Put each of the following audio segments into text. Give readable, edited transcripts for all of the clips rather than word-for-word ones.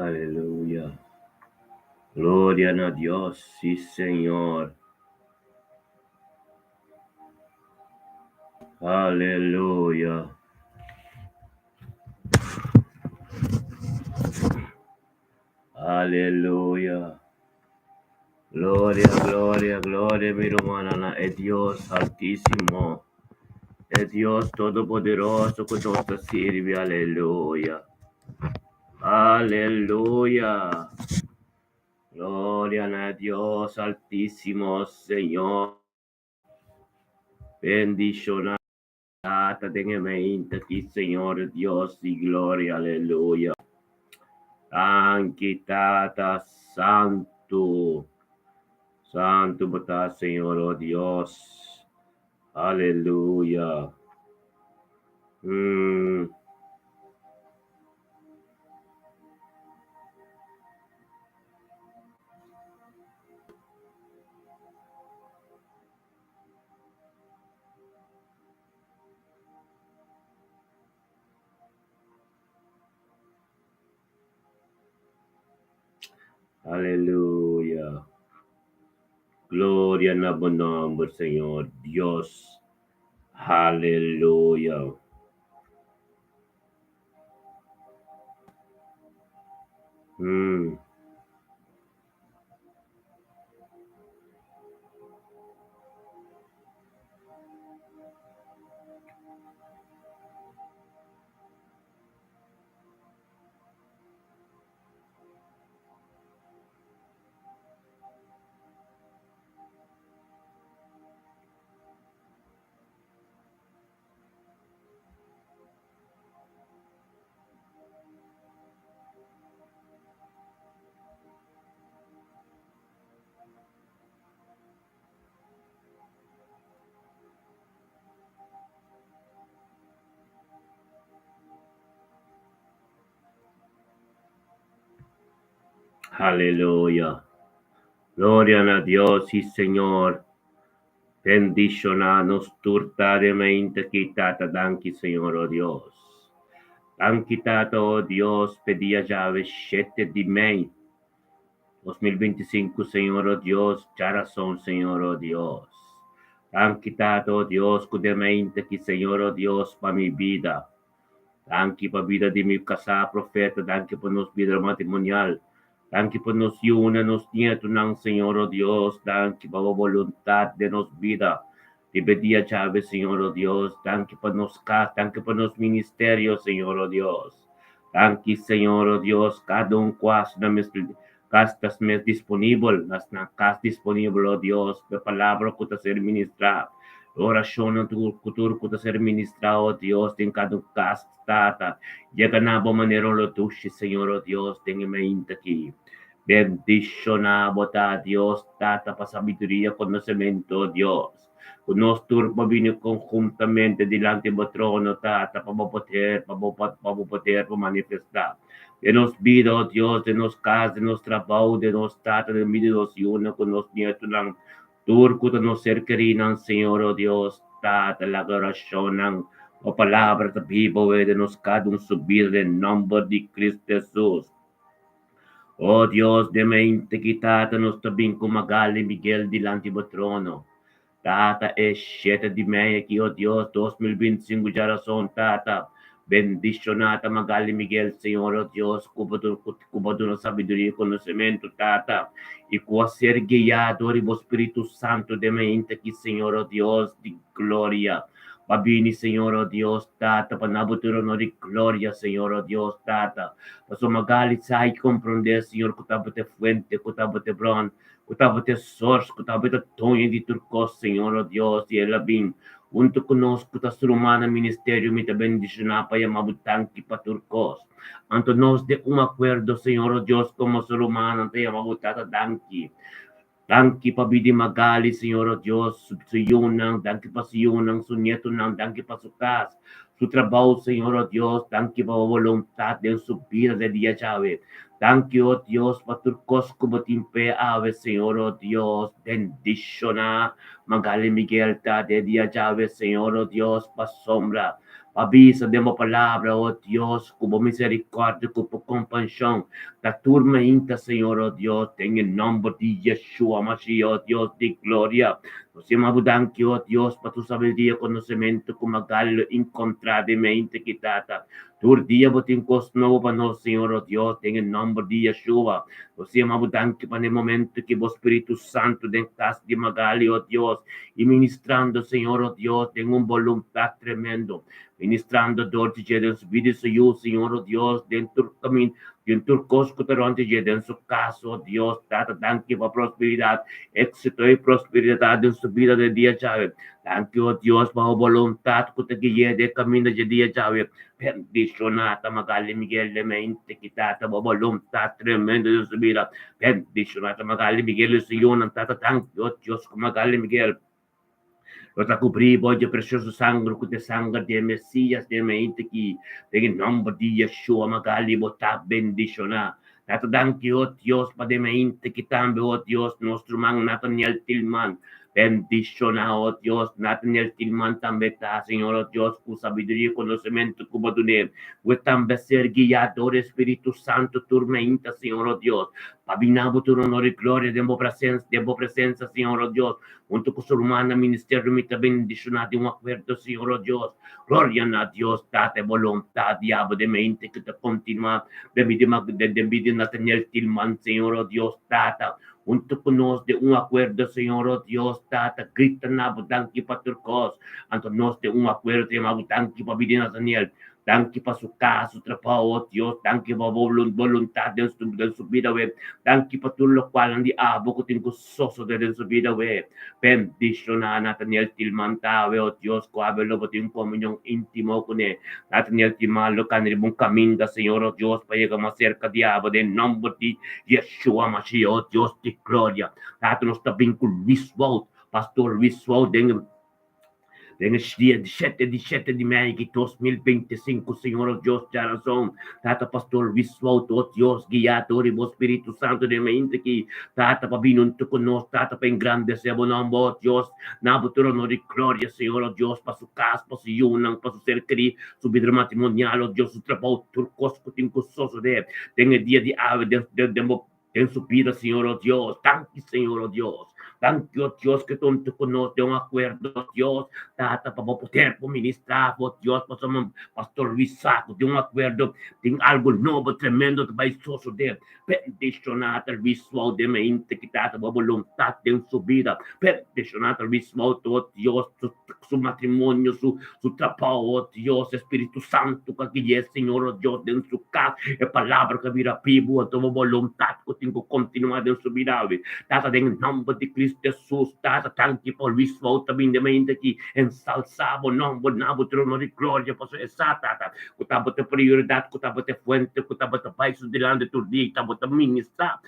Aleluya. Gloria a Dios, sí, Señor. Aleluya. Aleluya. Gloria, gloria, gloria, mi hermana. Es Dios altísimo. Es Dios todopoderoso que nos sirve. Aleluya. Aleluya. Gloria a Dios altísimo, Señor. Bendición a tenga aquí, Señor Dios y gloria. Aleluya. Tata Santo. Santo bata, Señor, oh Dios. Aleluya. Mm, aleluya. Gloria a tu nombre, Señor Dios. Aleluya. Mm, aleluya. Gloria a Dios, sí, Señor. Bendicionanos turtaremente quitata danki, Señor, oh Dios. Danki tata, oh Dios, pedía llave, siete di me. 2025, Señor, oh Dios, ya razón, Señor, oh Dios. Han quitado, oh Dios, cudemente que, Señor, oh Dios, para mi vida. Danke para vida de mi casa, profeta. Danke por nos vida matrimonial. Danke por nos una, nos nietos, ng Señor, oh Dios. Danke por la voluntad de nos vida. Te pedía llave, Señor, oh Dios. Danke por nos casa, danke por nos ministerios, Señor, oh Dios. Danke, Señor, oh Dios. Cada un cuas na mes castas mes disponible, nas na cas disponible, oh Dios. De palabra que te ser ministrar. Oración ng kultur ko ta ser ministrado, Dios, din kadong kastata. Yaga na bo manero lo tushi, Señor, oh Dios, din imainta ki. Bendición na bota, Dios, tata pa sabiduría, conocimiento, Dios. Nos turbo vino conjuntamente delante do trono, tata, para manifestar. De nos vida, oh Dios, de nos casa, de nos trabajo, de nos tata, de medio dos una con nos nietos lang. Turco de nos ser querinan, Señor, oh Dios, tata la oración ng o palabra sa Bible, de nos kadong subir en nombre de Cristo Jesús. Oh Dios, de mente quitata nos tabing kumagali Miguel delante do trono. Tata es 7 de meia aqui, oh Deus, 2025 geração, Tata. Bendicionata Magali Miguel, Senhor, oh Deus, cubado na sabedoria e conhecimento, Tata. E com a ser guiado o Espírito Santo de mente aqui, Senhor, oh Deus, de glória. Pabini, Senhor, oh Deus, Tata, panabuturo no de glória, Senhor, oh Deus, Tata. Paso Magali, sai compreender, Senhor, que fuente, que bron, kutabote source, kutabote tonho de turcos, Senhor, oh Deus, e ela bem, junto conosco, ta surumana ministério, me também bendicionar para mabutanki pa turcos. Anto nós de acordo, Senhor, oh Deus, como surumana, te mabutata danki. Danke pa bidi magali, Senhor, oh Deus, sa yunang, danke pa sa yunang, sunyeto nang, danke pa sukas. Su trabaho, Senhor, oh Deus, danke pa voluntad de subir de dia chave. Thank you, oh Dios, paturkos kumatimpe ave, Señor, oh Dios, bendición a Magali Miguel ta de dia llave, Señor, oh Dios, pa sombra. Avisa demo palabra, oh Dios, como misericordia, como compasión. La turma inta, Señor, oh Dios, en el nombre de Yeshua, Mashiach, oh Dios de gloria. Nos llama danki, oh Dios, para tu sabiduría, conocimiento, como gallo incontradamente quitata. Tu día, botín cos nuevo para nos, Señor, oh Dios, en el nombre de Yeshua. Nos llama danki para el momento que vos, Espíritu Santo, den casa de Magali, oh Dios, y ministrando, Señor, oh Dios, tengo un voluntad tremendo ministrando dorti jeden su vidi su yu, Señor oh Dios, dentro coscuterante jeden su caso, oh Dios, data danke para prosperidad, éxito y prosperidad en su vida de día chave. Danke, oh Dios, para voluntad que te guíe de camino de día chave. Bendicionata, magali Miguel de mente, quitata, voluntad tremenda de su vida. Bendicionata, magali Miguel de su yun, tata, danke, oh Dios, magali Miguel. Lo te cubrí, voglio precioso sangue, che sangue del Messia, del mente che, nel nome di Yeshua, magari vota bendiziona. Dato danke, oh Dios, pa de mente che tambe, oh Dios, nostro man, Nathaniel Tillman. Bendiciona, oh Dios, Nathaniel Tillman tambe ta, Señor, oh Dios, con sabiduría y conocimiento, como tu name. We tambe ser guiador, Espíritu Santo, turmenta, Señor, oh Dios. Pabinabo tu honor y gloria, debo presencia, Señor, oh Dios. Untuk keseluruhan ministerio mita bendicionati un acuerdo, Señor oh Dios. Gloria a Dios, date voluntad, diabo de mente que te continua, de mi Nathaniel Tillman, Señor oh Dios, data. Untuk nos de un acuerdo, Señor oh Dios, data. Grita na budanki paturkos. Anto nos de un acuerdo, mabudanki pa bidi Nathaniel. Danke pa su caso, trabajo, oh Dios, danke pa voluntad de su vida, we. Danke pa tutto lo quale andi abo, ko tingo soso de su vida, we. Bendiciona Nathaniel Tilmantave, oh Dios, coábelo por un comunión íntimo con él. Nathaniel Tilmalo, canribun caminda, Señor, oh Dios, para llegar más cerca de Abba, de nombre de Yeshua Mashiach, oh Dios de gloria. Dato nos está vincul Wiswoud, Pastor Wiswoud, en el día 17 de mayo de 2025, Señor Dios de razón, Tata Pastor Visual, oh Dios, guiado y Espíritu Santo de mente que Tata para venir con nosotros, Tata para engrandecer, oh Dios, Nabuturo no de gloria, Señor Dios, para su casa, para su yunan, para su ser querido, su vida matrimonial, oh Dios, su trabajo turcos, que tengo gozoso de, en el día de ave, en su vida, Señor oh Dios, tanque, Señor oh Dios. Thank you, Dios, que tú te conoces de un acuerdo, Dios, Tata, para poder ministrar, oh Dios, para Pastor Risaco, de un acuerdo, de algo nuevo, tremendo, que va a de peticionar al visual de mente, que Tata, la voluntad de su vida, peticionar al visual, oh Dios, su matrimonio, su trabajo, oh Dios, Espíritu Santo, que es, Señor, oh Dios, en su casa, la palabra que mira vivo, tu voluntad, que tengo que continuar en su vida, Tata, en nombre de Cristo Jesús, Tata, tanti por visual também de mente que ensalzamos, não, bonabo, trono de glória, posso essa, Tata, que tava ter prioridade, que tava ter fuente, que tava ter paz delante do dia, que tava ter ministrar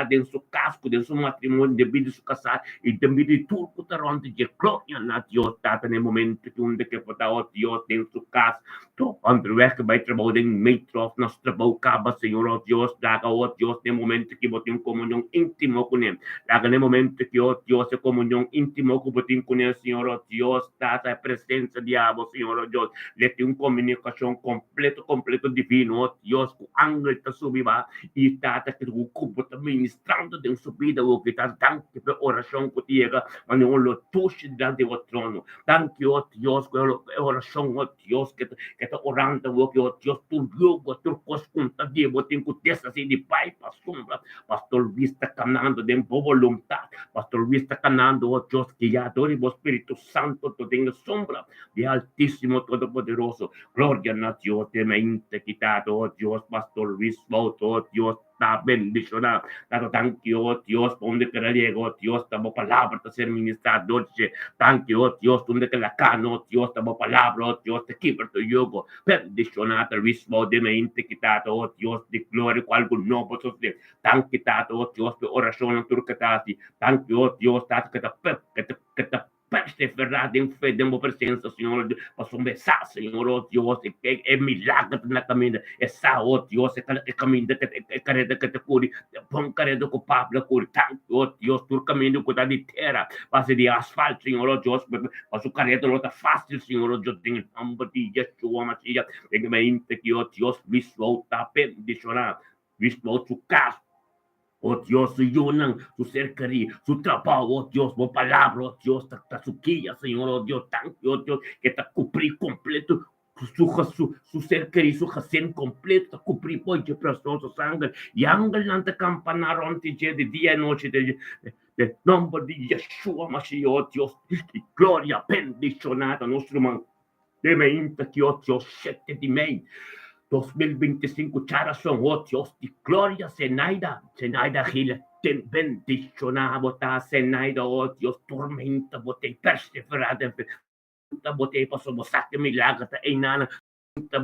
dentro do seu casco, dentro do seu matrimônio, devido ao seu casar, e devido a tudo que está onde de glória na Deus, Tata, no momento que onde que pode dar Deus dentro do seu caso, tu, André, que vai trabalhar em meio of nosso trabalho, caba, Senhor, ó Deus, daga, ó Deus, no momento que você tem comunhão íntima com Ele, daga, no momento que, ó Deus, é comunhão íntima com você tem com Ele, Senhor, ó Deus, Tata, a presença de Diabo, Senhor, ó Deus, ele tem uma comunicação completo divino, ó Deus, com o anjo está subindo, e Tata, que o cubo está ministrando dentro da sua vida, o que está dando oração contigo, mas não lo tuxe diante do trono, tanto, ó Deus, com a oração, ó Deus, que está orando, ó Deus, tu jogo, tu coscunta, Diabo, tem que ter assim de pai para sombra, pastor, vista caminhando de boa vontade, pastor, vista caminhando, ó Deus, guiador e o Espírito Santo, tu tenha sombra de Altíssimo Todo-Poderoso, glória a Deus, temente quitado, ó Deus, pastor Luis Bauto, ó Deus, está bendicionado, dado thank you, oh Dios, donde que la llego, oh Dios, damos palabra para ser ministrado, dolce, thank you, oh Dios, donde que la cano, oh Dios, damos palabra, oh Dios, te quibra tu yugo, bendicionado, rismo de mente quitado, oh Dios, de gloria, cual no vos de tan quitado, oh Dios, de oración turcatati, thank you, oh Dios, que te perseverar em fé, de presença, Senhor, para começar, Senhor, oh Deus, é milagre na caminho, é só, oh Deus, é caminho, é careta que te cure, é bom careta que o Pablo cure, tanto, oh Deus, tu caminho que está de terra, passa de asfalto, Senhor, oh Deus, para o careta não está fácil, Senhor, oh Deus, em nome de Yeshua, Messias, em mente que, oh Deus, visual está pendicionado, visual tu caso, oh Dios, su yunan, su cercaría, su trabajo, oh Dios, su palabra, oh Dios, ta su guía, Señor, oh Dios, tanto, oh Dios, que te cubrí completo, su cercaría, su jacen completo, cubrí, pues, de precioso sangre, y ángel ante campanar ante de día y noche, de nombre de Yeshua, Mashiach, oh Dios, y gloria, bendicionada, nuestro man, de mente que, oh Dios, sete de mei, 2025 Charason, oh Dios de gloria, Zenaida Gila, ten bendicionada, bota Zenaida, oh Dios, tormenta, botei perseverada, botei para mostrar que milagre, enana,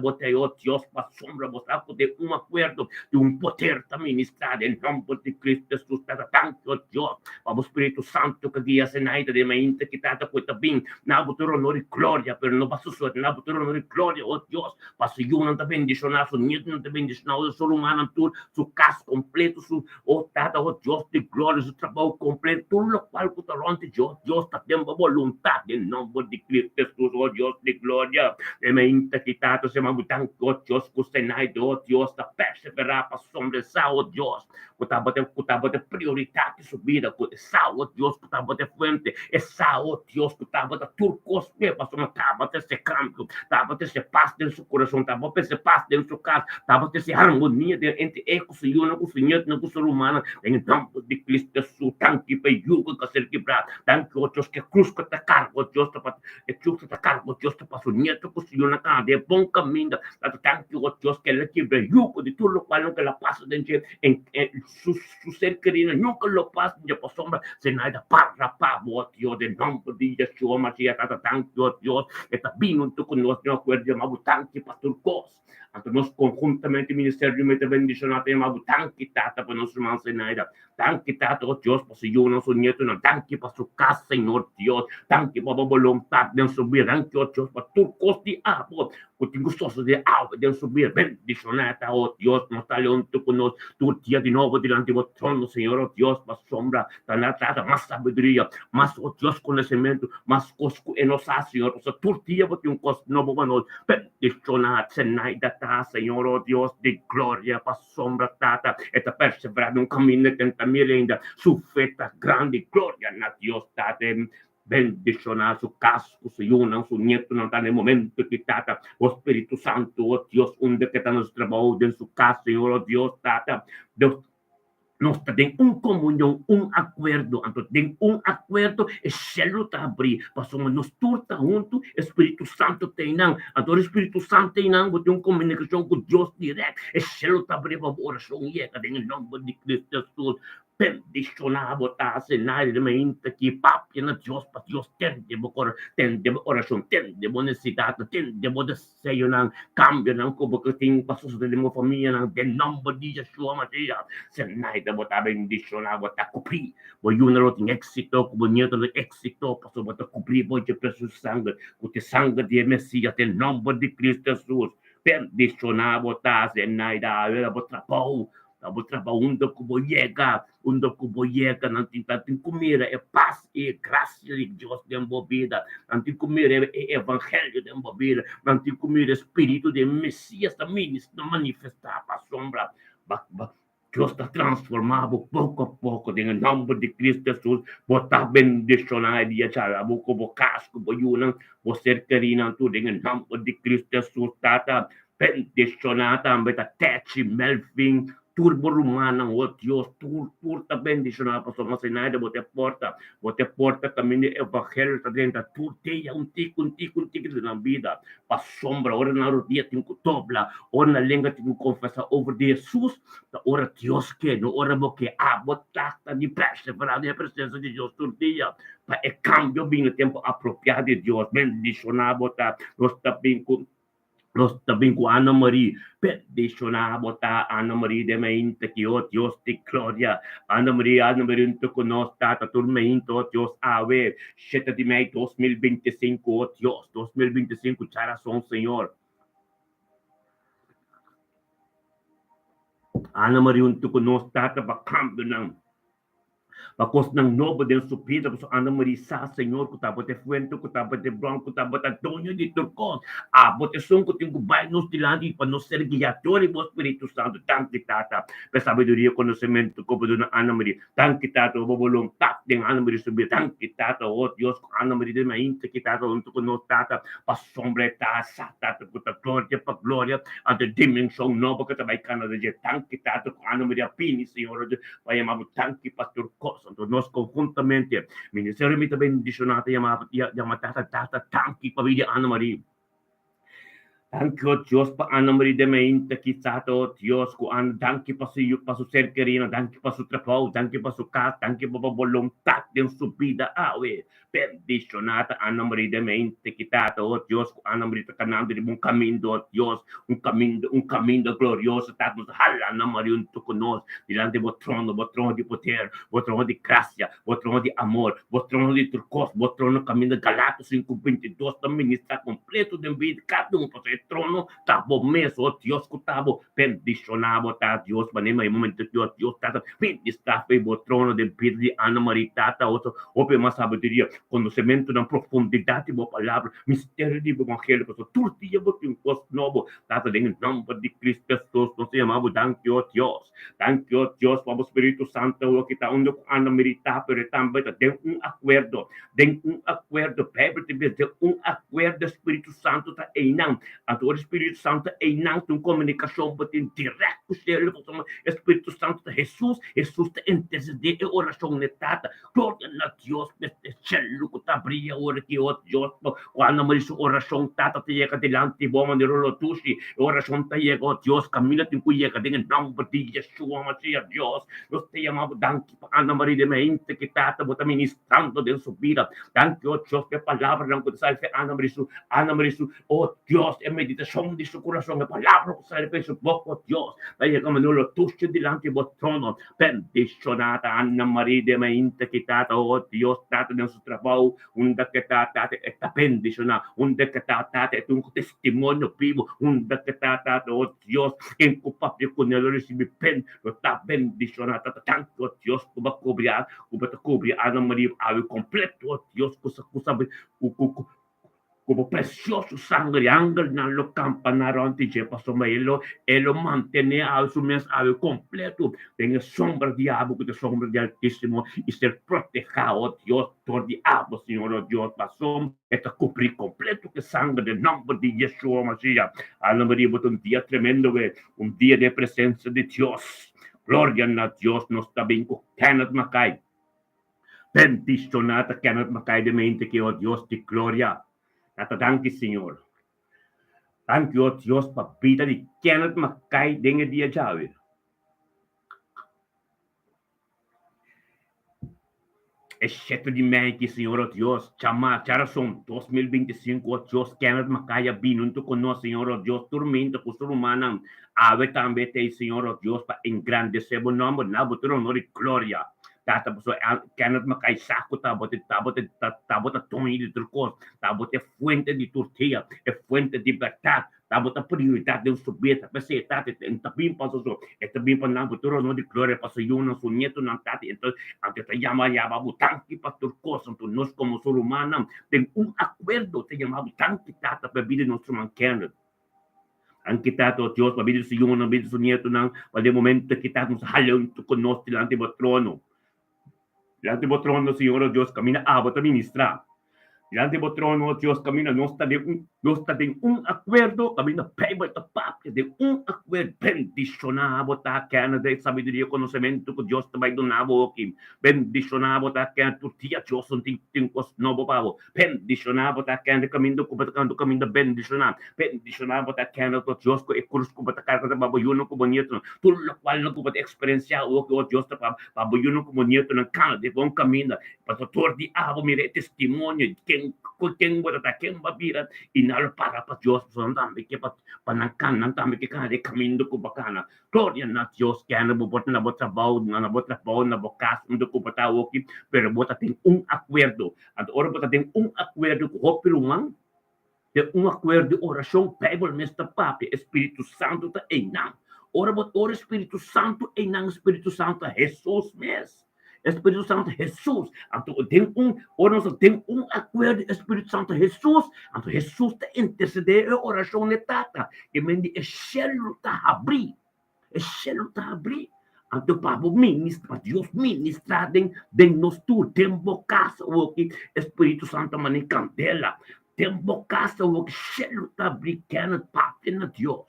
botei, oh Dios, para sombra, mostrar de um acordo, de um poder também ministrado, em nome de Cristo Jesus, tanto, oh Deus, para o Espírito Santo que guia Zenaida de mente, que está coisa bem, na botura honor e glória, pero não passa só, na botura honor e glória, oh Deus, para o Senhor não te bendicionar, o nieto não te bendicionar, o ser humano, tudo, su caso completo, su, oh Tata, oh Deus de glória, su trabalho completo, tudo o qual que está longe de Deus, Deus está tendo vontade, em nome de Cristo Jesus, oh Deus de glória, de mente, que está se mabutan, oh Dios, custenai, oh Dios, da perseverar para sombreçar, oh Dios, kutaba de prioridade de subida, essa, oh Dios, kutaba de frente, essa, oh Dios, kutaba de turcos, para sombreçar, de esse câmbio, tava de esse paz dentro do seu coração, tava de esse paz dentro do seu casa, tava de essa harmonia entre eco, Senhor, com o Senhor, com o ser humano, em nome de Cristo Jesus, tanque para yugo que ser quebrado, tanque, oh Dios, que cruz que te carga, oh Dios, que cruz que te carga, oh Dios, para o nieto, com o Senhor na casa, de bom caminho, tanto, oh Dios, que ele quebra yugo de tudo o qual nunca la passa dentro em su ser querido, nunca lo passa de por sombra, sem nada para pavo, oh Dios, de nome de Yeshua, Messias, tanto, oh Dios, está vindo conosco, não acordo de tanque, pastor Cos, então nós conjuntamente, ministério de bendicionado, temos tanque, tata, para nós irmãos, sem nada, tanque, tata, oh Dios, para o Senhor, nosso nieto, tanque, para sua casa, Senhor, Deus, tanque, para a vontade de subir, tanque, oh Dios, para turcos de água, porque gostoso de algo de subir, bendicionada, oh Dios, nos está leonto con nos, tu día de nuevo delante de trono, Señor, oh Dios, más sombra, más sabiduría, más, oh Dios, conocimiento, más cosco en nos hace, Señor, o sea, tu día, porque un cos nuevo para nos, bendicionada, senaida, Señor, oh Dios, de gloria, más sombra, tata, esta perseverada, un camino que en mirenda, su feta grande, gloria, na Dios, tata, bendicionar su casco, su yuna, su nieto, no está en el momento que tata, oh Espíritu Santo, oh Dios, onde que está nuestro trabajo, en su casa, Señor, oh Dios, tata, Deus, nós temos comunhão, acordo, então tem acordo, e céu está abrir, passamos nós todos juntos, Espírito Santo tem não, então o Espírito Santo tem não, tem comunicação com Deus direto, e céu está abrir para a oração, e é em nome de Cristo Jesus, bendicionar, botar a cenário de mente que papi na Deus, para Deus tem de oração, tem de necessidade, tem de desejo, não, cambio, não, como que tem passos de minha família, não, de nome de Yeshua, Messias, cenário, botar bendicionar, botar cobrir, bo yun na tem êxito, como nieto de êxito, passo botar cobrir, bo de preço sangue, o te sangue de Messias, em nome de Cristo Jesus, bendicionar, botar cenário, botar pau, Tabo trabalhando como llega, não tem comida, é paz e graça de Deus de envolvida, não tem comida, é evangelho de envolvida, não tem comida, espírito de Messias também está manifestar para a sombra, Deus está transformado pouco a pouco, em nome de Cristo Jesus, botar bendicionar e achar como casco, boiuna, você querendo tudo, em nome de Cristo Jesus, tá bendicionar também, tá Tete, Melvin, turbo rumana, oh Dios, turta bendicionada, pastor, não sei nada, bote porta caminho de evangelho, está dentro, turteia, tico na vida, para sombra, ora na rodilha, tem que dobrar, ora na língua, tem que confessar over de Jesus, ora Deus que, no ora porque, botar, de perseverar, a presença de Deus, turteia, para cambio bem no tempo apropriado de Deus, bendicionar, botar, nós também com Los tabing ko Ana Marie, peticionamos ta Ana Marie de Mainte, que oh Dios te gloria, Ana Marie, unto con nos tata turmeinto, oh Dios, ave, sheta de May 2025, oh Dios, 2025, charason, Señor. Ana Marie, unto con nos tata, pa cambio ng Bakos ng nobo del supida ko sa Ana Marisa, Senyor, kutabot e Fuento, kutabot e Bron, kutabot Antonio di Turcos, abot e Son, kuting gubay nos tilandi, panos sergiatori mo Espiritu Santo, tanki tata, per sabiduria, conocimiento, ko do na Ana Maria, tanki tata, bobulong tak, ding Ana Maria subir, tanki tata, oh Dios, Ana Maria de mainte, kitata, unto ko no tata, pasombre ta, sa tata, kuta gloria, ante dimensyon nobo, katabay ka na de tanki tata, ko Ana Maria Pini, Senyor, vayamos tanki pastor Santo, nos conjuntamente, Ministerio Mita Bendizionata, Yamata, tanki pavidi Ana Maria. Thank you, Dios, pa Ana Maria de Mente, Kisato, Dios, danke pa su ser querido, danke pa su trabajo, danke pa su casa, danke pa voluntad de su vida, awe, bendicionata Ana Maria de Mente, Kitato, oh Dios, Ana Maria canando de un camino, oh Dios, un camino glorioso, tatos, hala, Ana Maria, junto con nos, delante de trono de poder, vos trono de gracia, vos trono de amor, vos trono de turcos, vos trono camino de Galatas 5:22, também está completo de vida, cada um para o trono, tabo meso, oh Dios, cutabo, bendicionado, tá Dios, manema, momento Dios, tata, está o trono de vida de Ana Maria, tata, ope mais sabedoria, conhecimento na profundidade da palavra, mistério do evangelho, turtia, bote um posto novo, tata, em nome de Cristo Jesus, nós chamamos, thank you, Dios, para o Espírito Santo, o que está onde Ana Maria está, pero também tem acordo, Bíblia tem acordo, Espírito Santo está em não, o Espírito Santo em não, tem comunicação, tem direto com o Espírito Santo de Jesus está interceder em oração netata, glória a Deus, neste cielo que está brilha, ora que o Deus, quando Maria oração tata, te chega delante, bom, manero tushi, oração te chega, o Deus, camina, tem que chega, em nome de Yeshua, Masias, Deus, nós te chamamos, danke, Ana Maria de Mente, que tata, bota ministrando de sua vida, danke, o Deus, que a palavra não pode sair, Ana Maria, oh Deus, é meditação de seu coração, a palavra que sai de sua boca, oh Deus, vai chegar, manero tushi, delante do trono, bendicionata, Ana Maria de Mente, que tata, oh Deus, tata, no seu trabalho, que tata, está bendicionada, que tata, é um testemunho vivo, que tata, oh Deus, em culpable com ele, recebe pen, está bendicionada, tanto, oh Deus, como cobrir, Ana Maria, ao completo, oh Deus, como precioso sangue ángel na lo campanario antiche pasó maelo lo mantiene a su mes al completo en sombra diablo que de sombra de altísimo y ser protegido Dios por diablo Señor Dios pasó está cubrir completo que sangre del nombre de Yeshua Mashiach Ana María un día tremendo un día de presencia de Dios gloria a Dios nos está bien con Kenneth Mackay bendicionata Kenneth Mackay de mente que oh Dios de gloria Natadanki, Senhor. Thank you, Dios, papita di Kenneth Mackay dengan dia Javi. Exceto de mim que, Senhor, oh Deus, charason 2025, oh Deus, Kenneth Mackay binunto con nós, Senhor, oh Deus, tormenta com ser humano. Ave também tem, Senhor, oh Deus, para engrandecer o nome, na botura honor e glória. Tata so Kenneth Mackay saco tabot a tonho de turcos, tabot é fuente de tortilla, é fuente de libertad, tabot a prioridade de subir, mas tate em tapim passo so, é tapim para não futuro não de glória para seu não seu neto não tate, então antes te chama ya babu tanque para turcos, então nós como ser humano tem acordo, te chamamos tanque tata para vida nosso man Kenneth. Ang kita to Diyos, mabilis sa iyo, mabilis sa nieto ng pada momento kita kung sa halaw ito con nos delante mo trono. Delante mo trono, Señor, oh Dios, camina abot a ministrar. Delante mo trono, oh Dios, camina, no está de un acuerdo, camina, peba ito papia, de un acuerdo, bendicionado, ta, Canada, sabiduria, conocimiento, que Dios te va a donar, okay. Bendicionado, ta, Canada, tortilla, Dios, un tincos novo, pavo. Bendicionado, ta, Canada, camino, camino, bendicionado, ta, Canada, to Dios, ko ikurus ko bata karka babayuno ko bonito, tulo kwal no ko bata eksperyensya, o Dios, ta babayuno ko bonito ng Canada, bong camino, pastor di abo mire testimonio quem bota quem babira inalo para pa Dios son tambe que panangkan tambe que kana de caminho ko bakana gloria na Dios que ana bot na bot trabaho na bokas ndo ko patawo ki pero bota tem acuerdo at ora bota tem acuerdo ko hopilumang de acuerdo de oração Bible mesta papi Espírito Santo ta enang ora bot ora Espírito Santo enang Espírito Santo Jesus mes Espírito Santo Jesus. Então, tem acordo Espírito Santo Jesus. Então, Jesus te interceder a oração de tata. E mendi é céu tá abrir. É céu tá abrir. Então, para ministrar, Deus ministrar den nos tu tempo casa o que Espírito Santo mani candela. Tempo casa o que céu tá abrir cana papi na Deus.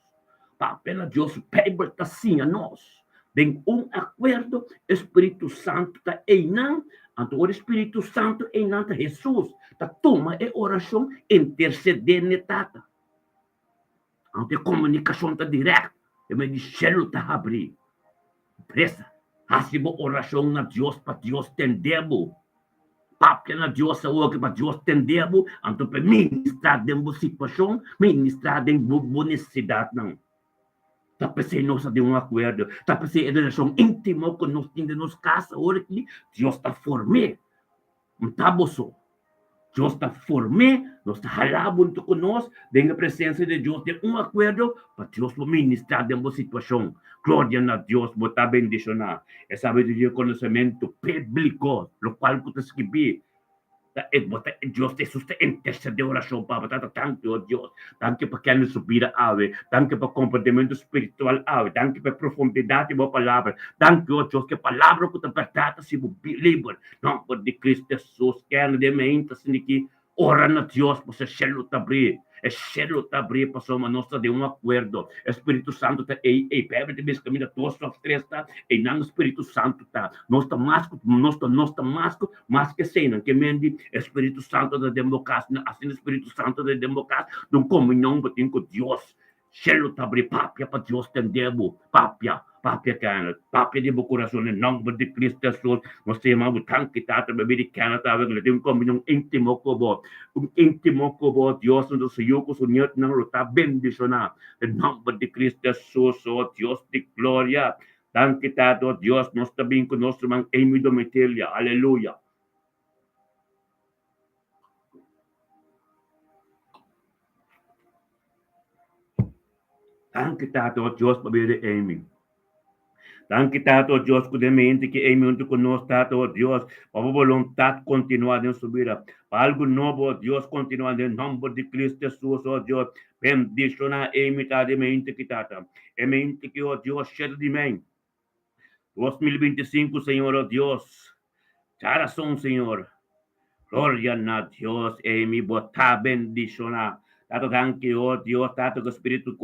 Papi na Deus, Bible tá assim a nós. Den acordo Espírito Santo tá enang, então o Espírito Santo enang tá Jesus, tá toma a oração interceder ne tata. Então a comunicação tá direta, e me diz céu tá abrir. Pressa, hasibo oração na Deus para Deus tendebo. Papia na Deus o que para Deus tendebo, então para ministrar dembo situação, ministrar dembo necessidade não. Tapos nós de acordo, tapos a relação íntima com nós de nos casa, ora que Deus está formé, taboso, Deus está formé, nós está halabon com nós, da presença de Deus de acordo, para Deus ministrar de uma situação, glória a Deus, botar bendicionar, essa sabedoria conhecimento bíblico, lo qual que te escrevi, Dios te susta intercede oração para tanto Deus, tanto para que subir ave, tanto para comportamento espiritual ave, tanto para profundidade da palavra, tanto Deus que a palavra que te verdade se livre, não por de Cristo Jesus, que de mente assim que ora na Deus para se céu abrir. É céu abrir para somos nós de acordo. Espírito Santo tá e Pedro de vez caminha todos os três tá e não Espírito Santo tá. Nós tá mais que cena que mendi Espírito Santo da democracia, assim Espírito Santo da democracia, de comunhão com Deus. Céu abrir papia para Deus tendebo, papia cana, papia de meu coração em nome de Cristo Jesus. Nós temos tanto que tá bebida cana tá vendo comunhão íntimo com Deus no Senhor com o Senhor não está bendicionar em nome de Cristo Jesus, oh Deus de glória. Tanto que tá Deus nós também com nosso irmão Amy Dometelia, aleluia. Tanto que tá Deus para ver Amy. Tanto tato Deus com mente que é muito conosco tato Deus para a vontade continuar em subir para algo novo Deus continuar em nome de Cristo Jesus oh Deus bendiciona a metade mente que tata é mente que oh Deus cheio de mim 2025 Senhor oh Deus coração Senhor glória a Deus e me botar bendiciona tato tanque oh Deus tato que o Espírito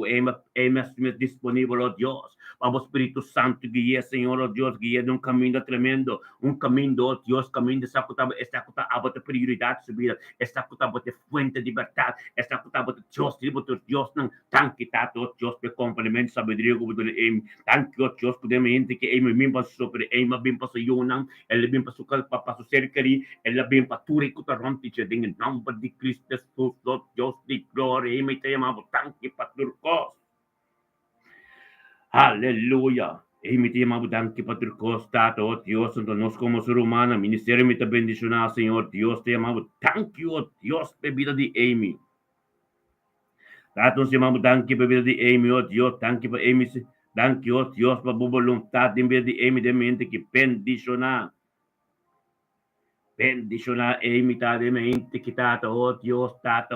é disponível oh Deus para o Espírito Santo guia, Senhor, oh Deus, guia de caminho tremendo, caminho, oh Deus, caminho de sacutaba, esta cuta abate prioridade subida, esta cuta abate fuente de verdade, esta cuta abate Deus, Deus, não, tanque tato, oh Deus, para complemento, sabedoria, como tu lhe tanque, oh Deus, que mente que bem para sobre, bem para su yunang, bem para su calpa, para su cercari, bem para turi, que tu rompiche, em nome de Cristo Jesus, oh Deus, de glória, me te amamos, tanque para turcos. Aleluia. E me tema danke Padre Costa, oh Dios, nós como ser humano, ministério me te bendicionar, Senhor, Deus te amamos, thank you, oh Deus, bebida de Amy. Tato se amamos, danke bebida de Amy, oh Deus, danke para Amy, danke, oh Deus, para a vontade de bebida de Amy, de mente que bendicionar. Bendicionar a mitad de mente que tata, oh Dios, para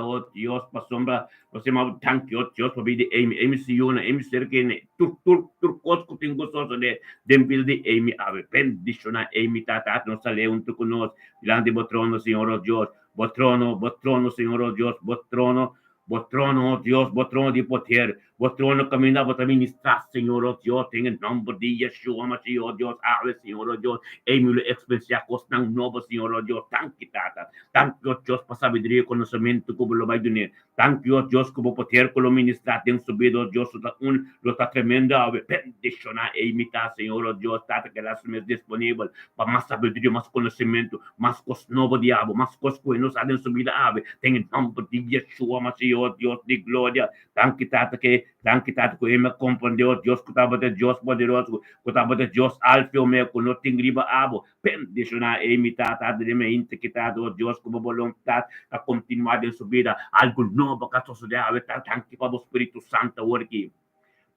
sombra, você mal tanque, oh Deus, para vida Amy se una, Amy cerque, turcos que tenho gostoso de vida de Amy, ave, bendicionar a mitad, não sale junto conosco, diante do trono, Senhor, oh Deus, trono, Senhor, oh Deus, trono, oh Deus, trono de poder, vuestro trono camina, vuestra ministra, Señor, oh Dios, en el nombre de Yeshua, Mashiach, oh Dios, ave, Señor, oh Dios, e mi experiencia costa un nuevo, Señor, oh Dios, tata, tanto Dios, para sabiduría y conocimiento, como lo va a tener, tanto Dios, como poder, como ministrar, en su vida, oh Dios, lo está tremenda, ave, bendición, e imitar, Señor, oh Dios, tata, que la es disponible, para más sabiduría, más conocimiento, más cosas nuevas, diablo, más cosas buenas, en su vida, ave, en el nombre de Yeshua, Mashiach, oh Dios, de gloria, tanto que me comprendió, Dios, que estaba de Dios poderoso, que estaba de Dios alfa, Omega, que no tem riba abo, bendicionar e imitar, de mente, que está do Dios, como voluntad, a continuar em sua vida, algo novo, que a sociedade, tanto para o Espírito Santo, aqui.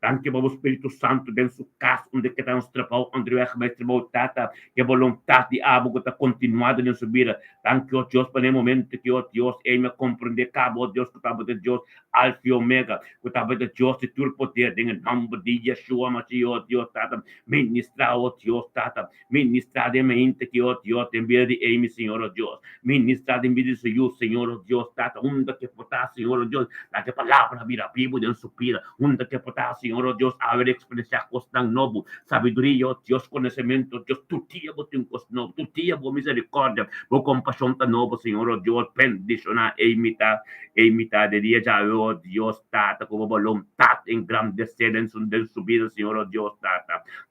Danke, Baba Espírito Santo, dentro do caso onde que está nosso trabalho, onde o mestre tata, que a vontade de abo que está continuada em sua vida. Danke, ó Deus, para o momento que, ó Deus, ele me compreender, cabo, ó Deus, que estava de Deus, alfa e omega, que estava de Deus, de todo poder, em nome de Yeshua, Mashiach, ó Deus, tata, ministrar, ó Deus, tata, ministrar de mente que, ó Deus, em vida de ele, Senhor, ó Deus, ministrar de vida de Senhor, ó Deus, tata, onde que está, Senhor, ó Deus, la que palavra vira vivo em sua vida, onde que está, Senhor, oh Dios, haber experiencia tan novo, sabiduría, oh Dios, conocimiento, Dios, tu tía, vos tienes cosas novo, tu tía, vos misericordia, vos compasión tan novo, Señor, oh Dios, bendicionar e imitar de dia já, oh Dios, tata, como voluntad, engrandecer en su vida, Señor, oh Dios,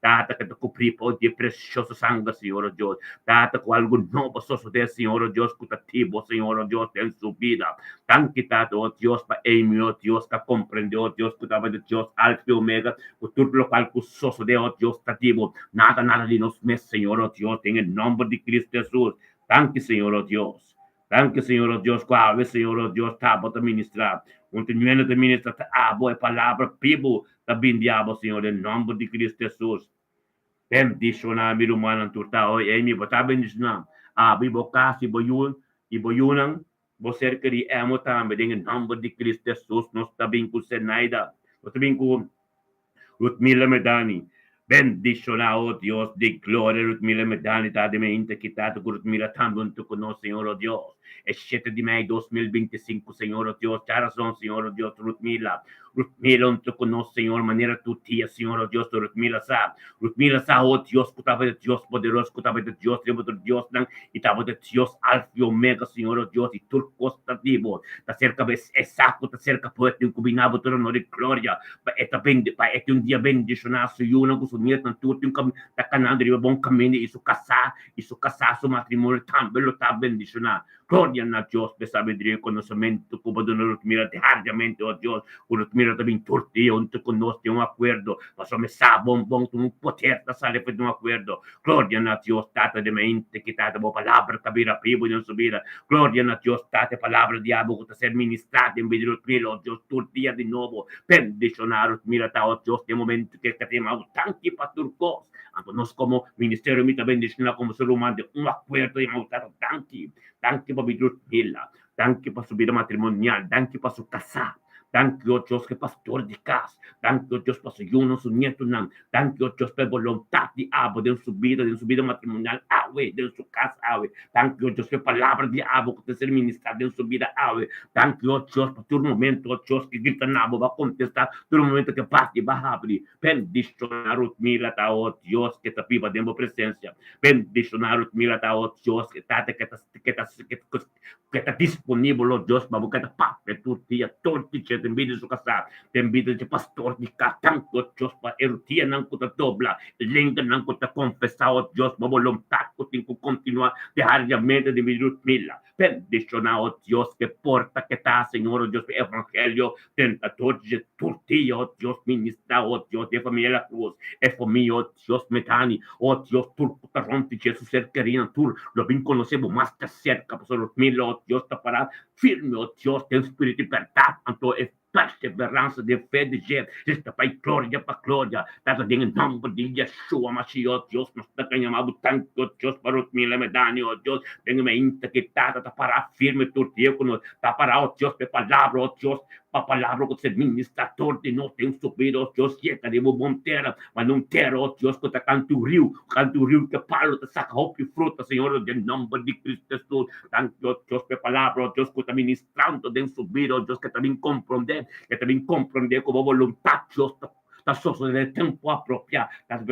tata, que te cubrir por de precioso sangue, Señor, oh Dios, tata, com algo novo, suceder, Señor, oh Dios, cutativo, Señor, oh Dios, en su vida, tan quitado, oh Dios, para Amy, oh Dios, que comprendió, oh Dios, que estaba de Dios, alfa Omega, por tudo lo cual custoso de oh Dios tativo, nada de nos mes, Señor, oh Dios, en el nombre de Cristo Jesús. Tanque, Señor, oh Dios. Tanque, Señor, oh Dios, cual Señor, oh Dios, está para ministrar. Continuando de ministrar, boa palavra, pibo, também diabo, Senhor, em nome de Cristo Jesus. Bendicionar, meu irmão, tu tá, oi, me botar bendicionar. Bibocar, se boiun, e boiunang, você queria amo também, em nome de Cristo Jesus, nós também com Senaida, nós também com Rutmila Medani. Bendicionar, oh Dios, de gloria, Rutmila Medani, de mente quitado con Rutmila también tú conoces, Señor, oh Dios. El 7 de mayo 2025, Señor, oh Dios, ya razón, Señor, oh Dios, Rutmila, tú conoces, Señor, manera tu tía, Señor, oh Dios, Rutmila, oh Dios, cutaba de Dios poderoso, cutaba de Dios, y estaba de Dios, alfa y omega, Señor, oh Dios, y tu costa vivo, está cerca, exacto, está cerca, pues, te incubinaba todo honor y gloria, para este un día bendicionado, Señor, no consumir tanto, está canando, de bom caminho, e su casar, su matrimonio, también lo está bendicionado. Gloria a Dios, de sabiduría y conocimiento, como de nos mira diariamente, oh Dios, cuando mira también tu tío, onde conosco un acuerdo, pasó me sa, bom, tu poder, da sale de un acuerdo. Gloria a Dios, tata de mente, que tata bo palabra, cabira vivo en su vida. Gloria a Dios, tata palabra diabo, que te ser ministrada en vida de oh Dios, tu día de nuevo, bendicionar, mira, oh Dios, de momento que te amamos, tanque para turcos, nós como ministerio, me bendicionar como ser humano, de un acuerdo de mautar, tanque para vivir vida, tanque para su vida matrimonial, tanque para su casa. Tanque, oh Dios, que pastor de casa. Tanque, oh Dios, para su yuno, su nieto, tanque, oh Dios, para voluntad de abo, de su vida matrimonial, de su casa, tanque, oh Dios, que palabra de abo, que te ser ministrada de su vida, tanque, oh Dios, para todo momento, oh Dios, que grita nabo, va a contestar, todo momento que parte, va a abrir, bendicionar o mila, oh Dios, que está viva dentro da presença, bendicionar o mila, oh Dios, que está disponível, oh Deus, para você estar todo dia, tem vida de casa, tem vida de pastor de casa, tanto Deus, para erutia não conta dobla, língua não conta confessar, oh Deus, para vontade que tem que continuar diariamente de vida mila, bendicionar, oh Deus, que porta que está, Senhor, oh Deus, evangelho, tenta todo dia, oh Deus, ministrar, oh Deus, de família cruz, família, oh Deus, metani, oh Deus, tudo que rompe, Jesus, ser querido, tudo, lo bem conhecemos, mais de cerca, pastor mila, oh Deus, está parado, firme, oh Deus, tem espírito de verdade, então é perseverança de fé de gente, esta Pai, glória para glória, dada em nome de Yeshua, Mashiach, oh Deus, nós estamos chamando tanto, oh Deus, para o mil medani, oh Deus, tem uma integridade, está parado firme, tudo dia, está parado, oh Deus, de palavra, oh Deus, a palavra que ser ministrador de nós tem subido, oh Deus, que é de bom terra, mas não terra, oh Deus, que está canto rio que palo, te saca roupa e fruta, Senhor, de nome de Cristo Jesus, tanto, oh Deus, que palavra, oh Deus, que está ministrando, de subir, oh Deus, que também compreender como vontade, Deus, da sua del tempo apropriado,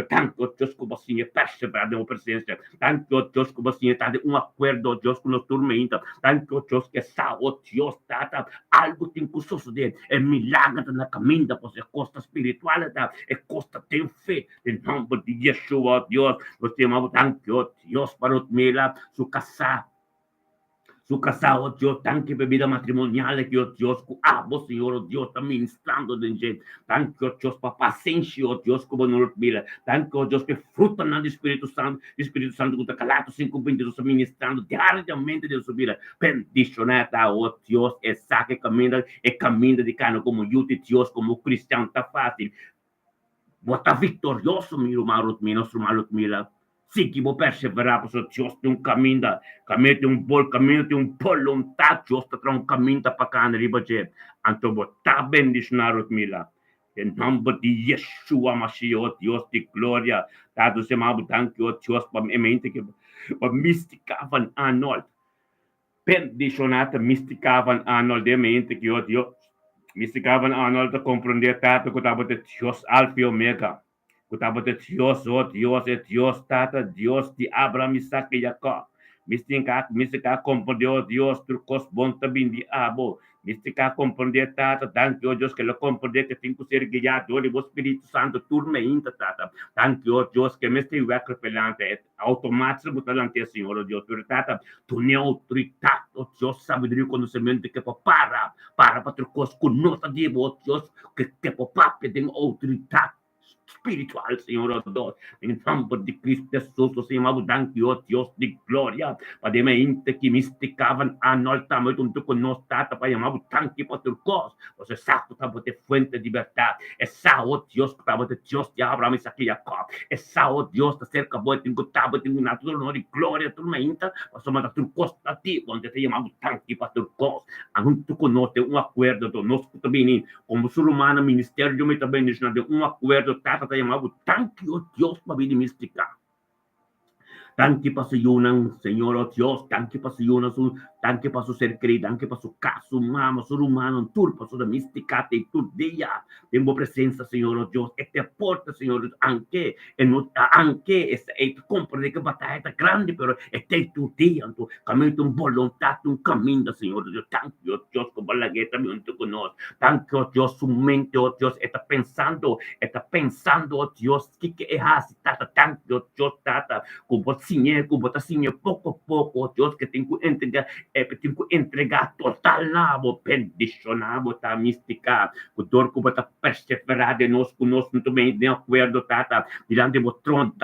tanto Deus como assim é perseverar na presença, tanto Deus como assim está de acordo, Deus com nos tormenta, tanto Deus que está, oh Deus, tá, algo tem que suceder, é milagre na caminho, pois é costa espiritual, é costa tem fé, em nome de Yeshua, Deus, nós temos tanto, oh Deus, para nos mirar, su casa, oh Dios, tanque bebida matrimonial que oh Dios, abo, Senhor, oh Dios, está ministrando de gente, tanque, oh Dios, para paciência, oh Dios, como nos mira, tanque, oh Dios, que fruta no Espírito Santo que está calado, 5:22, está ministrando diariamente de sua vida, bendicionada, oh Dios, essa que caminha de cano, como eu de Deus, como cristão, está fácil, bota vitorioso, meu irmão, nosso irmão, mira, sim, que vou perseverar, porque Deus tem caminho tem um vontade, Deus está um caminho para cá, riba de, então vou estar bendicionado, mila, em nome de Yeshua Mashiach, Deus de glória, dado se mal, tanque, oh Deus, para a mente que misticavam a nós, bendicionado, misticavam a nós, de mente que, oh Deus, misticavam a nós, para compreender tanto que estava de Deus, Alfa e Omega, Kutaba de Dios, oh Dios, é Dios, Tata, Dios de Abraham, Isaac e Jacó. Mística compreendeu Deus, trucos bom também de Abo. Mística compreender, Tata, tanto oh Deus que ele compreender que tem que ser guiado, o Espírito Santo, turma ainda, Tata. Tanto oh Deus que me estive pelante, é automático, mutalante, Senhor, oh Deus, Tata, tu nem autoridade, oh Deus, sabedoria, conhecimento que para trucos com nota de oh Deus, que para tem autoridade espiritual, Senhor, oh Deus, em nome de Cristo Jesus, o Senhor, danke, oh Deus de glória, para de mente que misticavam a nós também, junto com nós, tata, para chamar o tanque para o cos, você sabe que estava de fonte de liberdade, essa, oh Deus, que estava de Deus de Abraão, Isaac e Jacó, essa, oh Deus, da cerca boa, tem que estava, tem que natural, de glória, turma ainda, para somar da cos, ti, onde te chamava o tanque para o cos, junto com nós, tem acordo, do nosso também, como ser humano, ministério, eu também, de acordo, tata, chamado tanque, oh Deus, para me misticar. Tanque para su yunang, Senhor, oh Deus, tanque para su yunang, tanque para su ser querido, tanque para su caso, mama, su humano, tur para su mística, e tu dia, tengo presença, Senhor, oh Deus, e te porta, Senhor, anche e comprende que batalha é grande, pero e te tu dia, tu caminho, vontade, caminho, Senhor, oh Deus, tanque, oh Deus, com balagueta, junto com nós, tanque, oh Deus, su mente, oh Deus, está pensando, oh Deus, que é assim, tata, tanque, oh Deus, tata, com botar assim, pouco a pouco, oh Deus, que tem que entregar total na bendicionar, botar mística, o dor que botar perseverar de nós, conosco, também, de acordo, tata, diante do trono,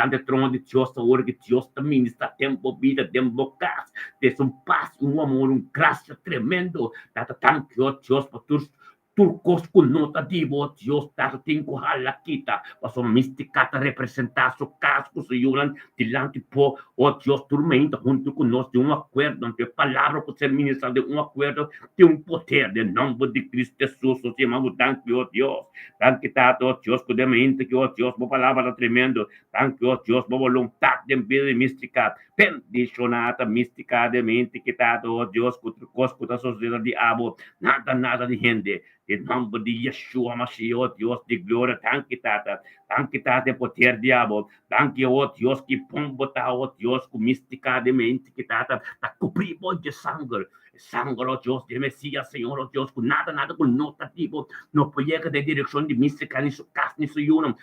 de Deus, a hora que Deus também está tempo, vida, tempo, casa, tem um paz, um amor, graça tremendo, tata, tanto, oh Deus, para todos, turcos com nota de Deus, tata, tem que ralar kita, para mística representar seu casco, se yuran, dilante por, oh Deus, tormenta, junto com nós, de acordo, de palavra que ser ministrada, de acordo, de poder, de nome de Cristo Jesus, o chamamos, tanque, oh Deus, tanque, tata, oh Deus, que mente, que, oh Deus, uma palavra tremendo, tanque, oh Deus, uma vontade de vida mística, bendicionada, mística, de mente, que tata, oh Deus, que o cosco da sociedade de abo, nada de gente, em nome de Yeshua Mashiach, oh Deus de glória, tanque, tata, poder diabo, tanque, oh Deus, que pombo tá, oh Deus, com mística de mente, que tata, tá cobrido de sangue, oh Deus, de Messias, Senhor, oh Deus, com nada com notativo, não pode de direção de mística, nem sua casa, nem sua yunam,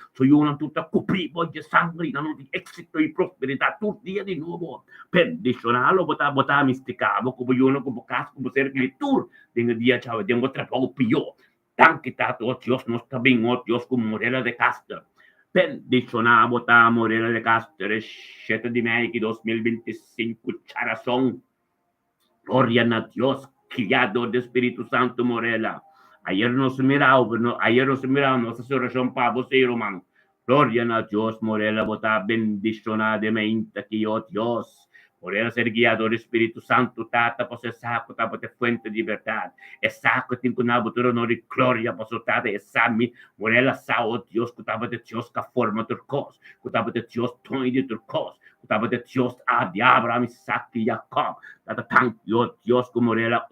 tu tá cobrido de sangue, não de êxito e prosperidade, todo dia de novo, perdicionalo, botar mística, como yunam, como casa, como ser criatura, tem dia, tchau, tem outra pouco pior, tanque, tata, oh Deus, nós também, oh Deus, como Morela de Castro, bendicionamos, tá, Morela de Castro, 7 de maio de 2025, Charazón, gloria a Dios, criado de Espíritu Santo, Morela. Ayer nos miramos, nuestra oración para vos, hermano. Gloria a Dios, Morela, bota bendicionadamente aquí, oh Dios. Morela ser guiado do Espírito Santo, Tata, para ser saco, para ter fuente de verdade. É saco, tem que na botura no de glória, para ser Tata, é sami, Morela sa, oh Deus, que tava de Deus, que forma turcos, que tava de Deus, tonho de turcos, que tava de Deus, de Abraham, Isaac e Jacob. Tata, thank you, Deus, que Morela,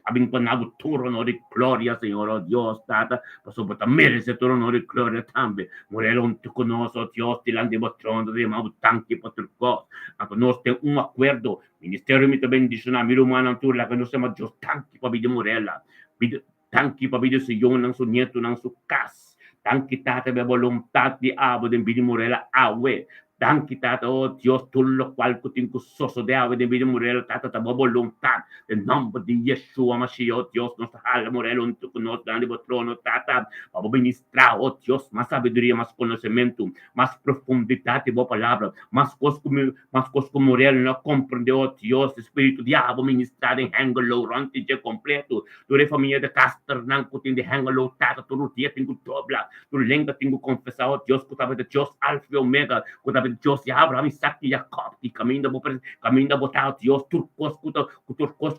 abing panabo trono de gloria, Señor, oh Dios, Tata, paso por merece trono de gloria también. Morelo un tu conoso, Dios, te la trono de mabu tanque por tu cos. Anto nos ten un acuerdo, ministerio mi te bendición, mi rumano tu la que no se llama Dios tanque para vida Morela. Tanque para vida se yo nang su nieto nang su cas. Tanque Tata be voluntad di abo den vida Morela awe. Tanque Tata, oh Dios, tu lo cual cutin soso de ave den vida Morela, Tata, ta voluntad. En nombre de Yeshua Mashiach, oh Dios, nos jala Morelo, un tu nos dan de trono, Tata, para ministrar, oh Dios, más sabiduría, más conocimiento, más profundidad de palabra, más cosas como Morelo no comprende, oh Dios, Espíritu Diabo, ministrar en Hangalo, Ranti, de completo, tu de familia de Castor, Nancutin de Hangalo, Tata, tu dia tengo dobla, tu lengua tengo confesado, oh Dios, que de Dios, Alfa y Omega, que Dios de Abraham, Isaac y Jacob, y camina botar, Dios, turcos,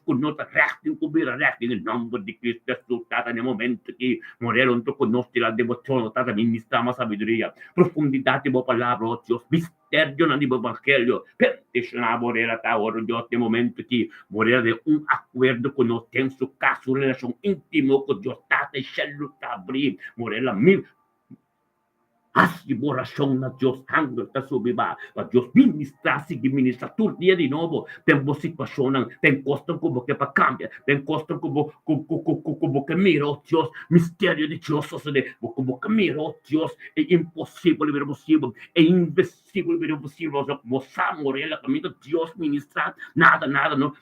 nota recht in kubira recht in el nombre de Cristo Jesús, Tata, en el momento que Morelo un toco nostri la devozione, Tata, ministramos sabiduría, profundidad de palabra, oh Dios, misterio na libo evangelio, peticionar Morela, ta, oh Dios, en el momento que Morela de un acuerdo con nos en su caso, relación íntimo con Dios, Tata, y Sheluta, abrir, Morela, mil, Así oración a Dios, ángel está subiba, a Dios ministra, sigue ministra, tu dia de novo, tem boa situação, tem costa como que para cambiar, tem costa como que mira, oh Deus, mistério de Deus, como que mira, oh Deus, é impossível, é possível, é invisível, é possível, moça, Morela, caminho de Deus ministrar, nada, não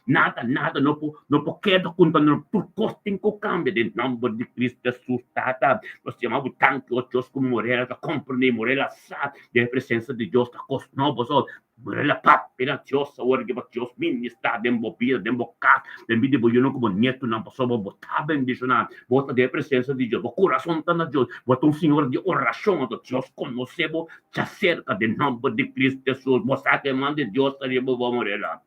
queda conta, não por costa tem que cambiar, em nome de Cristo Jesus, Tata, nós chamamos tanto, oh Deus, como Morela, comprende Morela sa de presença de Deus ta cos novos oh Morela papira Deus ora que Deus ministra dembo pia dembo cá dembi de boiano como neto não passou botar bendicionar bota de presença de Deus o coração tá na Deus bota um senhor de oração do Deus conhecebo se acerca de nome de Cristo Jesus você que manda Deus ta de boa Morela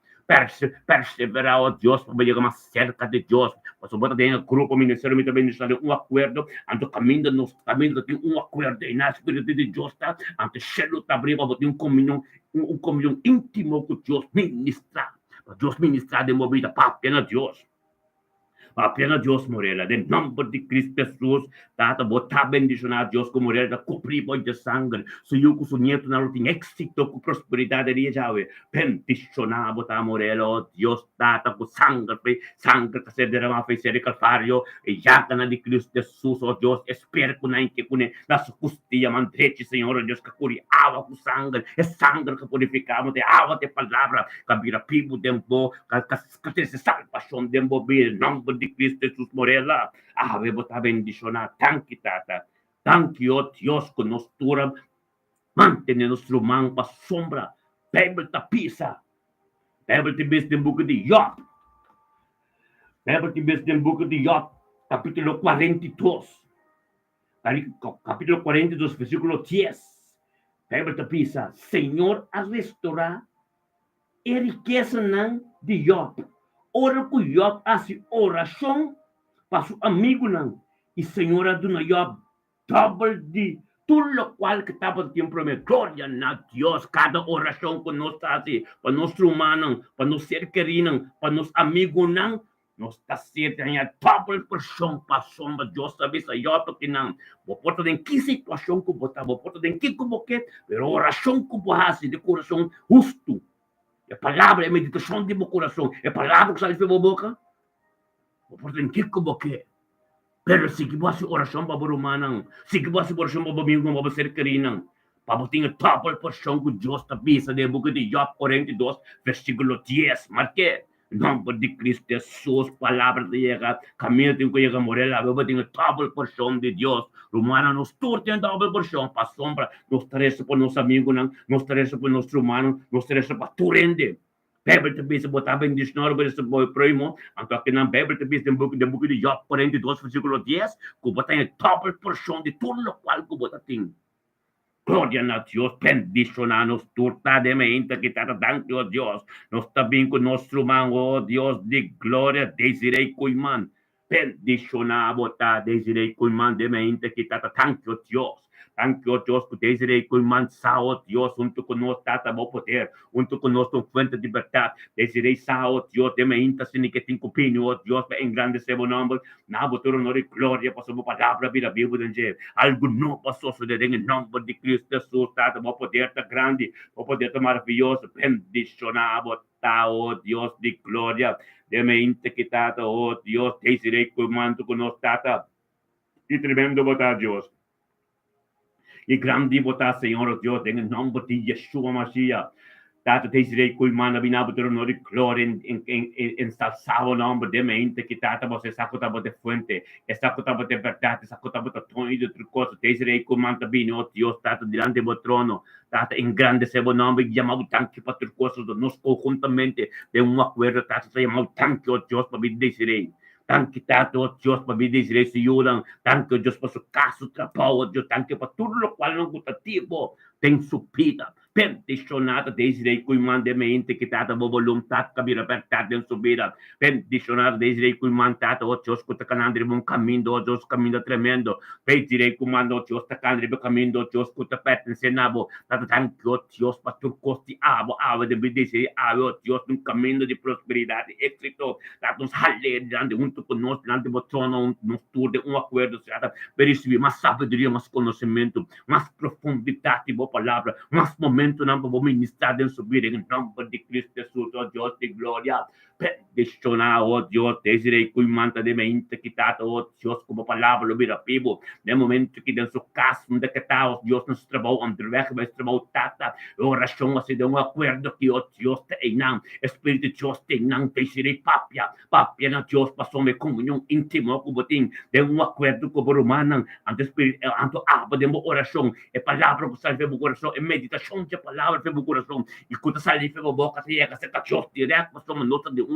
perseverar, oh Deus, para llegar mais cerca de Deus. Mas bota dentro do grupo ministério, me também está um acordo, ante caminho tem um acordo e na Espírito de Deus, tá? Ante céu tá abrindo, para ter um comunhão íntimo com Deus, ministrar. Para Deus ministrar de movida, para apenas Deus. Apenas Deus, Morela, em nome de Cristo Jesus, Tata, botar bendicionar Deus com Morela, cobrir boi de sangue, se eu com o nieto não tem êxito, com prosperidade de Yahweh, bendicionar, botar Morela, oh Deus, Tata, com sangue, que se derramar, fez ser calvário, e já na de Cristo Jesus, oh Deus, espero que não que cune, na sua costia, mandrete, Senhor, oh Deus, que cure água com sangue, é sangue que purificamos, de água de palavra, que vira pibo, dembo, que tem salvação, dembo, em nome de Cristo Jesus Morela, ave botar bendicionar, tanque Tata, tanque oh Deus que nos tura, mantém nosso mão para sombra, Bíblia ta pisa, Bíblia te bis den book de Job, Bíblia te bis den book de Job, capítulo 42, capítulo 42, versículo 10, Bíblia ta pisa, Senhor a restaurar a riqueza de Job, ora com Job hace oração para seu amigo não e Senhora do Job double de tudo qual que estava tempo para glória na Deus cada oração que nós fazemos para nosso humano para nosso ser querido para nosso amigo não nós está certo em double porção para sombra Deus sabe se Job que não vou portar em que situação que botar vou portar em que como que pero oração que vou fazer de coração justo. É palavra, é meditação de meu coração. É palavra que sai da minha boca. Por tem que como que. Pero se que você oração para o humano, se que você oração para o amigo, para ser querido, para você ter double porção que Deus está pensando de boca de Job 42, versículo 10. Marque. Nome de Cristo Jesus, palavra de llegar, caminho tem que llegar a Morela, eu tenho double porção de Deus. Romana nos todos tem double porção, para sombra, nos traz para nosso amigo, nos traz para nosso humano, nos traz para tu rende. Bíblia te diz, botar bendicionar para esse boi primo, então aqui na Bíblia te diz, de book de Job 42, versículo 10, que botar em double porção de tudo o qual que botar tem. Gloria a Dios, bendicionanos turtadamente, que te tanto, oh Dios, nos está bien con nuestro man, oh Dios, de gloria, desirei cuiman, bendicionado, desirei cuiman de mente, que te tanto, Dios. Thank you, Dios, por desirei cuiman, sao, Dios, junto con nos, tata, vou poder, junto con nuestro fuente de libertad, desirei sao, Dios, de mente, sin que te opinião, oh Dios, engrandecer o nome, na botura, honor e glória, por sua palavra, vida viva, de algo novo passou suceder em nome de Cristo Jesus, tá? O poder tá grande, o poder tá maravilhoso, bendicionado, tá, oh Deus de glória, de mente que tá, oh Deus, desirei comando conosco, tá, e tremendo botar Deus. E grande botar, Senhor, oh Deus, em nome de Yeshua Mashiach. Dato desirei cuimana binabutor nori gloria en salsavo nombre de mente que tata você sacotava de fuente, sacotava de verdade, sacotava de toni de trucoso, desirei cuimanta bine, oh Dios, tata dilante do trono, tata em grande sebo nome, chamado tanque para trucoso, nos conjuntamente de um acordo, tata se chamado tanque, oh Dios, para me desirei. Tanque tata, oh Dios, para me desirei se yulang, tanque, oh Dios, para su caso, trapao, oh Dios, tanque para tudo lo qual não gustativo, tem supida. Bendicionata desirei cuimande mente que tata bo voluntat kabira pertat den subira. Bendicionata desirei cuimantata o Dios kuta kanandri mon caminho, o Dios caminho tremendo. Desirei comando o Dios takandri be caminho, o Dios kuta perten senabo. Tata tanque o Dios pastor costi abo de bedesirei o Dios um caminho de prosperidade, éxito. Tata nos halle grande junto conosco, grande botrono, nos tur de acordo, tata per receber mais sabedoria, mais conhecimento, mais profundidade, boa palavra, mais momento não vou ministrar em subir em nome de Cristo Jesus, oh Deus de glória. Bendicionar, oh Deus, desirei cuimanta de mente que tá, oh Deus, como palavra, lo vira vivo. No momento que dentro do caso, onde que tá, oh Deus, nos trabalho, André, vai trabalhar, tata, oração, assim, de acordo que, oh Deus, tem não, Espírito de Deus tem não, desirei papia, na Deus, passou minha comunhão íntima, com o botim, de acordo com o romano, ante Espírito, ante aba de uma oração, é palavra que sai do coração, é meditação de palavra do coração, e quando sai da boca, se é que você Deus direto, passou uma nota de acordo.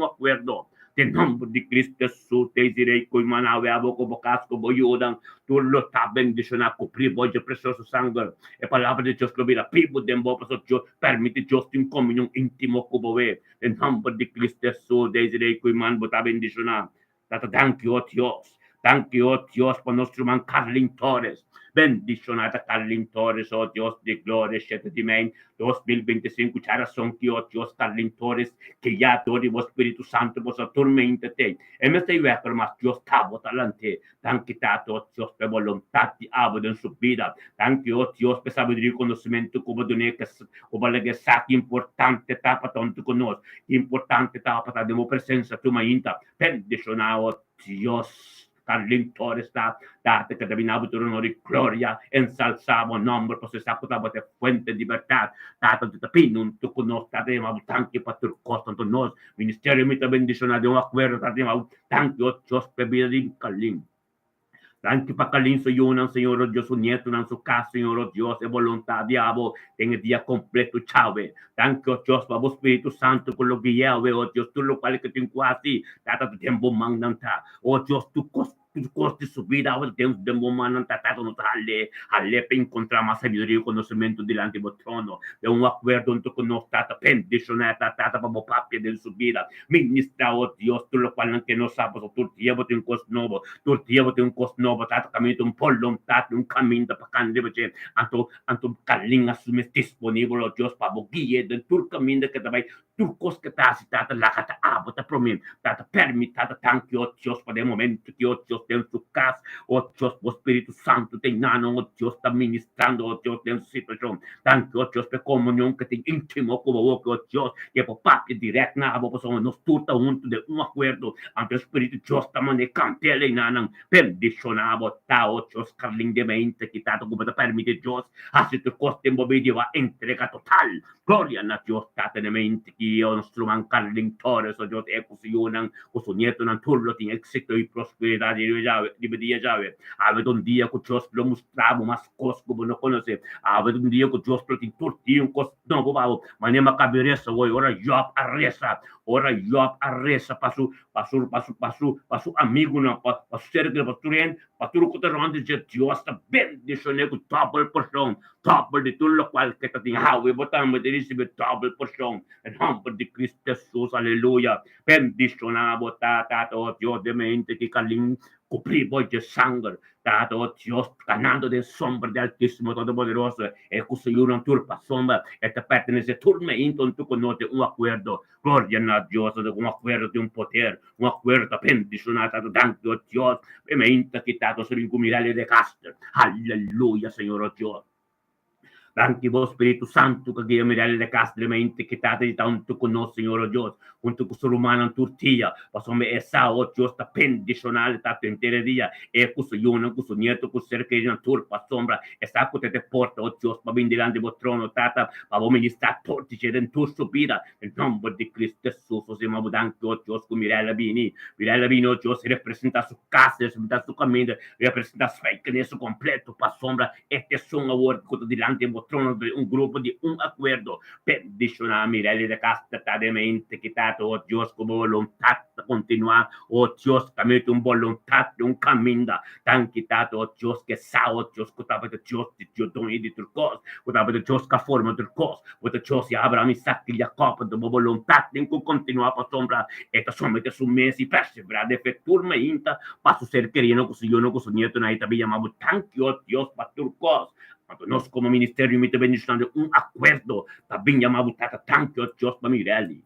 De nome de Cristo Jesus, desirei que o Manaus a boca bocasco boiudam, tu lo tá bendicionar com privo de precioso sangue. É palavra de Deus que vira pivo de boa para Deus, permite Deus em comunhão íntimo com você. De nome de Cristo Jesus, desirei que o Manaus botar bendicionar. Thank you, Deus. Thank you, Dios, por nuestro man Carlin Torres. Bendicionada Carlin Torres, oh Dios de gloria, 7 de mayo 2025, coração que, oh Dios, Carlin Torres, que já todo o Espírito Santo vos atormenta te. E me sei ver, mas Dios tabo talante. Thank you, oh Dios, per volontà di abo den sua vida. Thank you, oh Dios, per sabedoria e conhecimento como donei que o balage saque importante tapa tanto conosco. Importante tapa da demo presença tu mainta. Bendicionada, oh Dios. Carlin Torres está, date que terminaba tu honor y gloria, ensalzamos nombre, pues esa puta de fuente de libertad, date de tapino, tu conos, date de tanque para tu costa, tu nos, ministerio mi bendición de un acuerdo, date de tanque, Dios, bebida de Carlin. Anche para Calinso Yunan, Senhor Deus, o neto na sua casa, Senhor Deus, é vontade, diabo, tem o dia completo, chave. Thank you, Deus, para o Espírito Santo, com o guiel, oh Deus, tu lo qual que tem quase, tata do tempo mandanta, oh Deus, tu coste subir ao tempo de mandanta, tata no hale para encontrar mais sabedoria e conhecimento diante do trono, de acordo junto com nós, tata, bendicionar, tata, para o papi de subida, ministrar, oh Deus, tu lo qual que não sabe, tu tiempo tem um costo novo, tu tiempo tem um costo novo, tata caminho um polong tata um caminho para candir você anto calinha sumes disponível Deus para o guia de tur caminho que também tur cos que tá se tata lá kata abo tá para mim tata permite tata tanque o Deus para o momento que o Deus dentro do casa o Deus o Espírito Santo tem nano o Deus está ministrando o Deus dentro da situação tanque o Deus para comunhão que tem íntimo com o Deus que é para papi direto na abo para nos turta junto de acordo ante o Espírito Deus também cantele nanang bendicionar botar outros Carlin de mente que tá como permite Deus, assim tu coste movido a entrega total. Gloria a Deus, tata de mente que Dia, o nostro mangkaling Torres, o Diyos, kusuyo kuso nieto ng tullo, ting exito y prosperidad, di ba dia Jave? Ave un dia ko Diyos lo mostramo, mas kos ko no conoce, ave un dia ko Diyos lo ting turti yung kos no babo, manya makabiresa, ora Job arresa, pasu amigo na, pasu cerca, pasurien, paturo ko taron di Diyos, na bendición ko double portion, double di tullo kwal kita ting hawi, botam mo din si double portion, and humble di Cristo Jesus, hallelujah, bendición na bota, tato, Dios de mente, ki kaling, coprivo de sangre, dato Dios ganando de sombra de Altísimo Todopoderoso, e questo io non turpa sombra, e te pertenece turme in tu conoce un acuerdo, gloria a Dios, un acuerdo de un poder, un acuerdo bendicionato, tanto Dios, e me inta quitato sur incumirale de caster, alleluia, Signore Dios. Anche vos Spirito Santo che Dio mi dalle castre mente che tate di tanto con noi Signore Dio junto con romano in Turchia pasome esa o Dio sta pendizionale tanto intera dia e questo io non questo nieto con cerca di turpa sombra e sta con te porta o Dio ma bin delante del trono tata ma voi mi sta portice den tu subida nel nome di Cristo Gesù siamo anche o Dio con Mirella Bini o Dio si rappresenta su casa si rappresenta su cammino rappresenta fake nel completo pa sombra e te sono a con delante trono di un gruppo di un accordo per diccionare Mirelli de casta de mente quitato o Dios como voluntad continua o Dios camete un voluntad de un caminda tan quitato o Dios que sa o Dios que tapa de Dios doni di turcos que tapa de Dios que forma turcos o de Dios y Abraham Isaac y Jacob de voluntad en que continua pa sombra esta somete su mesi persevera de feturme inta pa su ser querido que su yo no que su nieto na ita villa mabu tanki o Dios pa turcos nós como ministério me benedicendo un acuerdo também chamado tata tanto Dios para Mirelli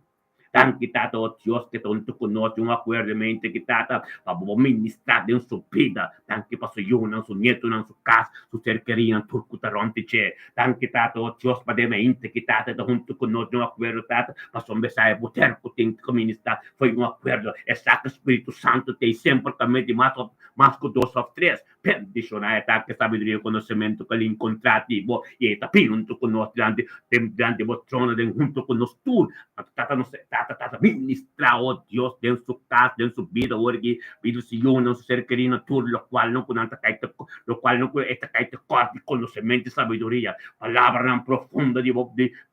tanto tato Dios que tanto conosce un acuerdo mente que tata para ministrar de sua vida tanto passo eu não su nieto não su casa su ser querido turco taronte che tanto tato Dios para de mente que tata junto conosce un acuerdo tata passo começar a poder que ministrar foi un acuerdo exato Espírito Santo tem sempre também de mais que 2 ou 3 bendicionare che sabedoria e conhecimento che l'incontrati bo e tapino junto con noi delante vos trono junto con nos tu tata ministra o Dios den su casa den su vida orgi vidu si io non ser querido tu lo cual non con esta caite corti conocimiento sabiduría palabra tan profunda di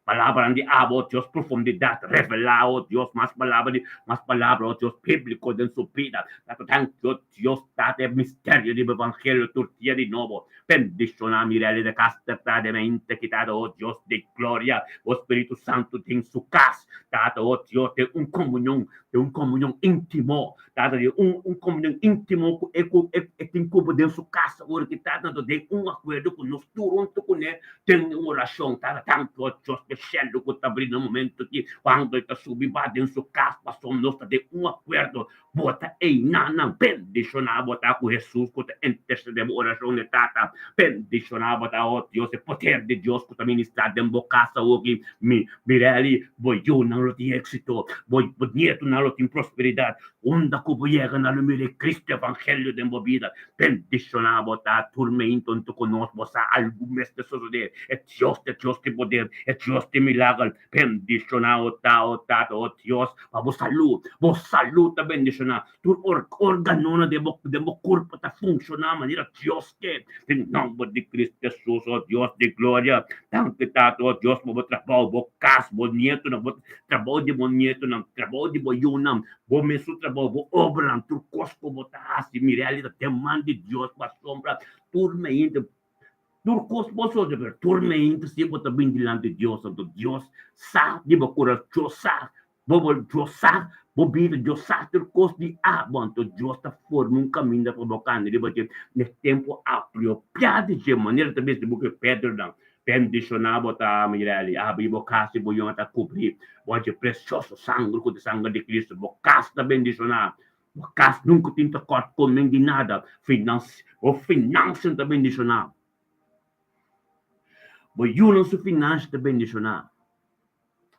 palabra de abo Dios profundidad revelado Dios más palabra Dios bíblico de su vida tanto Dios date misterio di evangelio Turquía di nuevo bendición Mirelli de casta de mente quitado oh Dios de gloria oh Espíritu Santo en su casa date oh Dios de un comunión íntimo date de un comunión íntimo en cubo de su casa porque date de un acuerdo con nos durante con él tem una oración tanto oh Dios cielo que está abrindo no momento que quando está subindo dentro sua casa passou nossa de um acordo bota ei nana bendicionar botar com Jesus que interceder oração de tata bendicionar botar o Deus o poder de Deus que está ministrar dentro da casa hoje Mirelli voi eu não tem êxito voi bonito não tem prosperidade onda que voi chegar na lume Cristo evangelho dentro da vida bendicionar botar tormento onde conosco você algo mesmo suceder é Deus que poder é Deus de milagre, bendicionar o tato, o Dios, para vos salud, bendicionar, tu organona de mo corpo ta funcionar maneira Dios que, em nome de Cristo Jesus, o Dios de glória, tanto tato, o Dios, mo trabalho, mo casa, mo nieto, mo trabalho de mo nieto, trabalho de mo yunam, mo mesu trabalho, mo obra, tu cosco, mo taasi, Mirelli, demanda de Dios, para sombra, turma ainda, Turcos posso dizer, tormento sempre também diante de Deus, Santo Deus, sabe, de cura, Deus sabe, Deus sabe, bobida, Deus sabe, turcos de abanto, Deus está formando um caminho provocando, de porque nesse tempo apropriado de maneira também de porque Pedro não, bendicionar botar Mirelli, abrir boca se boião até cobrir, pode precioso sangue, com o sangue de Cristo, boca está bendicionar. Boca nunca tem corte comigo de nada, finança está bendicionar. Boiunan su finança de bendicionar.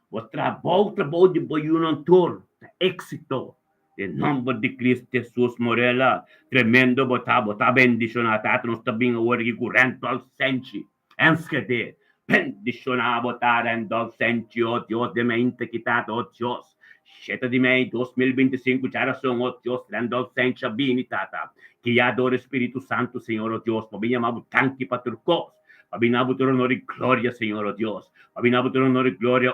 O trabalho de boiunan tor, éxito. Em nome de Cristo Jesus Morela, tremendo botar bendicionar, tá? Nós também agora que correndo ao sente. Enskede, Bendicionado, Tata, en docente, oh Dios, de mente quitado, oh Dios. 7 de maio 2025, geração, oh Deus, docente, habilitada. Que adora Espírito Santo, Senhor, oh Deus, para minha mão, tanque para turcos. Abinabo ter honor e glória, Senhor, oh Deus. Abinabo ter honor e glória,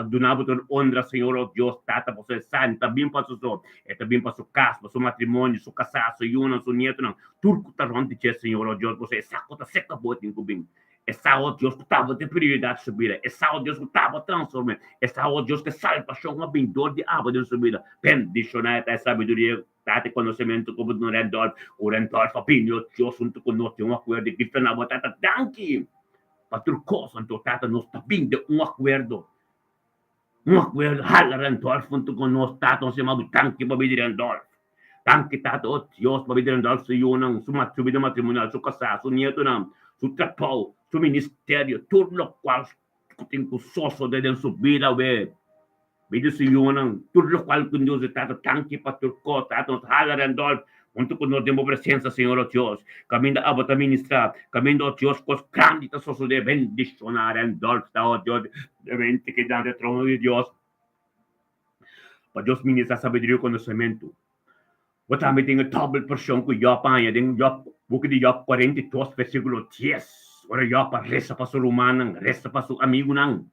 donabo ter honra, Senhor, oh Deus, tata, você santa, bem para o e também para sua casa, para seu matrimônio, seu casado, seu yuna, seu neto, não. Turco tá ronde, Senhor, oh Deus, você saco, tá seca, bota em cubim. Essa, oh Deus, que estava de prioridade subida. Essa, oh Deus, que estava transformando. Essa, oh Deus, que salvação, uma bendor de água de subida. Bendicionar a sabedoria, date conhecimento como no Rendolf. O Rendolf, apinho, Deus, junto conosco, um acordo de Cristo na botata. Danke. Pastor Cosan, tata, nós está vindo um acordo. Um acordo, hala Rendolf, junto conosco, tata, nós chamamos tanque para pedir Rendolf. Tanque, tata, oh Deus, para pedir Rendolf, se unam, sua vida matrimonial, seu casado, seu neto, não. Su trabalho, su ministério, tudo no qual tem que sosso de subir we. Bidi si yunang, tudo no qual com Deus está tanque para turco, está nos halar andol, junto com nós temos presença, Senhor, oh Deus. Caminho a bota ministrar, caminho, oh Deus, cos grande ta sosso de bendicionar andol, está, oh Deus, de mente que dá de trono de Deus. Para Deus ministrar sabedoria e conhecimento. Wat kami tinggal double portion ko yapa ya ding yap buki di yap 42 versículo 10. Ora yapa resta pa su rumanang, resta pa su amigo nang.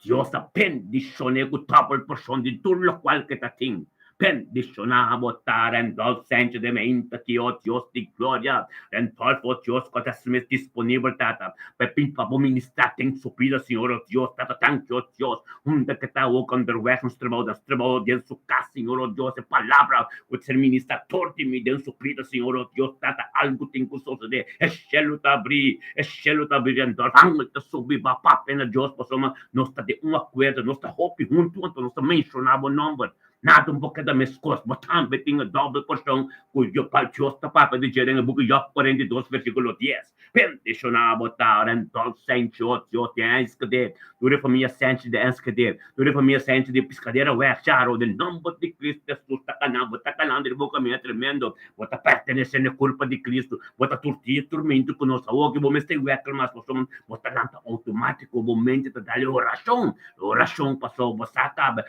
Dios a pendicione ko double portion di tullo qual que tating. Pendiciona botar en dolcente de mente que oh Dios de gloria. En tal for Dios que está disponível tata. Pepin pa ministrar tem subida Senhor oh Dios tata thank you Dios. Onde que está o underwear nos trabalho de su casa Senhor oh Dios a palavra o ser ministrador de me den subida Senhor oh Dios tata algo tem que suceder. É chelo tá abrir en dor. Vamos te subir ba papo na Deus passoma nós tá de uma coisa nós tá hope junto então nós tá mencionava o número. Nada um pouco da minha costa, mas também tem a dobra porção, cujo pai Deus papa de gerente, buco Job 42, versículo 10. Bendicionar botar em todo sentido, Deus tem que ter, dure família sente de escadeira, dure família sente de piscadeira, o charo, de nome de Cristo, Jesus, tá canando, de boca minha tremendo, bota pertenecendo à culpa de Cristo, bota turtia, tormento conosco, o que vou me estar mas nós bota lanta automático, momento de dar oração passou, você acaba,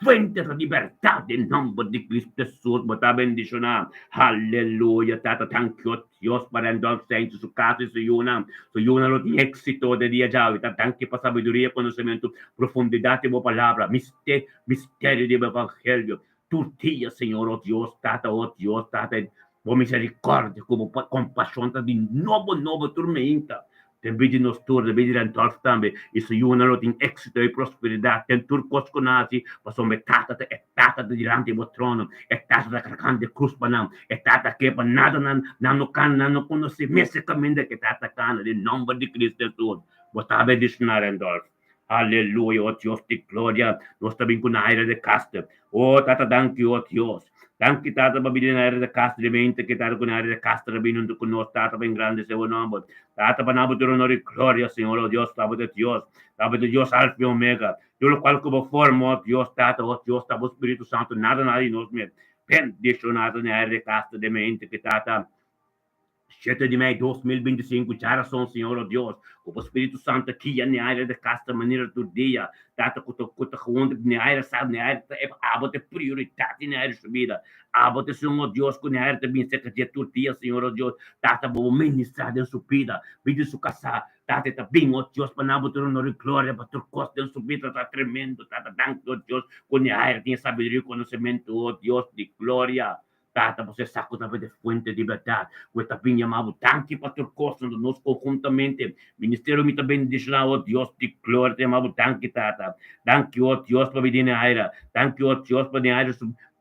fuente de libertad en nombre de Cristo Jesús, bota bendicionar. Aleluya, tata, thank you, Dios, para el docente, su casa y su yuna lo tiene éxito de día ya, tata, thank you para sabiduría, conocimiento, profundidad de tu palabra, misterio de evangelio, tortilla, Señor, oh Dios, tata, por misericordia, como compasión de novo tormenta. Tem vídeo nos tour, tem vídeo en torf também. Isso yuna lo tem éxito e prosperidade. Tem turcos conasi, passou metata de diante do trono. Tata da grande cruz para tata que para nada não conhece mesecamente que tata cana de nome de Cristo Jesus. Bota bendicionar en torf. Aleluia, oh Deus de glória. Nós também com a área de casta. Oh, tata, thank you, oh Deus. Tanto tata babili na área de casta de mente, que tata com a área de casta de binundo com nós, tata bem grande seu nome. Tata panabo de honor e glória, Senhor, oh Deus, tabo de Deus, alfa e omega. Tudo qual como forma, oh Deus, tabo Espírito Santo, nada em nós mesmo. Bendicionado na área de casta de mente, que tata 7 de maio 2025, geração, Senhor, oh Deus, o Espírito Santo aqui na área de casta, maneira do dia, tata kuta onde na área, sabe, na área, abote prioridade na área de subida, abote, Senhor, oh Deus, com na área também, seca de tu dia, Senhor, oh Deus, tata, vou ministrar de subida, vídeo su casa, tata, tá bem, oh Deus, para não botar honor e glória, para tu costa de subida, tá tremendo, tata, thank you, oh Deus, com na área, tem sabedoria e conhecimento, oh Deus, de glória. Tata, você saco também de fonte de verdade. Eu também chamava tanque pastor Costa, nós conjuntamente. Ministério me também diz lá, oh Deus de glória, chamava tanque, tata. Tanque, oh Deus, para vir na área. Tanque, oh Deus, para vir na área.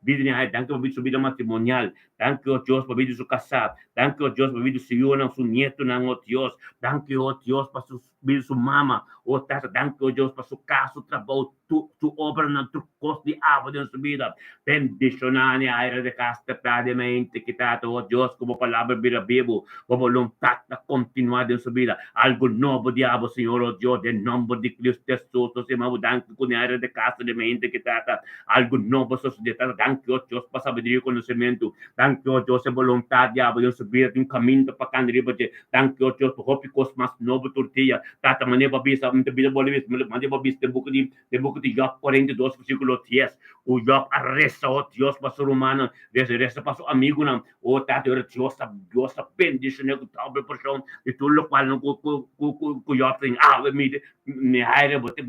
Vida na área. Tanque, para vir subida matrimonial. Tanque, oh Deus, para vir su casar. Tanque, oh Deus, para vir su filho, su nieto, oh Deus. Tanque, oh Deus, para vir su mama. Oh tata, tanque, oh Deus, para su casa, su trabalho, tu obra na tu costa de água de subida. Bendicionar na área de casta, praticamente, que tata, oh Deus, como palavra vira vivo, com vontade de continuar de subida. Algo novo, diabo, Senhor, oh Deus, em nome de Cristo Jesus, nós chamamos tanque com a área de casta de mente, que tata, algo novo, sociedade, tanque, oh Deus, para sabedoria e conhecimento, Thank you, Dios, a voluntad, diabo, de subir de um caminho para cá, thank you, Dios, por hopicos mas novo tortilha. Tata, mané, babisa, muita vida bolivia, mané, babisa, de boca de Job 42, versículo 10. O Job arresta, oh Dios, para ser humano, resta para seu amigo, não. Oh, Tata, Dios, Dios, bendice, né, que tal, porção, de tudo o qual, que Job tem, me aire, você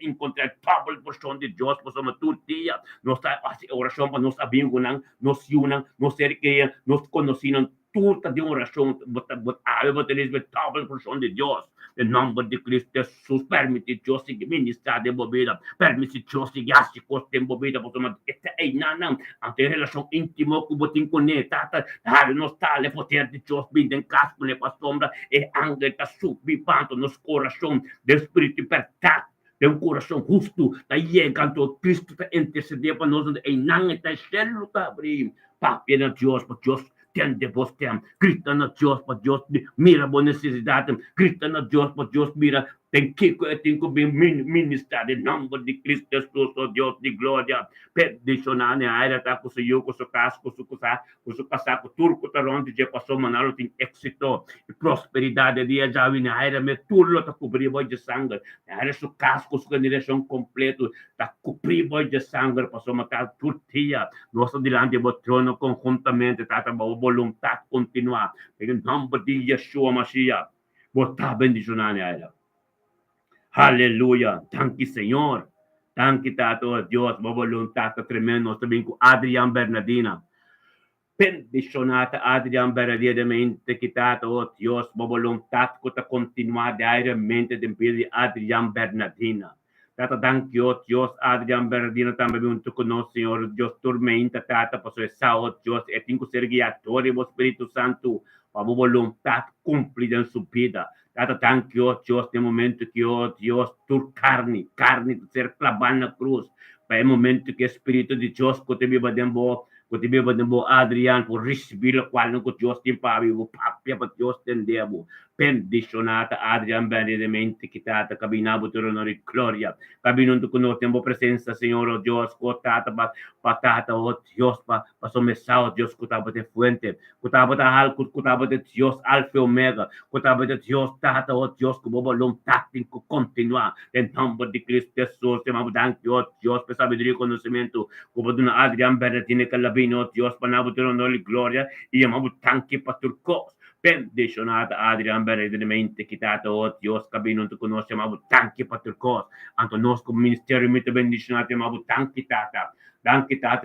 encontrar tal porção de Deus, para uma tortilha, nossa oração para nós amigos, não, nos unam, nos cerqueiam, nos conhecem, turta de oração, você lhes tal porção de Deus. Em nome de Cristo Jesus, permite Deus se ministrar de bobida, permite Deus se gastar de bobida, porque esta é não, ante relação íntima que você conecta, nos está o poder de Deus, vindo em casa, com a sombra, e angra está subivando nos corações do Espírito libertado. De um coração justo, está chegando Cristo para interceder para nós, e não está sendo está abrindo. Papi na Deus, para Deus tende vos tem. Grita na Deus, para Deus mira a necessidade. Grita na Deus, para Deus mira. Tem que ministrar em nome de Cristo Jesus, oh Deus de glória. Peticionar na área, tá com o seu casco, com seu casaco turco, tá onde já passou, manalo tem êxito e prosperidade. Dia já vem na área, me tudo tá cobrir boi de sangue. Na área, seu casco, sua direção completa, tá cobrir boi de sangue, passou matar tortilha. Nosso dilante do trono conjuntamente, tá a vontade continuar. Em nome de Yeshua Mashiach, botar bendicionar na área. Aleluya. Thank you, Señor. Thank you, Tato, Dios, mo voluntad tremendo. Sabihin ko, Adrian Bernardina. Bendicionata Adrian Bernardina de mente que Tato, Dios, mo voluntad ko ta continuar diariamente de pili Adrian Bernardina. Tata, thank you, Dios, Adrian Bernardina também junto conosco, Senhor, Dios, tormenta, Tata, para sua saúde, Dios, e tenho que ser guiatório, o Espírito Santo, para a vontade cumprida em sua vida. Tata, thank you, Dios, no momento que, oh Dios, tu carne de ser clavada na cruz. Para o momento que o Espírito de Deus, que te viva dentro, Adriano, por receber o qual que Deus tem para vivo, papia para Deus tem devo. Bendicionata, Adrian, benedamente, que tata, cabinabo, tu honor e glória. Cabinando com nós, tempo presença, Senhor, oh Deus, cotata, patata, oh Deus, para somessar, oh Deus, cotaba de fuente, cotaba de alco, cotaba de Deus, alfa e omega, cotaba de Deus, tata, oh Deus, que bobo vontade tem que continuar. Em nome de Cristo Jesus, te mamo danke, oh Deus, para sabedoria e conhecimento, como do Adrian, benedine, calabino, oh Deus, para nabo, tu honor e glória, e mamo danke, pastor bendicionata Adrian benedictamente quitata oh Dios cabino tu conosce ma tanki patricos anto nos come ministero mite bendicionata ma tanki tata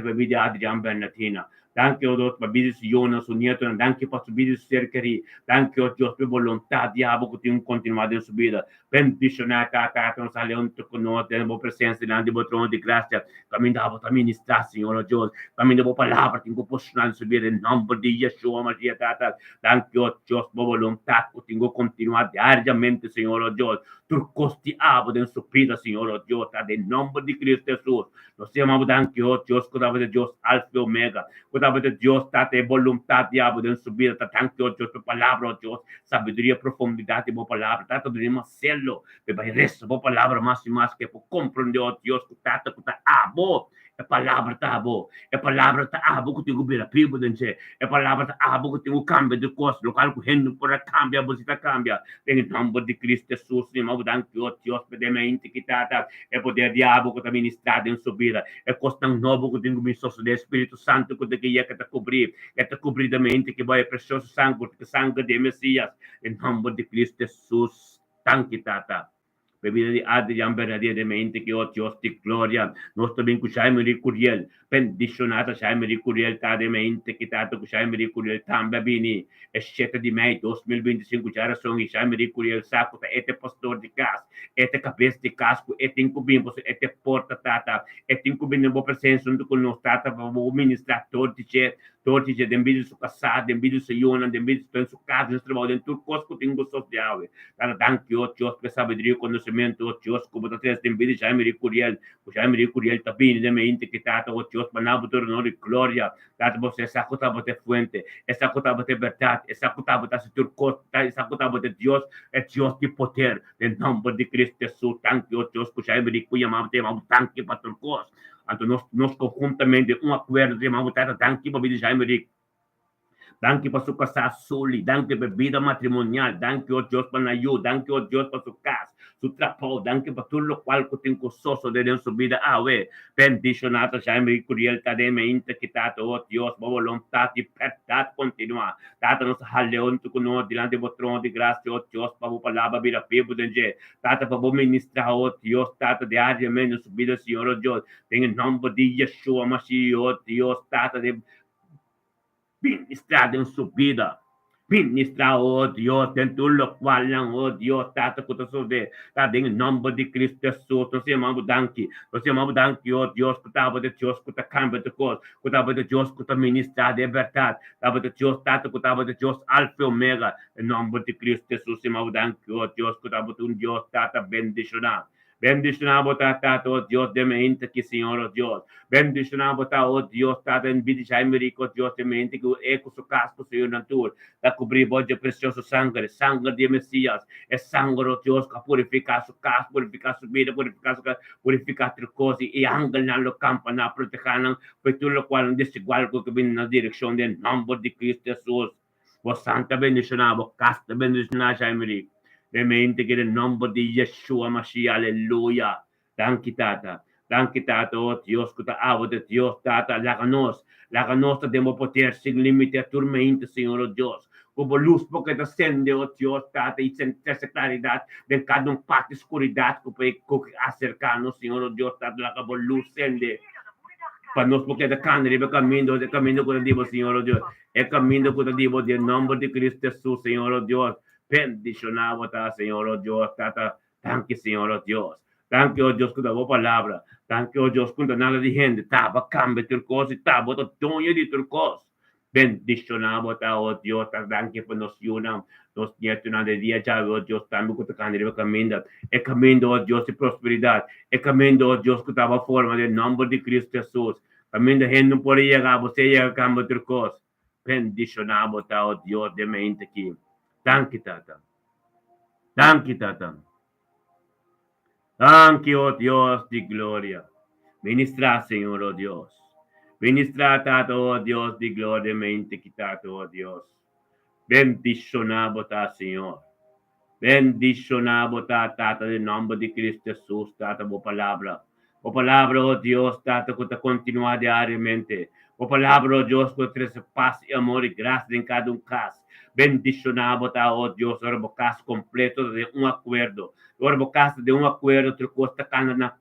per video Adrian Bernatina. Danke, oh Dios, per bidis Jonas, unieto, danke per bidis cercari, danke, oh Dios, per volontà di abo che ti continuare in subida. Bendizionata, non sale un con noi, tenemos presenza delante del trono di grazia, camminavo a ministrar, Signore, oh Dios, camminavo palavra, tengo posicionado in subida, in nome di Yeshua, Maria, tata, danke, oh Dios, per volontà che tengo continuare diariamente, Signore, oh Dios, tu costi abo in subida, Signore, oh Dios, in nome di Cristo Gesù, lo siamo danke, oh Dios, codava de Dios, alfa e omega, codava de Dios, tata, e volontà di abo in subida, danke, oh Dios, per palavra, oh Dios, sabedoria, profundidade, boa palavra, tata, durima celo, per il resto, boa palavra, mais e mais, que por compreender, oh Dios, tata, abo, é palavra tá abo, é palavra tá abo que tem que vir privo dentro, é palavra tá abo que tem que cambia de coisa, local que rende por cambia, você tá cambia, tem o nome de Cristo Jesus, né, mas danke, oh Dios, pedimento que tata, é poder diabo que tá ministrado em subida, é costa novo que tem que vir sobre o Espírito Santo que tem que tá cobrir da mente que vai precioso sangue de Messias, em nome de Cristo Jesus, danke tata. Bebida di Adrian verdaderamente che oh Dios di gloria, nostro ben cusciamo di curiel, bendizionata siamo di curiel cademente, che tanto cusciamo di curiel tamba bini, e scelta di me, 2025 c'era sono i siamo di curiel sacco, ete pastor di casa, ete cabeça di casco, ete incubim, ete porta tata, ete incubim nel buon presenza, con nostro tata, ministrar torti c'è dembidi su cassato, dembidi su iona, dembidi su casa, nel trabalho, dentro cosco tengo social, cara danke oh Dios, per sabedoria, conhecimento, oh Dios, como tá tendo dembidi, já me recuriel tá bem, de mente que tata, oh Dios, manabo tu honor e glória, tata você, essa cota bote fuente, essa cota bote verdade, essa cota bote se turco, essa cota bote Dios, é Dios de poder, em nome de Cristo Jesus, danke oh Dios, que já me recuia, mas danke para turcos, então nós conjuntamente um acordo de mamutata danke para vir já me Danke para su casa Suli, danke por vida matrimonial, danke, oh Dios, para ayuda, danke, oh Dios, para su casa, su trabajo, danke para todo lo cual que tengo soso de su vida. Bendicionato, sempre curielta de me interquitato, oh Dios, ma volontà di pertat continua. Tata nos haleon tu kuno dilante bo trono di gracia, oh Dios, pa bo palabra vida pibu denje. Tata pa bo ministra, oh Dios, tata de aria menos su vida, Señor, oh Dios. En el nombre de Yeshua Mashiach, oh Dios, tata de ministrar en su vida. Ministrar, oh Dios, en todo lo cual, oh Dios, tata que te sube, tata en el nombre de Cristo Jesús, nos llamamos danki, oh Dios, que taba de Dios, que te cambia de cosas, que taba de Dios, que te ministra de verdad, taba de Dios, tata, que taba de Dios, alfa y omega, en nombre de Cristo Jesús, llamamos danki, oh Dios, que taba de un Dios, tata, bendicionar. Bendicionamos, tata, oh Dios, de mente que Señor, oh Dios. Bendicionamos, oh Dios, tata, en vida de América, Dios, de mente que eco su casco, Señor, natura. Da cobrir de precioso sangue, sangue de Messias, é sangue, oh Deus, que purificar sua casa, purificar sua vida, purificar outras coisas, e angar no campo, na proteger, por tudo o qual desigual que vem na direção do nome de Cristo Jesus. Vos santa bendicionar, vos casta bendicionar, Jaimeri. Demente que el nombre de Yeshua Mashiach, aleluya. Danke, tata. Danke, tata, oh Dios, que te amo de Dios, tata, la nostra demo poter sin limite a tormenta, Señor, oh Dios. Como luz porque descende, oh Dios, tata, y esa claridad de cada un parte de oscuridad que puede acercarnos, Señor, oh Dios, tata, la como luz sende. Para nós, porque é caminho que eu digo, Senhor, oh Deus. É caminho que eu digo, em nome de Cristo Jesus, Senhor, oh Deus. Bendicionado, tá, Senhor, oh Deus, tata. Danke, Senhor, oh Deus. Danke, oh Deus, que dá palavra. Danke, oh Deus, que nada de gente. Tava, cambia tua coisa, tava, tonho de tua coisa. Bendicionado, tá, oh Deus, tá, danke por nos unam. Nos nietos na de dia, já, oh Deus, também que tu caminho. É caminho, oh Deus, de prosperidade. É caminho, oh Deus, que dava forma, em nome de Cristo Jesus. Caminho de gente não pode chegar, você chega a cambio de coisa. Bendicionado, tá, oh Deus, de mente aqui. Danke, tata. Danke, tata. Danke, oh Dios de gloria. Ministra, Señor, oh Dios. Ministra, tata, oh Dios de gloria, mente quitado, oh Dios. Bendicionado, tata, Señor. Bendicionado, tata, en nombre de Cristo Jesús, tata, por palabra. Por palabra, oh Dios, tata, que te continúa diariamente. Por palabra, oh Dios, que te paz y amor y gracia en cada un caso. Bendicionado, oh Dios, o caso completo de un acuerdo. O caso de un acuerdo, tu costa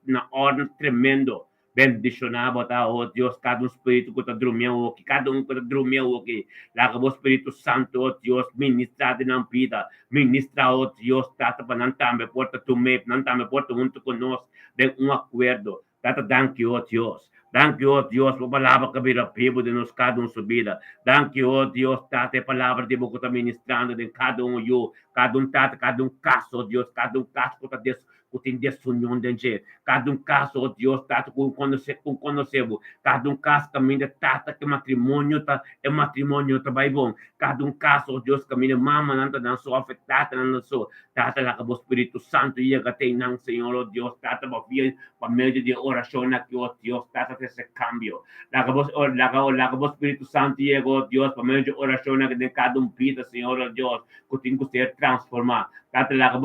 na ordem tremendo. Bendicionado, oh Deus, cada espírito que está dormindo aqui, cada que está dormindo aqui. Lá o Espírito Santo, oh Deus, ministra de na vida. Ministra, oh Deus, tata para não também porta tu me, não também porta junto conosco de acordo. Tata, danke, oh Deus. Danke, oh Deus, por palavra que vira vivo de nos cada subida. Danke, oh Deus, tata, palavra de boca ministrando de cada eu, cada tata, cada caso, oh Deus, cada caso que está tem desunião de gente. Cada caso, oh Deus, tata, com conhecemos. Cada caso caminha, tata, que matrimônio, tá, é matrimônio, tá bem bom. Cada caso, oh Deus, caminha, mama, não sou afetada, não sou. Tata, lá que o Espírito Santo ia ter, não, Senhor, oh Deus, tata, para meio de oração aqui, oh Deus, tata, esse cambio. Lá que o Espírito Santo ia, oh Deus, para meio de oração aqui de cada vida, Senhor, oh Deus, que tem que ser transformado. Tata, lá que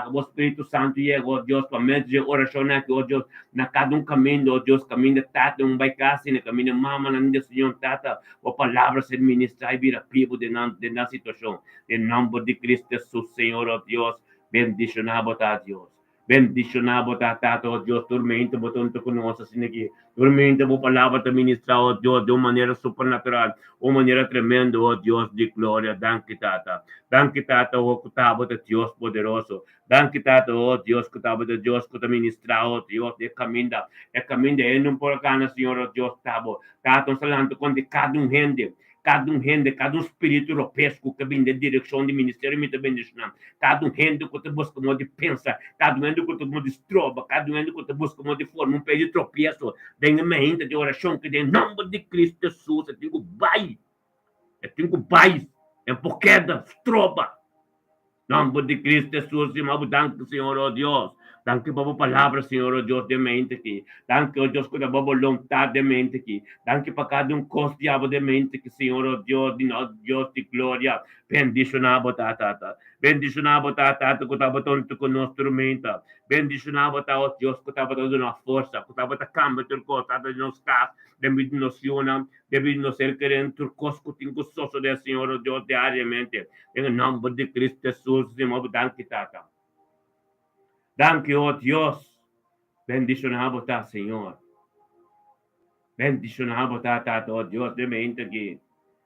o Espírito Santo ia, oh Deus, para meio de oração aqui, oh Deus, na cada caminho, oh Deus, caminho, tata, vai casa, na caminho, mama, na minha Senhor, tata, a palavra ser ministrar e vira vivo de na situação. Em nome de Cristo Jesus, Senhor, oh Deus, bendicionado, tá, Deus. Bendicionado, tá, oh Deus, tormenta, botão tu conosco, assim aqui. Tormenta, a palavra te ministrar, oh Deus, de uma maneira supernatural, uma maneira tremenda, oh Deus de glória. Danke, tata. Danke, tata, oh cutabo de Deus poderoso. Danke, tata, oh Deus, cutabo de Deus, que te ministrar, oh Deus, de caminho, é não por cá, Senhor, oh Deus, tabo. Tata, falando com cada gente. Cada espírito europeu que vem da direção do ministério, me também diz, cada gente que te busca modo de pensar, cada gente que te modo de estroba, cada gente que te busca modo de forma, um pé de tropeço, tem uma mente de oração que, em nome de Cristo Jesus, eu tenho bai, é por queda, estroba, nome de Cristo Jesus, irmão, danke, Senhor, oh Deus, Danke por tu palabra, Senhor, oh Deus, de mente aqui. Danke, oh Deus, por a vontade de mente aqui. Danke para cada costo diabo de mente aqui, Senhor, oh Deus, de nós, Deus de glória. Bendicionabo, tata. Bendicionabo, tata, que estava tonto com nosso tormenta. Bendicionabo, tata, oh Deus, que estava dando uma força, que estava cambio ter costa de nos casos, de nos unam, de nos ser querendo ter costo que tinha sosso de Senhor, oh Deus, diariamente. Em nome de Cristo Jesus, Senhor, danke, tata. Danke, oh Dios. Bendicionamos, Señor. Bendicionamos, oh Dios de mente aquí.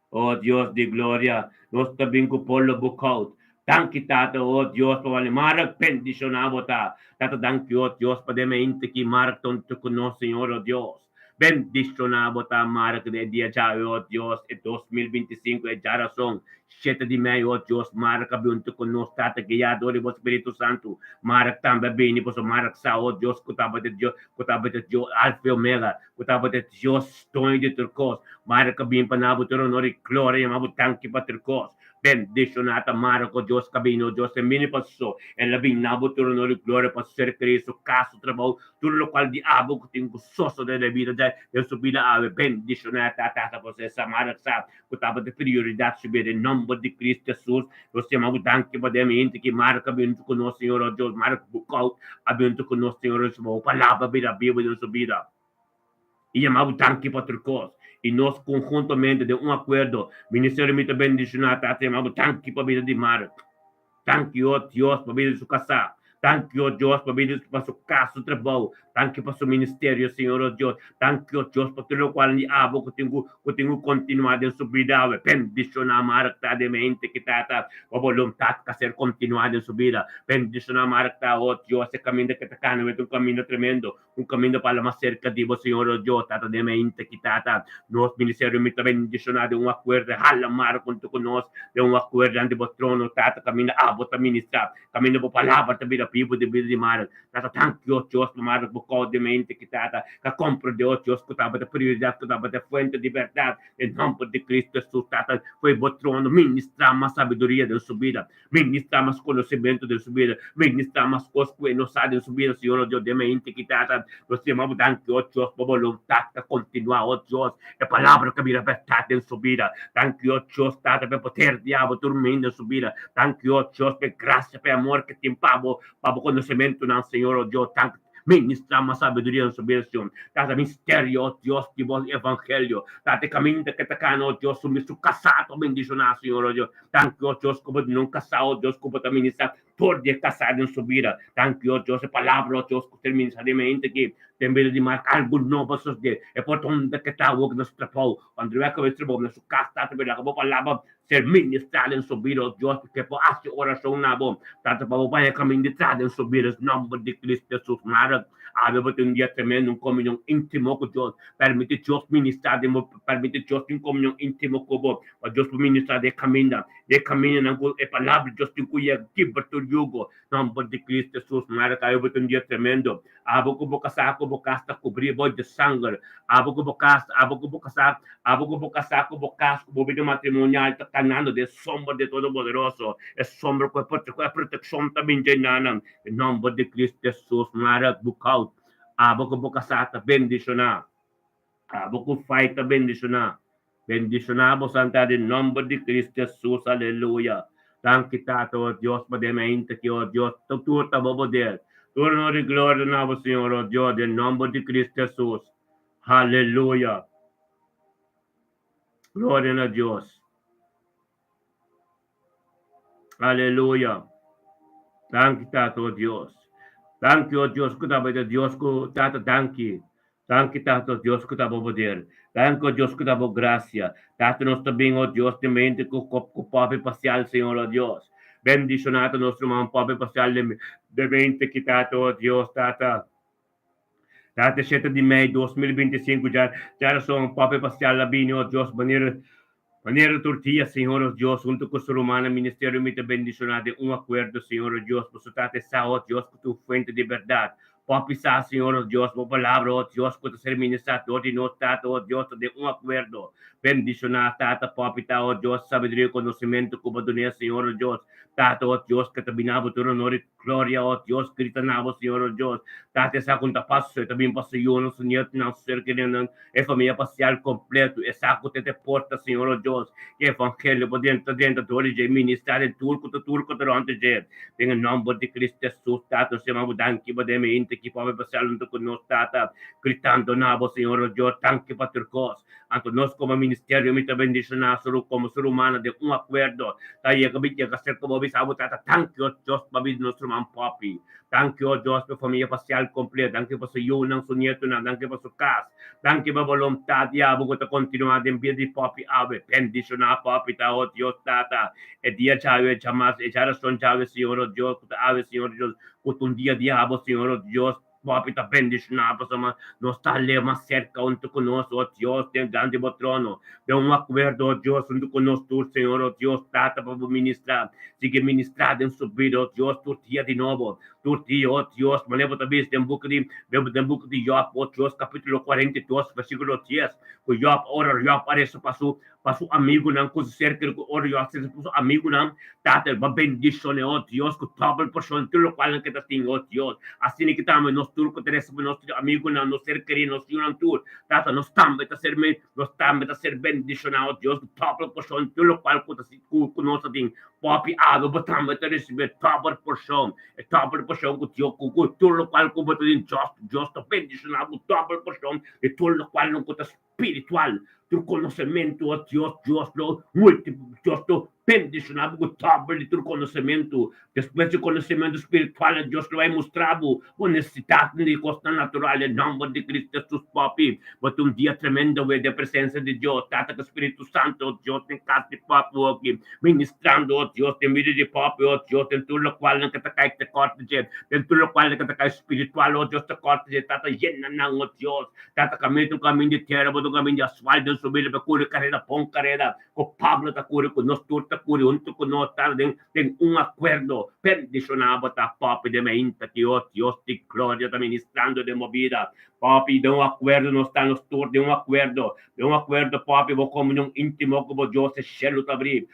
Oh Dios de gloria. Nos también por lo bucaut. Danke, Tata, oh Dios, por el marak bendicionamos, Tata, danke, oh Dios, por de mente aquí, marak tonto con nos, Señor, oh Dios. Bendicionamos, marak de dia ya, oh Dios, en 2025, ya razón. 7 de maio, oh Deus, marca junto com nós, Tata, guiado o Espírito Santo, marca também bem, posso marca sa, oh Deus, kutaba de Deus, Alfa e Omega, kutaba de Deus, estou de turcos, marca bem para nabo, ter honor e glória, mabu tanque para turcos, bendicionata, marca, Deus, cabino, Deus, e mini passou, e la bem nabo, ter honor e glória, para ser Cristo, caso, trabalho, tudo lo qual diabo, que tem sosso de vida, de subida ave, bendicionata, Tata, você, essa marca, sa, kutaba de prioridade, subir em nome de Cristo Jesus, nós chamamos danke para a mente que marca junto com nós, Senhor, oh Deus, marca bucal, junto com nós, Senhor, oh palavra da Bíblia de nossa vida. E chamamos danke para trocos. E nós, conjuntamente, de acordo, Ministério muito bendicionado, chamamos danke para a vida de Marco. Danke, oh Deus, para a vida de sua casa. Danke, oh Deus, para su casa, su trabajo. Danke para su ministerio, Señor, oh Dios. Danke, oh Dios, por todo lo cual ni abo que tengo continuado en su vida. Bendicionar marca de mente que está a voluntad que ser continuado en su vida. Bendicionar marca, oh Dios, ese camino que está es un camino tremendo. Un camino para más cerca de vos, Señor, oh Dios. Tata de mente que está. Nos ministerio me bendicionar de un acuerdo. Jala mar junto con nos. De un acuerdo ante vos trono. Tata camina abo te ministrar. Camino por palabra te vida. People de vida de mar, tata thank you Dios por mar buco de mente que tata que compra de Dios que tava de prioridade que tava de fuente de verdade em nome de Cristo Jesus tata foi botrono ministrar mais sabedoria de sua vida ministrar mais conhecimento de sua vida ministrar mais coisas que não sabe de sua vida Senhor Deus de mente que tata nós chamamos thank you Deus por vontade de continuar oh Deus a palavra que vira verdade em sua vida thank you Deus tata para poder diabo dormindo em sua vida thank you Deus por graça por amor que tem pavo para o conhecimento do Senhor, oh Deus, tanto ministrar uma sabedoria na sua vida, tanto mistério, oh Deus, que vos evangelho, tanto caminho que está cano, oh Deus, sumiço casado, bendicionar, Senhor, oh Deus, tanto, oh Deus, como não casar, oh Deus, como também ministrar, todo dia casado em sua vida, tanto, oh Deus, a palavra, oh Deus, que termina de mente que tem medo de marcar algo novo, seus dias, é por onde que está o que nos trapou, quando vai que trabalho, na sua casa, está também, a palavra, ser ministrado em sua vida, oh Deus, porque por essa oração na bom, tanto para o Pai que ministrado em sua vida, em nome de Cristo Jesus, Mara, aveva um dia tremendo, comunhão íntimo com Deus, permite Deus ministrar, permite Deus em comunhão íntimo com Deus, para Deus ministrar de caminho, na palavra, Deus tem que quebrar o jugo, em nome de Cristo Jesus, Mara, aveva um dia tremendo, abo que boca saco, boca está cobrir, boi de sangue, abo que boca saco, boca matrimonial, está canando de sombra de Todo-Poderoso, é sombra com a proteção também de Nanam, em nome de Cristo Jesus, Mara, bucaut, abo que boca sata, bendicionar, abo que faita, bendicionar, bendicionamos Santa, em nome de Cristo Jesus, aleluia. Danke, Tata, oh Deus, para a mente que, oh Deus, tu está a poder. Turno de glória na voz, Senhor, oh Deus, em nome de Cristo Jesus. Aleluia. Glória a Deus. Aleluia. Danke, Tata, oh Deus. Danke, oh Deus, que estava de Deus, que Tata, danke. Danke, Tata, oh Deus, que estava a poder. Danke, oh Deus, que estava graça. Tata, nós também, oh Deus, de mente que o pobre parcial, Senhor, oh Deus. Bendicionado nosso irmão pobre parcial de mente que Tata, oh Deus, Tata. Tata, 7 de maio 2025, já são pobre parcial, labinho, oh Deus, maneira tortilha, Senhor, oh Deus, junto com o ser humano, ministério muito bendicionado, acordo, Senhor, oh Deus, por su Tata, oh Deus, com tu fuente de verdade. Papisa, Señor, oh Dios, por palabra, oh Dios, que ser ministrado, de nos tata, oh Dios, de un acuerdo. Bendicionar, tata, papita, oh Dios, sabiduría y conocimiento, como dunia, Señor, oh Dios. Tata, oh Dios, que te binabo tu honor y gloria, oh Dios, gritanabo, Señor, oh Dios. Tata, esa conta passo, e também passo eu, no Senhor, não ser querendo, é família parcial completo, essa conta te porta, Senhor, oh Deus, que evangelho, por dentro, do de ministrar, turco, durante, em nome de Cristo Jesus, Tata, chamamos danke, podemos inte, que pode passar junto conosco, Tata, gritando, nabo, Senhor, oh Deus, tanque para turcos, anto nós como ministério, me também bendicionar, como ser humano, de um acordo, tayo kabit ya kasir ko bobi sabot tata, thank you, Diyos, babid nostro man papi, thank you, Diyos, po família parcial completa, thank you po sa iyo ng sunyeto na, thank you po sa kas, thank you po voluntad, ya, buko ta continuar din biya di papi ave, bendisyon na papi tao, Diyos, tata, e dia chave, chamas, e chara son chave, Señor, Diyos, kuta ave, Señor, Diyos, kutun dia abo, Señor, Diyos, papi ta bendición na po sa nos dale más cerca junto con nosotros, oh Dios, del grande trono, de un acuerdo, oh Dios, junto con nosotros, Señor, oh Dios, trata para ministrar, sigue ministrando en su vida, oh Dios, tu día de nuevo, tu día, oh Dios, me levo también de un book de Job, oh Dios, capítulo 42, versículo 10, que Job ora, Job aparece para su amigo, não, com cerca de ora, Job para su amigo, não, trata de bendición, oh Dios, con double porción, todo lo cual que te tengo, oh Dios, assim que estamos, nós turco, teresa, nosso amigo, não, nos ser querido, nos yunan tur, trata, nos tambe a ser bendicionado, Dios, double porción, todo lo cual que nós tem, papi, água, botamos a receber double porção, que Deus, tudo lo cual que você tem, justo, bendicionado, double porção, e tudo lo cual não conta espiritual, tu conhecimento, oh Deus, justo, múltiplo, justo, bendicionado com double tu conhecimento, depois do conhecimento espiritual, Deus vai mostrar a necessidade de costa natural, em nome de Cristo Jesus, papi, mas dia tremendo, de presença de Deus, Tata, que Espírito Santo, oh Deus, em casa de papi, aqui, ministrando, oh Deus, em vida de papi, oh Deus, em tudo o qual não que te corta, em tudo o qual não que te espiritual, oh Deus, te corta, Tata, llena não, oh Deus, Tata, caminho de terra, um caminho de asfalto, subir, para cura, carreira, pão, carreira, com Pablo, ta cura, com nós, tudo, curi junto con nosotros en un acuerdo bendicionado ta papi de mente que oh Dios te gloria está ministrando de movida papi de un acuerdo no está los tours de un acuerdo papi vos comunión íntimo como Dios es cielo te abrir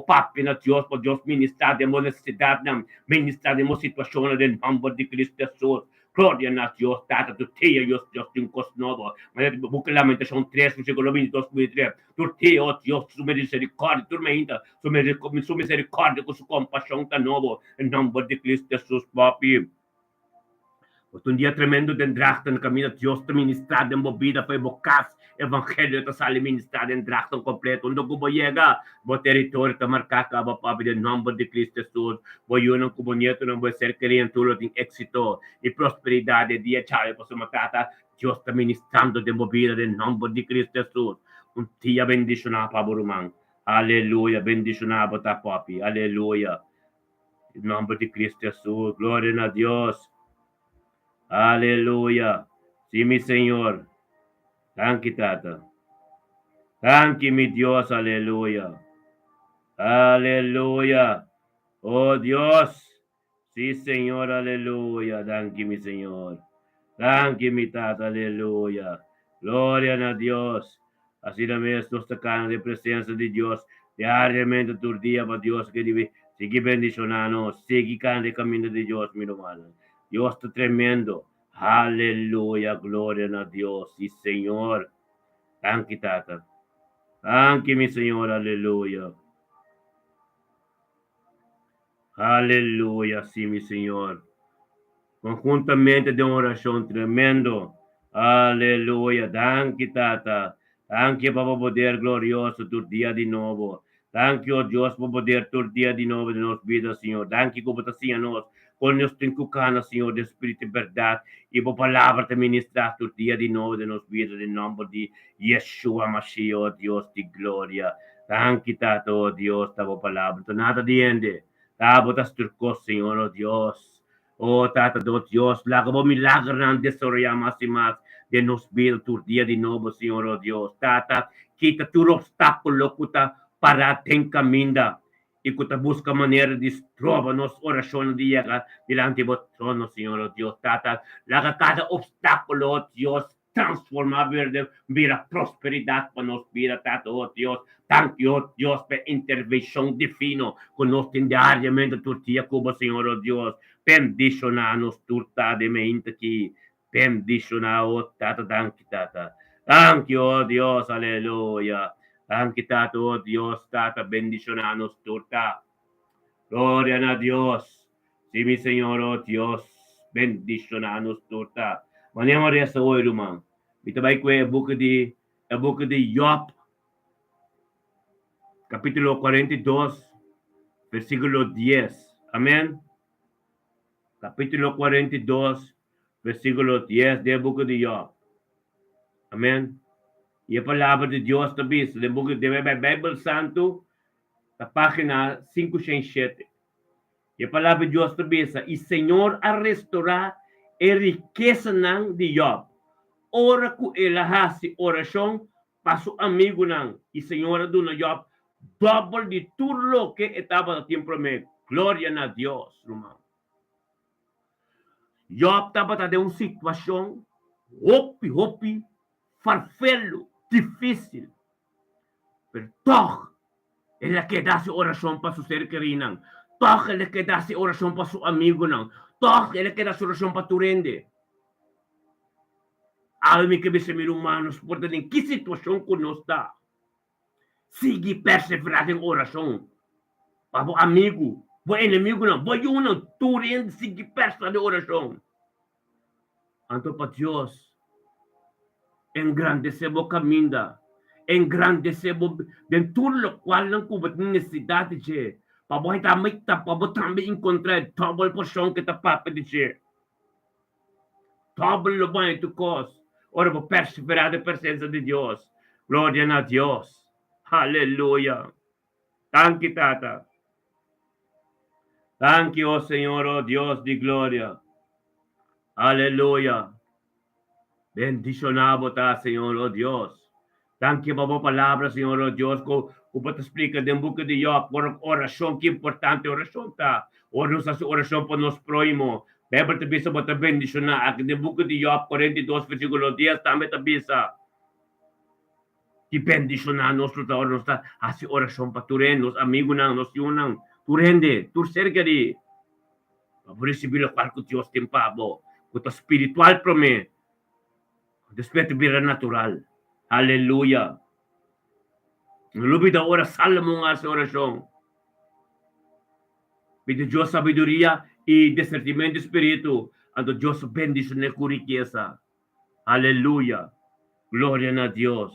papi na Dios por Dios ministrar de necesidad ministrar de situaciones del nombre de Cristo Jesús. Gloria a Dios, Tata, tu tia, Dios tem um costo novo. Mas busca Lamentação 3, versículo 22, 23. Tu tia, ó Deus, sua misericórdia, tu ainda, sua misericórdia, com sua compaixão tá novo. Em nome de Cristo Jesus, papi. Un dia tremendo de drachten caminho Deus te ministrar de movida para evocar evangelho te sale ministrar en drachten completo. Quando kubo llega, bo território te marcar caba papi de nome de Cristo Jesus. Bo yun kubo nieto não vai ser querendo tudo tem éxito e prosperidade dia chave para sua tata. Deus te ministrando de movida de nome de Cristo Jesus. Un dia bendicionado para burumang. Aleluia, bendicionado ta papi. Aleluia. Em nome de Cristo Jesus. Glória a Deus. Aleluya. Sí, mi Señor. Thank you, Tata. Thank you, mi Dios. Aleluya. Aleluya. Oh Dios. Sí, Señor. Aleluya. Thank you, mi Señor. Thank you, mi Tata. Aleluya. Gloria a Dios. Así también estos tocan de presencia de Dios. Diariamente tu día para Dios que debe. Sigue bendicionando. Sigue cante camino de Dios, mi hermano. Dios está tremendo. Aleluya, gloria a Dios. Sí, Señor. Thank you, Tata. Thank you, mi Señor. Aleluya. Aleluya, sí, mi Señor. Conjuntamente de una oración tremendo. Aleluya. Thank you, Tata. Thank you, Papa, poder glorioso tu día de nuevo. Thank you, Dios, por poder tu día de nuevo de nuestras vidas, Señor. Thank you, como te nos con nuestro encucana, Señor, de espíritu y verdad, y por palabra te ministras tu día de nuevo de nuestras vidas, en nombre de Yeshua Mashiach, oh Dios de gloria. Thank you, Tata, oh Dios, ta por palabra. Tu nada diende. Ta botas turcos, Señor, oh Dios. Oh, Tata, oh Dios, la como milagro de desarrollar más y más de nos vidas tu día de nuevo, Señor, oh Dios. Tata, quita tu obstáculo, para ten caminda. y que busca manera de estrobarnos oración de llegar delante de vuestro trono, Señor, oh Dios, Tata. Laga cada obstáculo, oh Dios, transforma vida prosperidad para nos vida, Tata, oh Dios. Thank you, oh Dios, por intervención divino con nos diariamente tu tía Cuba, Señor, oh Dios. Bendiciona-nos turtadamente aqui. Bendiciona, oh Tata, thank you, Tata. Thank you, oh Dios, aleluya. Thank you, Tata, oh Dios, Tata, bendicionanos, turta. Gloria a Dios. Sí, mi Señor, oh Dios, bendicionanos, turta. Manhã essa hoje, irmão. E também com a boca de Job, capítulo 42, versículo 10. Amém? Capítulo 42, versículo 10 da boca de Job. Amém? E a palavra de Deus também, na boca de Bíblia Santo, na página 507. E a palavra de Deus também, e Senhor a restaurar a riqueza de Job. Ora que ele hace oração para seu amigo não. E Senhor do Job, double de tudo lo que estava no tempo mesmo. Glória a Deus, irmão. Job estava em uma situação hopi, farfelo, difícil. Pero toch, ele quer dar oração para seu ser querido. Toch, ele quer dar oração para seu amigo. Não. Toch, ele quer dar oração para tu rende. Almi que ser humanos, portanto, em que situação que nós está? Sigue perseverar em oração. Para o amigo, o inimigo não. Vai não, tu rende, sigue perseverar em oração. Então, para Deus, engrandecer o caminho, engrandecer de tudo o qual não cuba necessidade de para também encontrar toda a porção que está para dizer. Todo o bem tu cos. Ora, vou perseverar na presença de Deus. Glória a Deus. Aleluia. Thank you, Tata. Thank you, oh Senhor, oh Deus de glória. Aleluia. Bendicionado está, Senhor, oh Deus. Thank you, por palavra, Senhor, oh Deus, que te explica de boca de Job, por oração, que importante oração está. Oração para nós próximos. Bíblia te bisa para bendicionar. Aqui de boca de Job 42, versículo 10, também te bisa. Que bendicionar nosso trabalho, nossa oração para tu rende, nos amigos, nos yunang. Tu rende, tu sergari. Para receber o qual que Deus tem para você. Que espiritual para mim. Despeito vida natural. Aleluia. Lubi da ora salmo nga sa oração. Pide Deus sabedoria e discernimento de espírito. Ando Deus bendicionar com riqueza. Aleluia. Glória a Deus.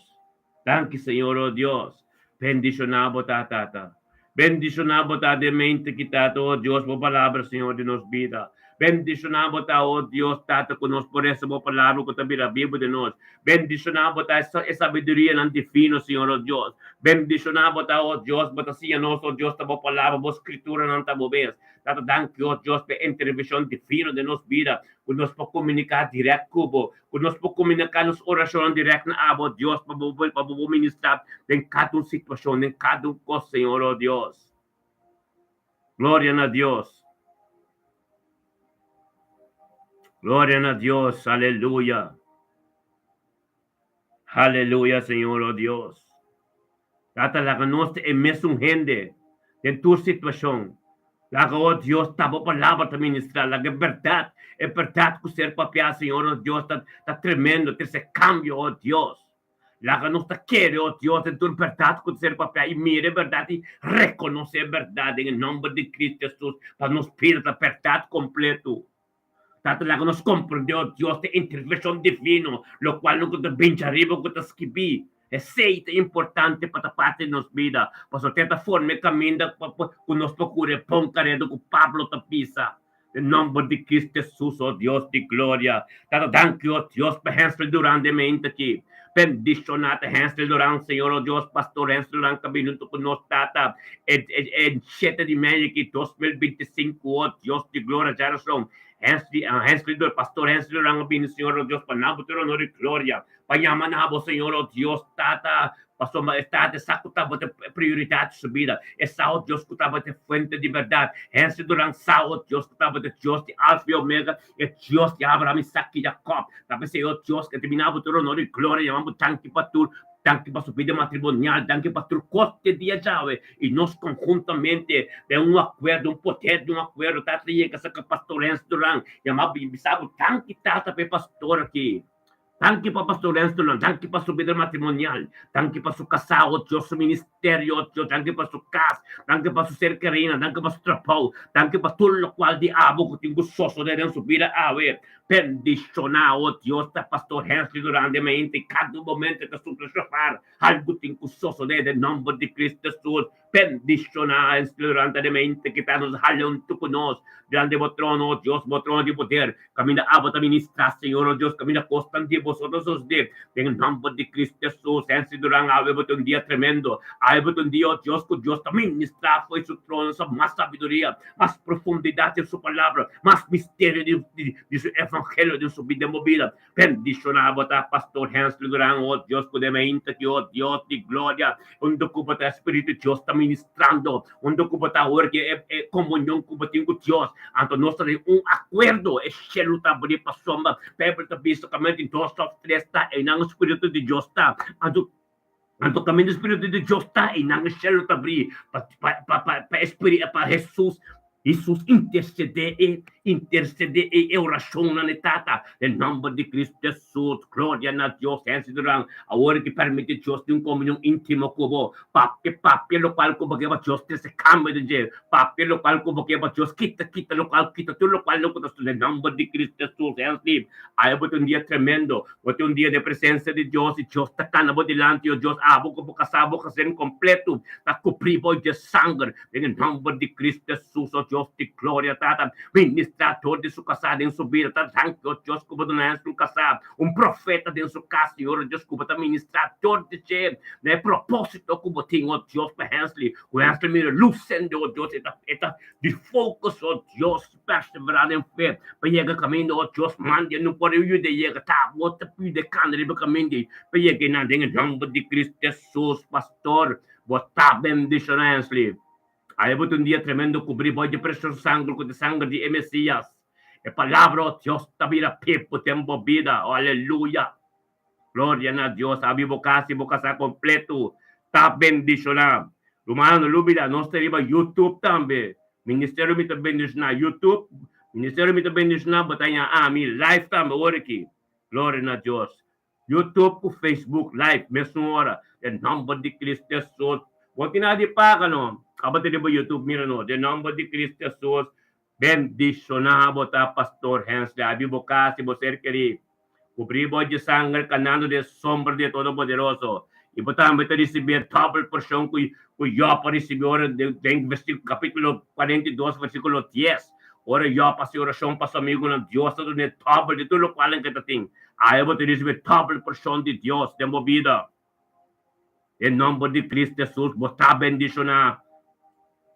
Thank you, Senhor, oh Deus. Bendicionado, Tata. Bendicionado, de mente que Tata, oh Deus, por palavra, Senhor, de nos vida. Bendicionado, oh Deus, Tata, conosco por essa boa palavra que também a Bíblia de nós. Bendicionado, essa sabedoria não divina, Senhor, oh Deus. Bendicionado, oh Deus, bota assim a nós, oh Deus, a boa palavra, boa escritura, não está boa. Tata, thank you, oh Deus, por intervenção divina de nos vida. Que nós podemos comunicar direto com que nós podemos comunicar nos orações direto na aba, Deus, para ministrar em cada situação, em cada coisa, Senhor, oh Deus. Glória a Deus. Glória a Deus, aleluia. Aleluia, Senhor, oh Deus. Tata, laga nós é mesmo gente em tua situação. Laga, oh Deus, está boa palavra para ministrar. Laga, é verdade que o ser papel, Senhor, oh Deus, está tremendo, tem esse cambio, oh Deus. Laga, nós está querendo, oh Deus, em tua verdade que o ser papel, e mira a verdade, e reconhecer a verdade, em nome de Cristo Jesus, para nos pedir a verdade completa. Tata, laga, nos compreendeu, Deus, de intervenção divina, lo qual não te bem arriba, que te esquibi. Receita importante para a parte de nossa vida. Para tenta forma caminho que nós procuramos pão caredo que Pablo te pisa. Em nome de Cristo Jesus, oh Deus de glória. Tata, thank you, oh Deus, para Hansel durante a mente aqui. Bendicionado Hansel durante, Senhor, oh Deus, pastor Hansel durante caminho com nós, Tata. Em 7 de maio de 2025, oh Deus de glória, geração. Hansel, pastor Hansel durante caminho, Senhor, oh Deus, para nabo ter honor e glória. Payaman habo, Senhor, oh Dios, Tata, Pastor Majestade, essa que estava de prioridade subida. Essa, ó Deus, que estava de fuente de verdade. Esse durante essa, ó Deus, que estava de Deus de Alfa e Omega, e Deus de Abraão, Isaac e Jacob. Talvez seja Deus que terminava o honor e glória, chamamos tanque para tu. Tanque para subida matrimonial, tanque para tu corte de Yahweh. E nós conjuntamente, de um acordo, um poder de um acordo, tá? Que essa pastor Enzo Duran, chamava, sabe, tanque tata para pastor aqui. Tanque para pastor Enzo Duran, tanque para subida matrimonial, tanque para su casado, Dios, su ministerio, Dios, tanque para su casa, tanque para su ser querida, tanque para su trabajo, tanque para todo lo cual diabo que tengo gozoso de su vida a ver. Bendicionado, Dios, está pastor Hensley durante mente, cada momento que su trabajar, algo tengo gozoso de nombre de Cristo Jesús. Bendicionado, Hensley durante mente, que está nos jalando tu con nos, grande trono, Dios, trono de poder, camina a vos ministrar, Señor, Dios, camina constante vosotros os de, en el nombre de Cristo Jesús, Hensley durante, ha un día tremendo, ha un día, Dios, que Dios también ministra, fue su trono, más sabiduría, más profundidad de su palabra, más misterio de su evangelio, de su vida movida. Bendicionado, pastor Hensley durante, oh Dios, que de mente, oh Dios de gloria, un documento de Espíritu Dios está ministrando, un documento ahora que es comunión con Dios, ante nosotros un acuerdo, es cielo también para sombra, pero básicamente en todos los tres está en el Espíritu de Dios está, ante também o Espírito de Deus está e não céu também para Jesus. Jesus interceder e oração na tata, em nome de Cristo Jesus, glória a Deus, durante a hora que permite Deus de comunhão íntima com o papi, lo qual como que Deus se cambia de jeito, papi, lo qual como que Deus quita, lo qual quita, tudo lo qual não acontece, em nome de Cristo Jesus, aí eu vou ter dia tremendo, vou ter dia de presença de Deus, e Deus está canando delante, e Deus, vou casar, vou fazer completo, está cobrido de sangue, em nome de Cristo Jesus, Deus de glória, tata, ministrador de sua casa, em sua vida, tata, Deus, como não é sua casa, profeta de sua casa, Senhor, Deus, como tá ministrador de ser, né, propósito, como tem, ó Deus, para Hensley, o Hensley me lucendo, ó Deus, eta de focus, ó Deus, perseverar em fé, para chegar caminho, ó Deus, mande, não pode ir de chegar, tá, bota de cana, de caminho, para chegar na em nome de Cristo Jesus, pastor, botar bendição, Hensley. Aí eu um dia tremendo cobrir boi de precioso sangue, com sangue de Messias. E palavra, ó Deus, tabira pipo, tempo vida, aleluia. Glória a Deus, a boca completo, tá bendicionado. Romano, lubida, nós temos YouTube também. Ministério me bendicionado, YouTube. Ministério me bendicionado, batalha live também, olha aqui. Glória a Deus. YouTube com Facebook, live, mesma hora. Em nome de Cristo Jesus. Huwag tinadipakan, no? Kapatid mo YouTube, mira, no? The number de Cristo Jesus, bendicionado ta Pastor Hensley, abi bukas, ibo serkeri, cubribo de sangre, canando de sombra de Todopoderoso. Ibo também te receber double porção que eu para receber de capítulo 42, versículo 10. Ora eu passo oração para amigo ng Deus, todo ne double de tudo qual que tem. Aí eu te receber double porção de Deus, de movida. Em nome de Cristo Jesus, botar bendicionar.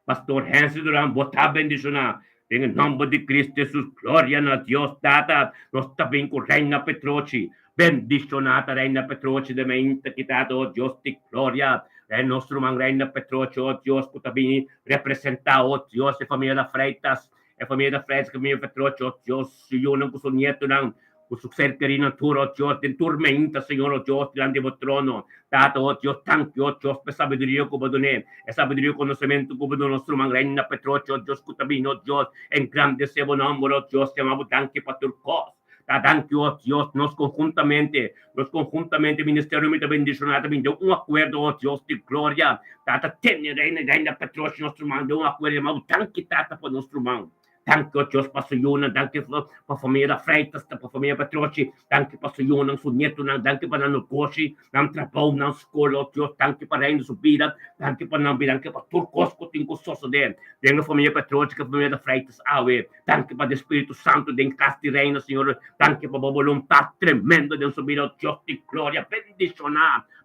Pastor Hensley Duran, botar bendicionar. Em nome de Cristo Jesus, glória a Deus, data, nós também com Reina Petroci. Bendicionata Reina Petroci, de mente quitado, oh Deus de glória. É nosso irmão Reina Petroci, oh Deus, que também representa, oh Deus, a família da Freitas. A família da Freitas, a família Petroci, oh Deus, se eu não consigo nieto, não. O ser querido Turo, Dios, de tormenta, Señor, Dios, delante de trono. Tato, Dios, thank you, Dios, por sabiduría como doné. Es sabiduría y conocimiento como doné nuestro Reina Petrocio, Dios, cutabino, Dios, en grande sebo nombre, Dios, llamamos tanque para tu cos. Thank you, Dios, nos conjuntamente, ministerio de bendición, también de un acuerdo, Dios, de gloria. Tata, tiene Reina Petrocio, nuestro man, de un acuerdo, llamamos tanque, tata, por nuestro man. Danke, Dios, Pastor Jonas, danke para a família da Freitas, para a família Petroci, danke, Pastor Jonas, o neto, danke para o negócio, não trabalho, não escola, Deus, danke para a subida, danke para não vir, danke para turcos que tem gostoso de, a família Petroci, a família da Freitas, danke para o Espírito Santo, de casa de reino, Senhor, danke para a vontade tremenda de subida, Deus de glória,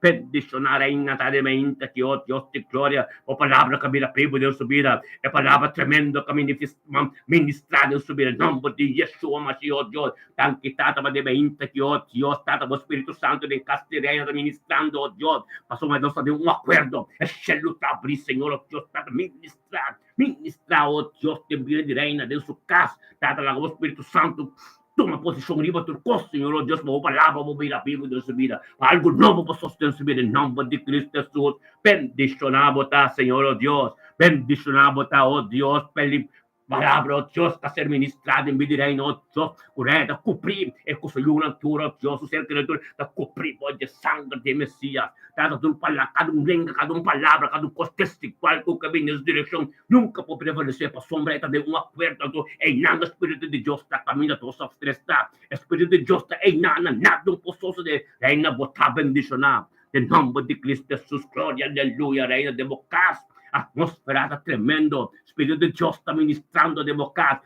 bendicionar reina, de mente, que Deus de glória, a palavra que vira primo de subida, a palavra tremenda que ministrare subire nel nome di Yeshua Mashiach, oh Dio, tanti tata ma deve inte che oh Dio, stata lo Spirito Santo del Castireira ministrando, oh Dio, ma somos nós de um acordo, é lutável, Senhor, oh Dio, stata ministrar, oh Dio, te de reina, Deus o cas, tata lá o Espírito Santo, toma posição riba turcos, Senhor, oh Deus, vou palavra, vou vir a Bíblia de sua vida, algo novo para sustentar sua vida, em nome de Cristo Jesus, bendicionado tá, Senhor, oh Deus, bendicionado tá, oh Deus, pela palavra, oh Deus, está ser ministrada em vida reina, oh Deus, correta, cumprir, é com sua natura, oh Deus, o ser criatura, está cumprir, oh Deus, sangue de Messias, cada um palavra, cada um língua, cada um palavra, cada um contextual, o caminho, essa direção, nunca pode prevalecer para sombra de um acordo, em nada, Espírito de Deus está caminhando, todos os estressados, Espírito de Deus está em nada, nada, um poçoso de reina, botar bendicionar, em nome de Cristo Jesus, glória, aleluia, reina de bocas, atmosfera está tremendo, Espírito de Deus está ministrando de bocas,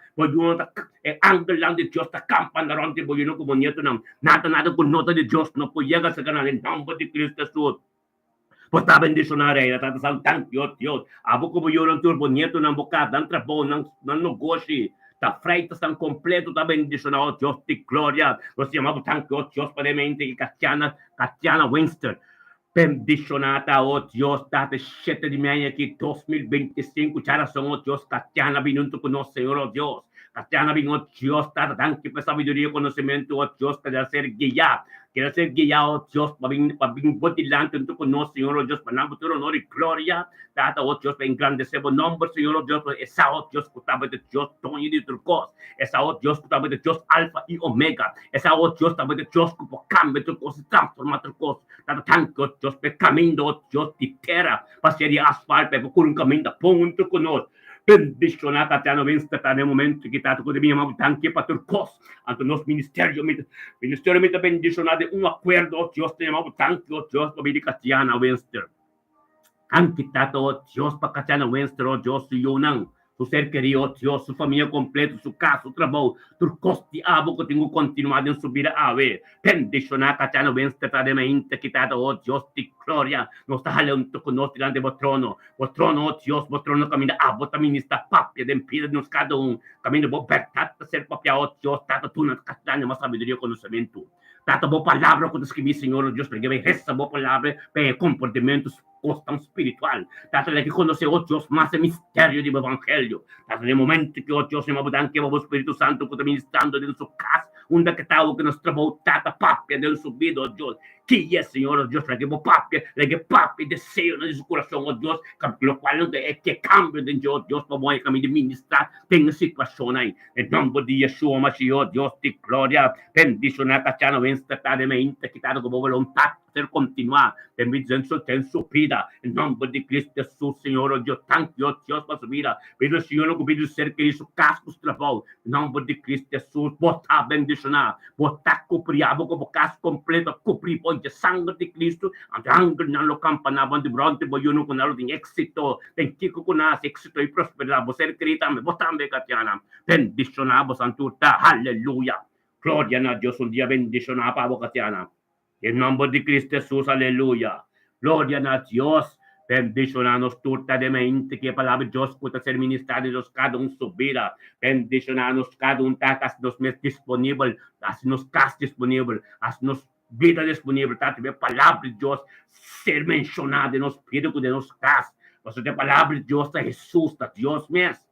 ángel de Deus está campando around voy no como nieto, nada con nota de Deus, no puede llegar a ese canal, en nombre de Cristo Jesús. Pues está bendicionar reina, está saltando, Dios, abo como yo no turbo nieto, no bocas, dan trabajo, no negocio, está freita, está completo, está bendicionado, Dios de gloria, nos llamamos tanto, Dios, para mente, que Castiana Winston, bendicionada, oh Dios, date 7 de maio aqui, 2025, geração, oh Deus, Castiana, vindo com nós, Senhor, oh Deus, Castiana, vindo, oh Deus, dá tanque para sabedoria, conhecimento, oh Deus, quer ser guiado, oh Deus, para vir botilante, junto com nós, Senhor, oh Deus, para não ter honor e glória, data, oh Deus, para engrandecer o nome, Senhor, oh Deus, essa, oh Deus, que estava de Deus, Tonho de Turcos, essa, oh Deus, que estava de Deus, Alfa e Omega, essa, oh Deus, estava de Deus, que por cambio, Turcos, transformar Turcos, data tanque, oh Deus, per caminho, oh Deus, de terra, para ser asfalto, per um caminho da ponto conosco, bendicionata Tatiana Winston, nel momento che tanto come abbiamo anche per Turcos, anche il nostro ministero mi bendizionate un accordo, oh Dios, teniamo tanto, oh Dios, per Tatiana Winston, anche tanto, oh Dios, per Tatiana Winston, oh Dios, Yunang, su ser querido, oh Dios, su familia completa, su casa, su trabajo, Turcos di abo que tengo continuado en subir a ver, bendicionata Tatiana Winston, tradimente quitado, oh Dios, di gloria, nos está jalando con nosotros delante de trono, oh Dios, vos trono camina, abo también está papia, de impide nos cada un, camino, vos verdad, ser papia, oh Dios, tato tú nos castaña, más sabiduría y conocimiento, tato vos palabra que escribí, Señor, Dios, porque me resta vos palabra, para comportamientos, costa espiritual, tato de que conoce, oh Dios, más el misterio del evangelio, tato de momento que, oh Dios, se me dan que vos Espíritu Santo, que está ministrando en su casa, un decretado que nos trabó tata papia del subido, oh Dios, que es, Señor, oh Dios, la que papia, deseo de su corazón, oh Dios, lo cual es que cambio de Dios, Dios, como hay camino de ministrar, tenga situación ahí, en nombre de Yeshua, Mashiach, Dios de gloria, bendición a Tatiana Winston, mente, quitado como voluntad, hacer continuar, bendición en su vida, en nombre de Cristo Jesús, Señor, oh Dios, tanto Dios para su vida, pero Señor, no pido ser que hizo casco su trabajo, en nombre de Cristo Jesús, botar bendicionar, botar cupriado como casco completo, cuprir por de sangue de Cristo, ángel não lo campanavam de bronze, boiuno com ela tem êxito, tem tico com nós, êxito e prosperidade, você acredita, você também, Catiana, bendicionado, santurta, aleluia, glória a Deus, um dia bendicionado para você, Catiana, em nome de Cristo Jesus, aleluia, glória a Deus, bendicionanos turtamente que a palavra de Deus pueda ser ministrada e cada um subirá, bendicionanos cada um está nos disponível, nos casa disponível, nos vida disponível, tá? A palavra de Deus ser mencionada no espírito de nossa casa. Você tem a palavra de Deus, tá? Jesus, tá? Deus mesmo.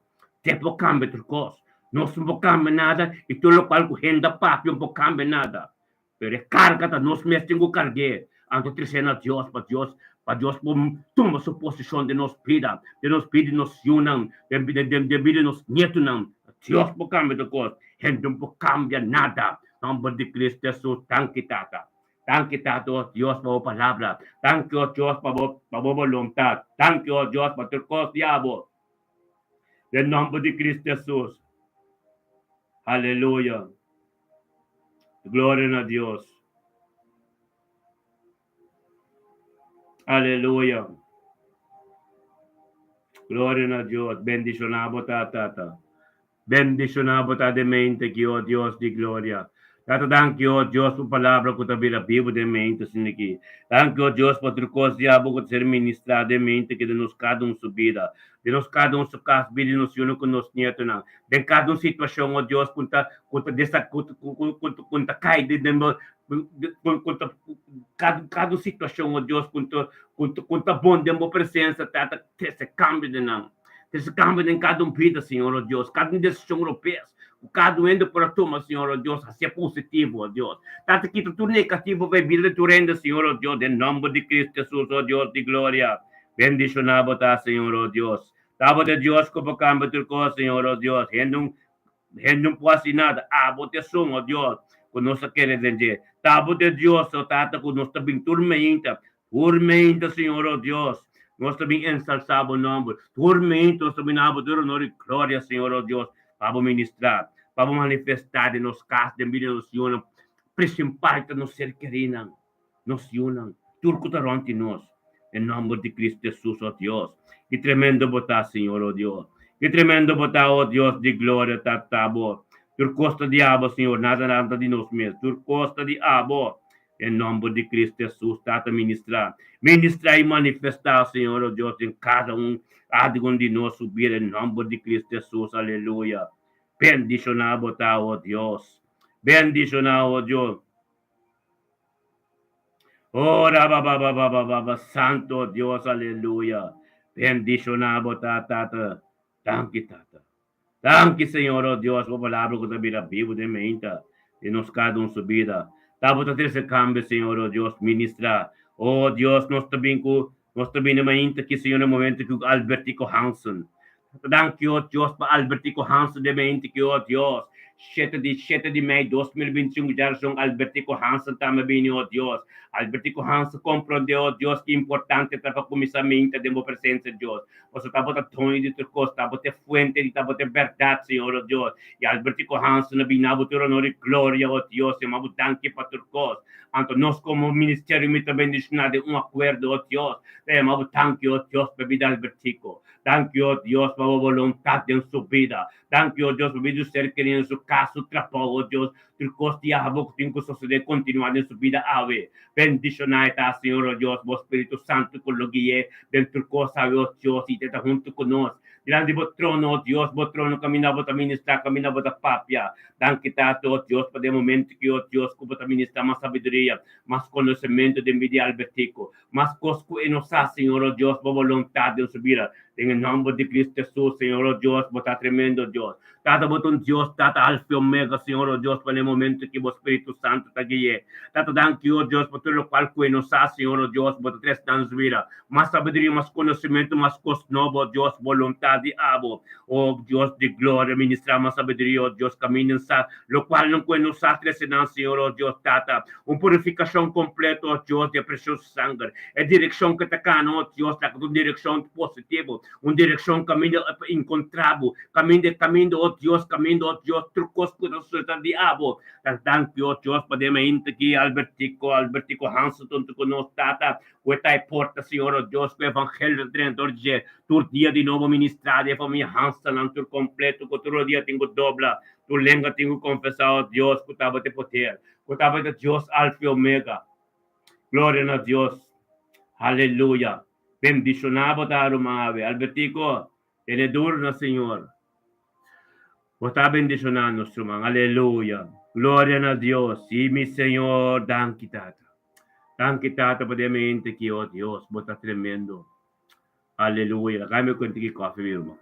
Tem por cambio de coisas. Não se por cambio nada, e tudo o qual renda papi, não por cambio nada. Pero é carga, tá? Nós mesmos temos que carregar. Anto trecendo a Deus, para Deus toma sua posição de nos vida, de nos vida, nos unam, de vida, nos nietos, Deus por cambio de coisas. Gente não por cambio nada. Nombre de Cristo Jesús, tanque tata, oh Dios, por palabra, tanque, oh Dios, por voluntad, tanque, oh Dios, por tu cosa, diablo, en nombre de Cristo Jesús, aleluya, gloria a Dios, aleluya, gloria a Dios, bendicionado tata, bendicionado de mente que, oh Dios de gloria, Tato thank you, oh Dios, por palavra que também a Bíblia de mente, assim aqui. Thank you, oh Deus, por ter coisa de abo que ser ministrado de mente, que de nos cada um subida. De nos cada um se casa, bem nos uno com nos nieto, não. De cada um situação, oh Deus, conta dessa, conta cai de conta cada situação, oh Deus, conta bom de uma presença, tata, esse cambio de não. Esse cambio em cada um vida, Senhor, oh Deus, cada um desses europeus. Cada um indo para a tua, Senhor, oh Deus, a ser positivo, oh Deus. Tanto que tudo negativo vai vir de tu renda, Senhor, oh Deus, em nome de Cristo Jesus, oh Deus de glória. Bendicionado está, Senhor, oh Deus. Tava de Deus como cambio tu coisa, Senhor, oh Deus. Não pode nada. Bote som, oh Deus, que nós queremos dizer. Tava de Deus, oh Tata, que nós também tormenta, Senhor, oh Deus. Nós também ensalzamos o nome. Tormenta, nós também damos honor e glória, Senhor, oh Deus, para ministrar, para manifestar de nos casos, de vida nos unam, principalmente nos ser queridos, nos unam, tudo que ante nós, em nome de Cristo Jesus, oh Deus. Que tremendo botar, Senhor, oh Deus. Que tremendo botar, oh Deus de glória, tatabo. Por costa de abo, Senhor, nada de nós mesmos. Por costa de abo, em nome de Cristo Jesus, tata ministrar. Ministrar e manifestar, Senhor, oh Deus, em cada um, de nós subir, em nome de Cristo Jesus, aleluia. Bendicionado, oh Deus. Bendicionado, oh Deus. Ora, santo Dios, aleluya. Bendicionado, tata. Thank you, tata. Thank you, Señor, oh Dios, por palabra que también la Biblia de mente, de nos cada un su vida. Tabo te ese cambio, Señor, oh Dios, ministra. Oh Dios, nos también mente que, Señor, en el momento que Albertico Hansen. Thank you, oh Dios, para Albertico Hansen de mente que, oh Dios, 7 de maio de 2021, geração Albertico Hansen também, oh Deus. Albertico Hansen compreendeu, oh Deus, que é importante para começar a mente de uma presença de Deus. Você está botando tonho de tua costa, está botando fuente, está botando verdade, Senhor, oh Deus. E Albertico Hansen, na botou honor e glória, oh Deus, e uma danke para tua costa. Então, nós como ministério, me também deixamos um acordo, oh Deus. É uma danke, oh Deus, para a vida Albertico. Thank you, oh Deus, para a vontade em sua vida. Thank you, oh Deus, por vida ser querido em seu caso, trabalho, oh Deus, por costa e abo que tem que suceder, continuar em sua vida, ave. Bendicionai, tá, Senhor, oh Deus, o Espírito Santo, que lo guie, dentro do costa, oh Deus, e está junto conosco. Diante do trono, oh Deus, o trono, caminhava a ministrar, caminhava a papia. Thank you, oh Deus, para o momento que, oh Deus, que você ministrar mais sabedoria, mais conhecimento de mídia albertico, mais coisas que nos faz, Senhor, oh Deus, por vontade de subir. Em nome de Cristo Jesus, Senhor, oh Deus, está tremendo, Deus. Tata botão Deus, tata alfa e omega, Senhor, oh Deus, para o momento que o Espírito Santo está guiando. Tata danke, oh Deus, por tudo o qual que nos faz, Senhor, oh Deus, por três anos vida. Mais sabedoria, mais conhecimento, mais coisa nova, oh Deus, vontade, abo. Oh Deus de glória, ministrar mais sabedoria, oh Deus, caminho, o qual não que nos faz três anos, Senhor, oh Deus, tata. Purificação completa, oh Deus, de precioso sangue. É direção que está cá, oh Deus, uma direção positiva. Uma direção caminho encontrado, caminho, oh Deus, trucos que nos suelta diabo. Thank you, oh Deus, podemos ir aqui, Albertico Hansen, tanto que nos tata, o está porta, Senhor, oh Deus, que o evangelho treinador de todo dia de novo ministrado, a família Hansen, não tur completo, que todo dia tenho dobla, tu lenga tenho confessar, oh Deus, que estava de poder, que estava de Deus, alfa e omega. Glória a Deus. Aleluia. Bendicionado está uma ave. Albertico, ele duro, Senhor. Está bendicionando, Senhor. Aleluia. Glória a Deus. E mi Senhor, danke tata. Danke tata por a mente que, oh Deus, bota tremendo. Aleluia. Kami ko tiki coffee, irmão.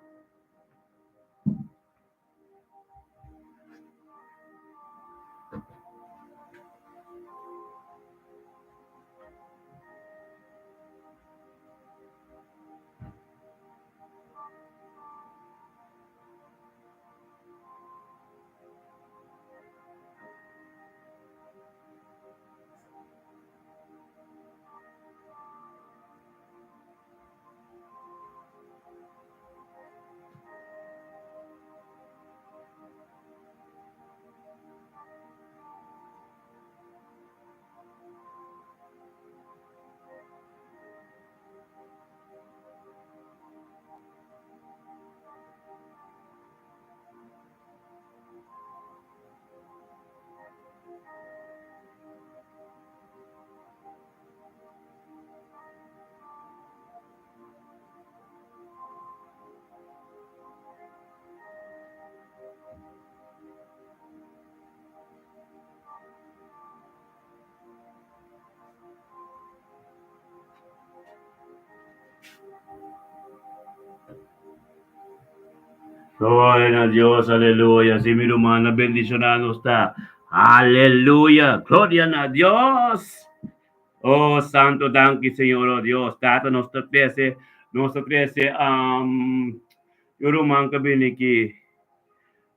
Gloria a Dios, aleluya. Si mi hermana bendicionado está. Aleluya. Gloria a Dios. Oh, santo, danke, Señor, oh Dios. Tata, nos trece, Yoruman kabiniki.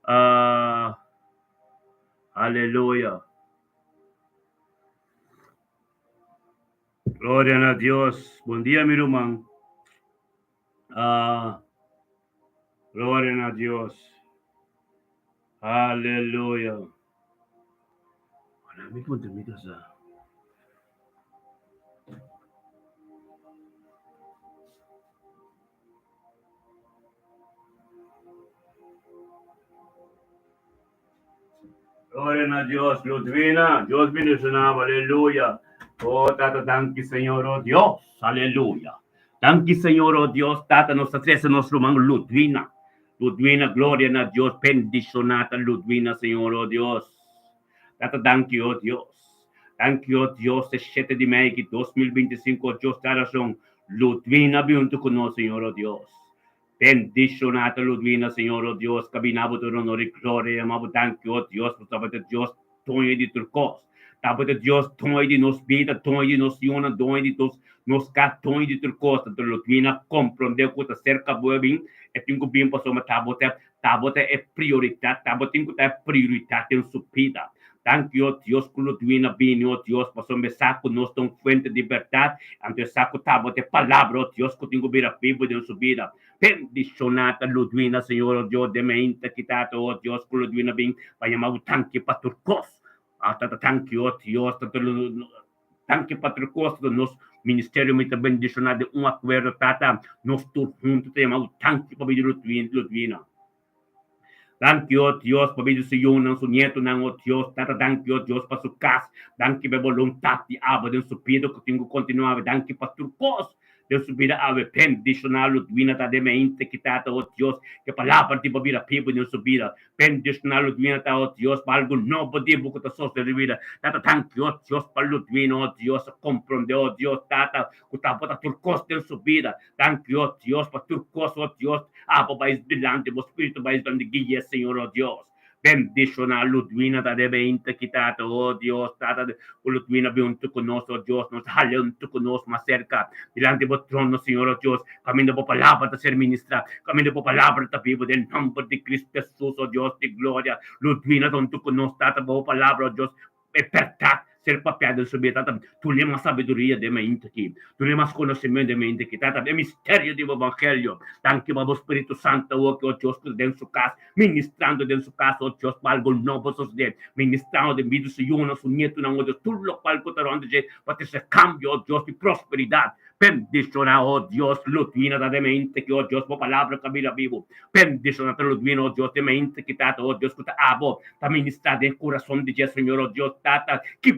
Ah, aleluya. Gloria a Dios. Buen día, mi hermano. Ah, gloria a Dios. Aleluya. Wala, may punta mi casa. Gloria a Dios, Ludvina, Dios bendicionado, aleluya. Oh, Tata, danke, Señor, oh Dios, aleluya. Danke, Señor, oh Dios, Tata, nos atrece nos rumang Ludvina. Ludvina, gloria a Dios, bendicionata Ludvina, Señor, oh Dios. Tata, danke, oh Dios. Danke, oh Dios, el 7 de mayo de 2025, Dios, Tata, son Ludvina, biunto con nos, Señor, oh Dios. Bendicionata Ludvina, Señor, oh Dios, cabinabo de honor y gloria, amado, danke, oh Dios, por saber Dios, tonho de turcos. Tapo Dios, tonho de nos vida, tonho de nos iona, tonho de nos tonho de turcos, de Ludvina, compreendeu que cerca boa bem, é tingo bem passou, mas tabote é prioridade, tabote é prioridade em sua vida. Thank you, Dios, que Ludvina bem, oh Dios, passou me saco, nós tão fuente de verdade, ante saco tabote palavra, oh Dios, que tenho bem a Bíblia em sua vida. Bendicionata Ludvina, Señor Dios, de mente quitado, oh Dios, con Ludvina bien, vaya mau tanque paturcos, hasta tanque, oh Dios, tanque paturcos, nos ministerio me bendicionado de un acuerdo, tata, nos todos juntos, te mau tanque para Ludvina. Thank you, oh Dios, por meio do Senhor, não sou neto, não, oh Deus, tata, thank you, oh Deus, para sua casa, thank you, voluntade de aba, de subida, que tenho continuado, thank you, para turcos, de subida, ave, bendicional, Ludvina, tá de mente, que tata, oh Deus, que palavra de babira, pipo, de subida, bendicional, Ludvina, tá, oh Deus, para algo novo, de boca, da sua vida, tata, thank you, oh Deus, para Ludvina, oh Deus, compreende, oh Deus, tata, que tá, bota turcos, de subida, thank you, oh Deus, para turcos, oh Deus, aba, vai delante, o Espírito vai dando guia, Senhor, oh Deus. Bendicionar Ludvina da mente quitata, oh Dios, tata, Ludvina junto conosco, oh Dios, nos junto conosco más cerca, delante do trono, Senhor, oh Dios, camino por palabra de ser ministra, camino por palabra de vivo, del nombre de Cristo Jesús, oh Dios, de gloria, Ludvina junto conosco, tata, por palabra, oh Dios, apertar, ser papiado subir, tata, tu lhe mais sabedoria de mente aqui, tu lhe mais conhecimento de mente aqui, tata, é mistério do Evangelho, tanto que o Espírito Santo, oh Deus, dentro da casa, ministrando dentro da casa, oh Deus, para algo novo suceder, ministrando de vida, Senhor, nosso neto, não, oh Deus, tudo o qual que está onde para ter esse cambio, oh Deus, de prosperidade, bendicionar, oh Deus, Ludvina da mente, que, oh Deus, por palavra cabida vivo, bendicionar, Ludvina, oh Deus, de mente, que tata, oh Deus, que está abo, está ministrado em coração de Jesus, Senhor, oh Deus, tata, que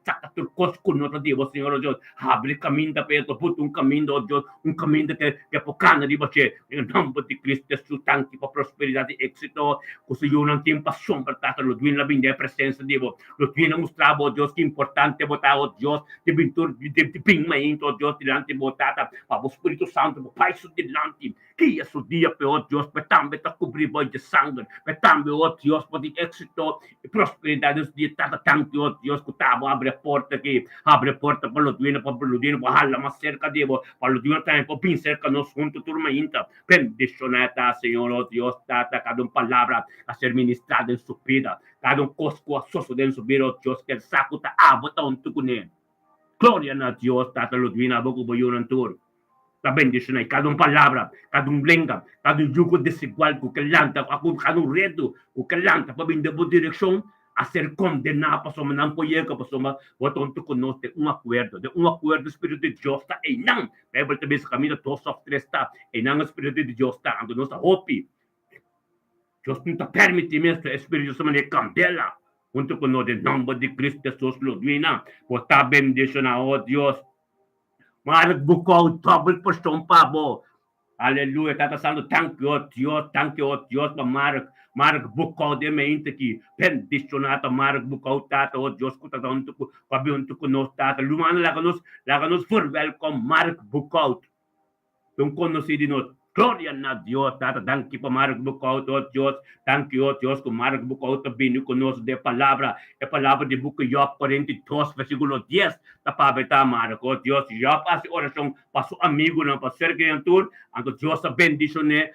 tata, turcos, com nós, Deus, Senhor, oh Deus, abre caminho da pedra, puto caminho, oh Deus, caminho que é pocana de você, em nome de Cristo Jesus, tanque para prosperidade e êxito, que o Senhor não tem paixão para tata, Ludvina, bem a presença de Deus, Ludvina mostrava, oh Deus, que importante botar, oh Deus, de pintura, de pingamento, oh Deus, delante botata, para o Espírito Santo, o Pai, delante, que é o dia, oh Deus, para também está cobrir de sangue, para também, oh Deus, para de êxito e prosperidade, os dias, tata, tanque, oh Deus, que estava, abre a porta aqui, abre a porta para Ludvina, para hala mais cerca de Deus, para Ludvina também, para bem cerca, nós juntos, turma inta, bendicionata, Senhor, oh Deus, tata, cada palavra a ser ministrada em sua vida, cada cosco a sosso dentro sua vida, oh Deus, que el saco está abota um tucune. Glória a Deus, tata, Ludvina, boco boyunan tur. La bendición, cada palabra, cada lenga, cada yugo desigual, que lanta, cada reto, que lanta, para vir de boa direção, a ser condenado, para somar não poder, para somar, botam tu conosco de um acordo, Espírito de Deus está, e não, Bíblia também se caminha, todos os três está, e não o Espírito de Deus está, ando nossa hope, Deus não está permitindo, o Espírito de Deus candela, junto com nós, em nome de Cristo Jesus, Ludvina, por estar bendicionado, oh Deus, Mark bukau double portion pa bo. Aleluia, tata santo, thank you, oh Dios, pa Mark bukau de mente aqui, bendicionata, Mark bukau tata, oh Dios, kuta tanto, pabiunto ko nos tata, lumana la kanos for welcome, Mark bukau. Yung conocido nos, Gloria na Dios, Tata, danke pa maragbukaw, oh Dios, thank you, oh Dios, kung maragbukaw, tabini ko nos de palabra, e palabra de buko Job 42, versículo 10, tapabita marag, oh Dios, Job as orasyong paso amigo ng paserke ng tur, ang Dios sa bendisyon ne,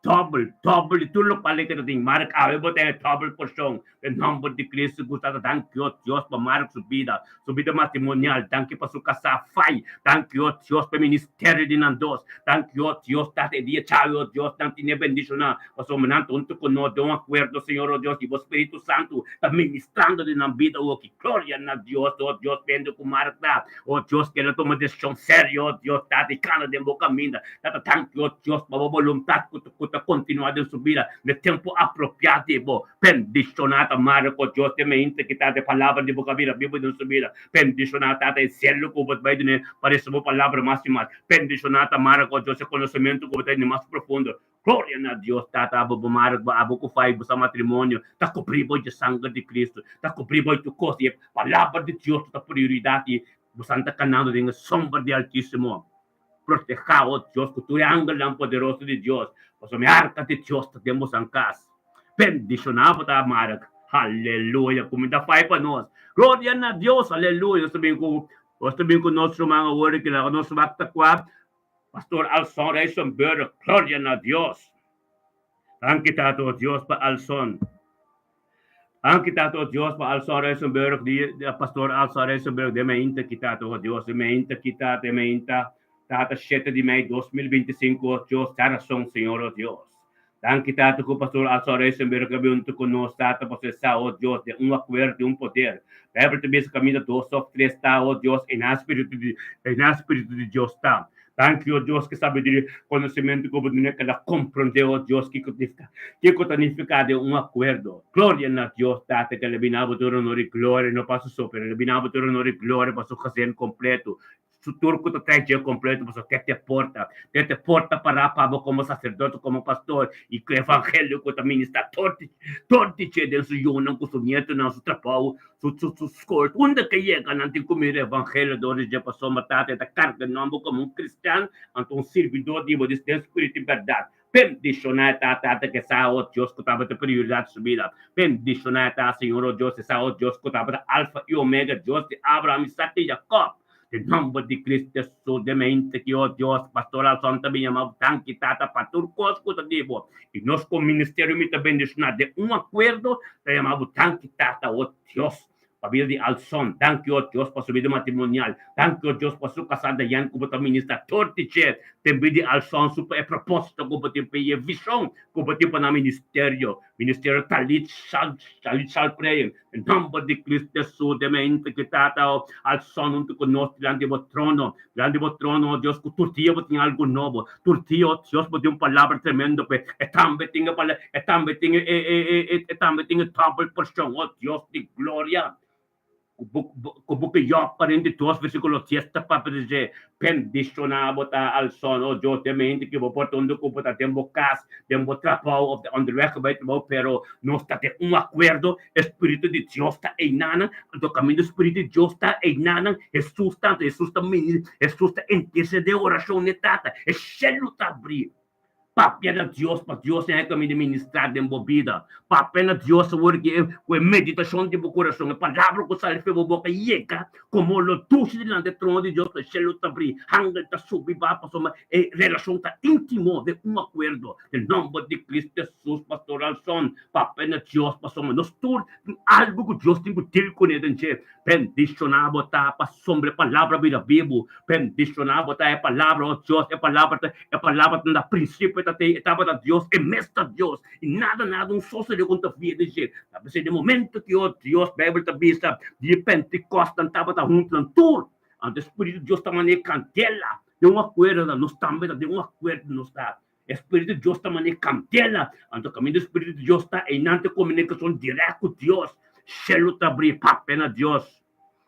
double itulog pala ka nating marak awe bo tayo double porsyong the number de Cristo gusta thank you Dios pa marak subida matrimonial thank you pa su kasafay thank you Dios pa ministerio din ng dos thank you Dios tate dia chao Dios nang tinebendisyon na paso mananto unto ko no don acuerdo Señor Dios y Espíritu Santo ta ministrando din ang vida o ki gloria na Dios o Dios pendo ko marak na o Dios que na toma desisyon serio Dios tate kana din boca minda tata thank you Dios pa voluntad ko continuar en su vida de tiempo apropiado, bendicionata, Marco, Dios te me integridad de palabra de boca vida, vivo en su vida, bendicionata, el cielo, como va a para su palabra más y más, bendicionata, Marco, Dios, el conocimiento como tiene más profundo, gloria a Dios, tata, abo Marco, abo ko fai, sa matrimônio, tá cobribo de sangue de Cristo, tá cobribo de coisa, palavra de Deus, tá prioridade, Santa Canal, de sombra de Altíssimo, protejado, Dios, que tu ángulo poderoso de Dios, pues me arca de Dios, tenemos en casa. Bendicionado ta Marag. Aleluya. Kumita fay pa nos. Gloria na Dios. Aleluya. Sabihin ko nostro mga word kila nostro magtakwa. Pastor Alson Rayson Berg. Gloria na Dios. Ang kita to Dios pa Alson. Ang kita to Dios pa Alson Rayson Berg. Pastor Alson Rayson Berg. De mainta kita to Dios. De mainta kita. De mainta. Data 7 de maio de 2025, Dios te razón, Señor, oh Dios. Dan kita ko pastor Alçores en ver que junto con nos data processar, oh Dios, de un acuerdo, de un poder. Bíblia te diz caminho 2 ou 3 está, oh Dios, en espírito de Dios está. Thank you, Dios, que sabe de conhecimento como que ela compreendeu, oh Deus, que significa de um acordo. Glória a Deus, data que ele binava todo honor e glória, não passa super, ele binava todo honor e glória para o casamento completo. Su turco te trae dia completo, pues te porta para como sacerdote, como pastor, e que o evangelho que também está torte de su yunang, com su nieto, não su trabalho, su escola, onde que chega, não tem comer o evangelho, de onde já passou matar, da carga, não como um cristão, então um servidor de espírito e verdade. Bendicionar tata que sa o Dios que estava de prioridade subida. Bendicionar tata Senhor o Deus, sa o Deus que estava de alfa e omega, Deus de Abraham, Isaac e Jacob. In nombre de Cristo Jesús, de mente que, oh Dios, pastoral santa minha mão, tanque, tata, patur, cosco, digo, e nós com o ministério me também de um acordo, te chamamos tanque, tata, oh Dios, para a vida de Alson, tanque, oh Dios, para a sua vida matrimonial, tanque, oh Dios, para a sua casada, Yan, como te ministra, tortiche, também de Alson, super propósito, como te pedir visão, como te para o ministério talit, sal prayer, in nombre de Cristo Jesús, de mente que tata, Alson, junto conosco, diante do trono, oh Deus, que tortia, tem algo novo, tortia, oh Deus, tem uma palavra tremenda, e também tem double porção, oh Deus de glória. Kubuke Job 42, versículo 10, para dizer, bendicionado al son, oh Dios, de mente que vou portando como está tempo casa, tempo trabalho, on the way que vai trabalhar, pero não está de acordo, Espírito de Deus está em nada, o caminho do Espírito de Deus está em nada, Jesus está intercedendo, oração netata, é céu está abrindo. Papel de Deus para Deus é caminho de ministrar de vida. Papel de Deus é a meditação de coração. A palavra que sai da boca chega como o tuche diante do trono de Deus. O céu está abrindo. Angel está subindo para a relação está íntima de acordo. Em nome de Cristo Jesus, pastoral son. Papel de Deus para nós tudo algo que Deus tem que ter com ele. Bendicionado está para sombra palavra da Bíblia. Bendicionado está a palavra de Deus. A palavra da princípio estava da Deus, é mestre de Deus, e nada, um sócio de conta via de jeito. Mas no momento que o Deus, a Bíblia está de Pentecostes, estava junto com tudo, o Espírito de Deus estava na candela, de uma coisa, nós também, de uma coisa, nós está. O Espírito de Deus estava na candela, então o caminho do Espírito de Deus está em nada comunicação direta com Deus, céu está abrindo, papel na Deus,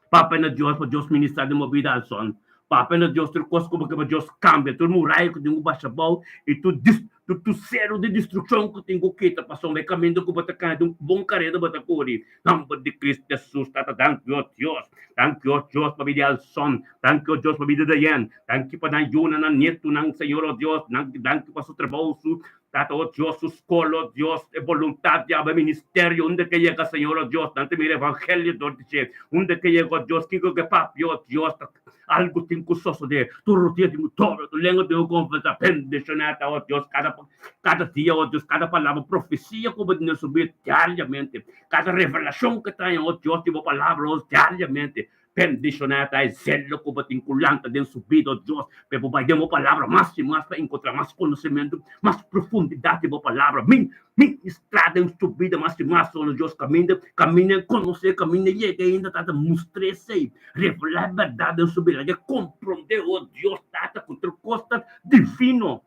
para Deus ministrar de uma vida ao som. Papa na Deus, tu coisa como que Deus cambia, tu murai que tem baixa bom e tu zero de destruição que tem que tá passou me caminho que bota cara um bom carreira bota cori. Nome de Cristo Jesus, tata thank you Deus para vida al son, thank you Deus para vida da yan, thank you para ayuna na neto ng Senhor oh Deus, thank you para su trabalho su Tata, oh Dios, su escola, oh Dios, de voluntad, ya va ministerio, donde que llega, Señor, oh Dios, tanto mire evangelio, donde que llega, oh Dios, que papi, oh Dios, algo tincusoso de tu rutina, todo, tu lengua, tu confianza, bendicionada, oh Dios, cada día, oh Dios, cada palabra, profecía, como de subir diariamente, cada revelación que trae, oh Dios, tipo palabras diariamente, bendicionada é zelo como vinculante dentro su vida, Deus, para demos palavra mais e mais para encontrar mais conhecimento, mais profundidade da palavra, ministrar dentro sua vida mais e mais, oh Deus, caminha, conhecer, caminha, e ainda está mostrar se revelar a verdade dentro sua vida, compreender, oh Deus, está com outra coisa divino,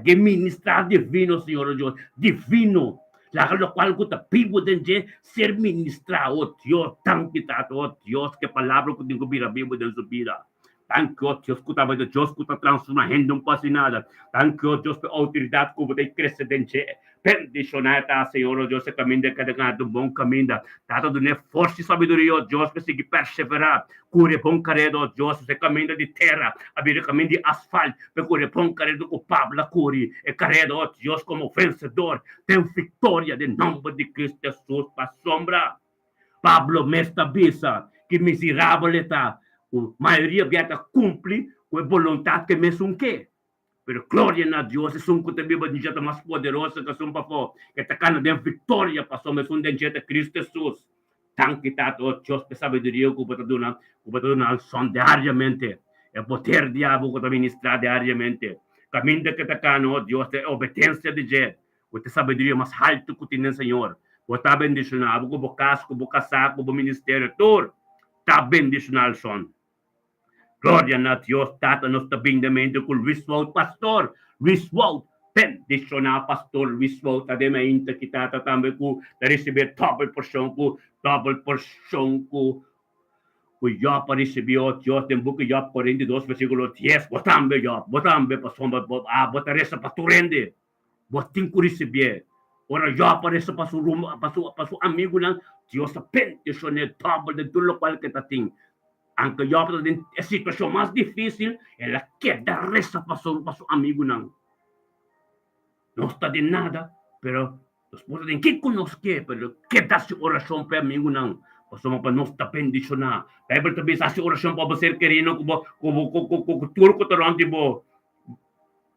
de ministrar divino, Senhor, Deus, divino, lo cual que pivo de ser ministrado, oh Dios, tan quitado, oh Dios, que palabra que tengo que vivo de su vida. Thank you, Dios, que estava de Deus que está transformando um passo nada. Thank you, Deus, pela autoridade que você cresce dentro. Bendicionada, Senhor, Deus, que caminho de cada do bom caminho. Dado de força e sabedoria, Deus, que seguir perseverar. Cure bom caredo, Deus, que caminho de terra, abrir caminho de asfalto, cure bom caredo com Pablo, cure, e caredo, Deus, como vencedor, tem vitória de nome de Cristo Jesus para sombra. Pablo me estabisa que miserável está. A maioria vieta cumpre com a vontade que me sunque. Pero glória a Deus, é um que também vai dizer mais poderoso que são para fora, que está cana de vitória para somos um de Cristo Jesus. Tão que está todo Deus que sabedoria que vai dar som diariamente, é poder diabo que vai ministrar diariamente. Caminho que está cana, Deus, é obediência de Deus, que sabedoria mais alto que tem no Senhor. Está bendicionado, que vou casar, que vou casar, que vou ministério, tudo está bendicionado son. Glória a Deus, tata nos tabing de mente com Luis Wout, pastor, Luis Wout, bendicionado pastor Luis Wout, ade mainta kita também com receber double porção com Job recebeu Deus tem book Job 42 versículo 10, botambe pastor, botar essa pastorende, botin ku receber. Ora Job parece para su amigo nan, Deus bendicionado double de tudo qual que tá tem. Aunque yo en la situación más difícil, ela quer dar reza para su amigo. No está de nada, pero después de que conozca, pero que dar su oración para amigo. Pasamos para nos está bendicionado. La Biblia también hace oración para ser querido, como turco tarante,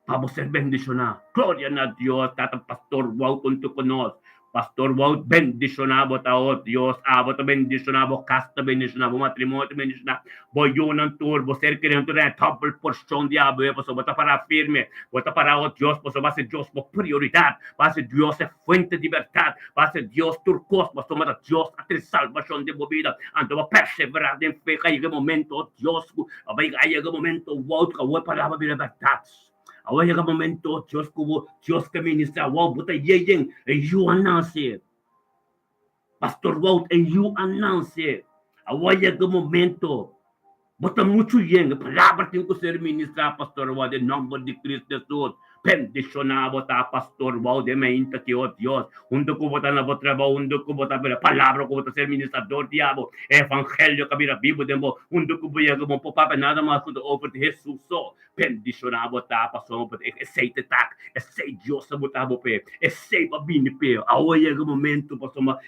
para ser bendicionado. Gloria a Dios, tata pastor Wout junto con nosotros. Pastor Wout, bendicionado tao Dios, abot bendicionado, casta bendicionado, matrimonio bendicionado, boyunan tur, ser queriendo tener double porción de abo, pues bota para firme, bota para oh Dios, pues va a ser Dios por prioridad, va a ser Dios fuente de libertad, va a ser Dios turcos, pues toma Dios a ter salvación de vida, ando va a perseverar en fe, que llegue momento, oh Dios, va llegue momento, Wout, que voy palabra de libertad. Awal yang momento Dios que ministra wow buta yeyeng you announce Pastor Wout you announce awal yang momento buta mucho yeng palabra tem que ser ministra Pastor Wout em nome de Cristo Jesus bendicionado ta Pastor Wout de mainta que oh Dios onde ko bota na trabalho onde ko bota palavra ko bota ser ministrador diabo evangelho que vira Bíblia demo onde ko buya mo papa nada mais quando over de Jesus so bendicionado ta Pastor Wout aceita tak aceita Deus botar bope aceita bini pe awal yang momento Pastor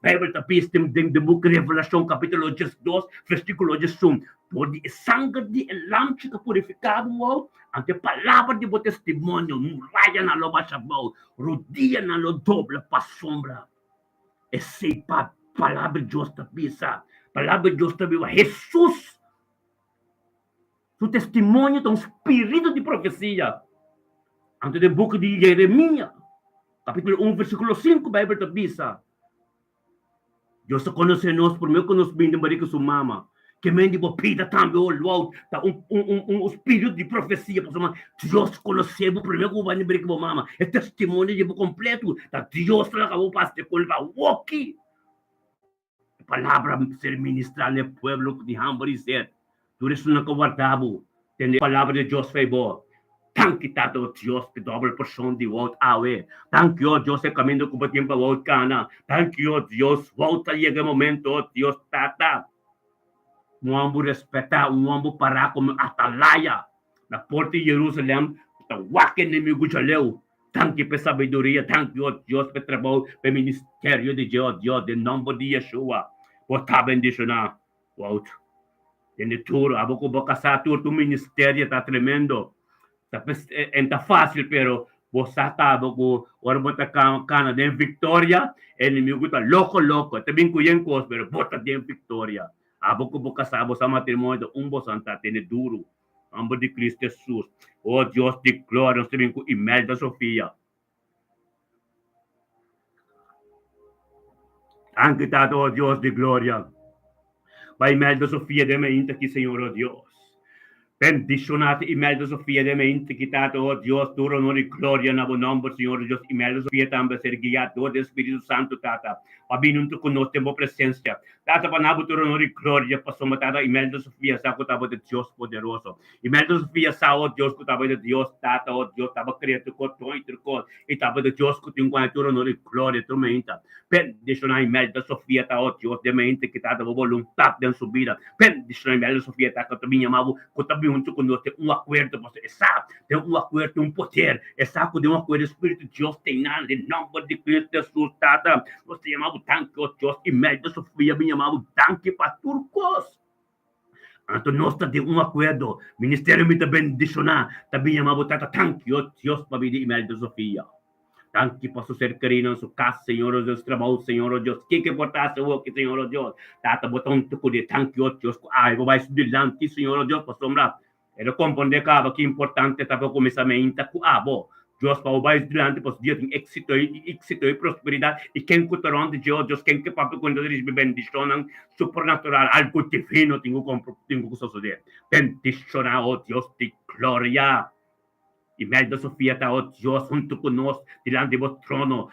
Bible tapis tem de book Revelação capítulo 2 versículo 1 por de sangue de lamp que purificado wow ante palavra de bo testemunho raya na lo basabau rodia na lo doble pa sombra esse palavra de Deus tapisa palavra de Deus tapisa Jesus su testemunho do espírito de profecia ante de book de Jeremias capítulo 1 versículo 5 Bible tapisa Deus conoce-nos por meu conhecimento de sua mama. Que me digo pida também o luau tá espírito de profecia para somar Deus conhece o primeiro que vai ver que mama é testemunho de completo tá Deus lá acabou passe com o aqui palavra ser ministrar no povo de Hamburg Tú eres una guardado. Tener palabra de Dios favor. Thank you, Tato Dios, que doble porción de voto awe. Thank you, Dios, el camino que tiempo voto cana. Thank you, Dios, volta llega el momento, Dios, Tata. Um homem respeitar, um homem parar como atalaya. Na porta de Jerusalém, o inimigo já leu. Thank you pela sabedoria, thank you, Deus, pelo trabalho, pelo ministério de Deus, em nome de Yeshua. Botar bendicionar. Volta. Tem tudo, a boca casar tudo, o ministério está tremendo. Está fácil, pero você está, agora bota cana de vitória, inimigo está louco. Também conhece coisas, pero bota de vitória. A boca casar, você matrimônio, santa, tem duro. Amba de Cristo Jesus. Oh Deus de glória, nós temos com Imelda Sofia. Anche tanto, oh Deus de glória. Vai Imelda Sofia de mente aqui, Senhor, oh Deus. Bendicionate Imelda Sofia de mente que tanto, oh Deus, tu honor e glória na bom nome, Senhor Deus. Imelda Sofia também ser guiado do Espírito Santo, Tata. Abinunto conosco, temos presença. Tata, para nabo, tu honor e glória, passou Tata, Imelda Sofia, sa kutaba de Deus poderoso. Imelda Sofia, sa, oh Deus, kutaba de Deus, Tata, oh Deus, tava criado com tão intercol, e tava de Deus, que tem com tu honor e glória, tu mente. Bendicionar Imelda Sofia, tá, oh Deus, de mente que tata, vontade de subida. Bendicionar Imelda Sofia, tá, que tu minha mão, kutaba junto conosco, tem acordo, você sabe, tem acordo, poder, sabe, tem acordo, Espírito de Deus tem nada, em nome de Cristo Jesus, Tata, você chamava tanque, oh Deus, Imelda Sofia, minha mão, tanque para turcos. Então, nós temos acordo, Ministério me bendicionar, também chamava Tata, tanque, oh Deus, para vir de Imelda Sofia. Tanque posso ser querido em sua casa, Senhor Deus, trabalho, Senhor Deus. Quem que portasse o que, Senhor Deus? Tata, botão tudo de tanque, oh Deus. Ai, vou vai subir diante, Senhor Deus, para sombrar. Ele compreende que é importante, tá, para começar a mente, bom. Deus para o bairro diante, para dia tem êxito e prosperidade. E quem que tornou de Deus, quem que papo quando eles me bendicionam, supernatural, algo divino, tenho que suceder. Bendicionar, oh Deus, de glória. Imelda Sofia está, oh Deus, junto conosco, diante de vosso trono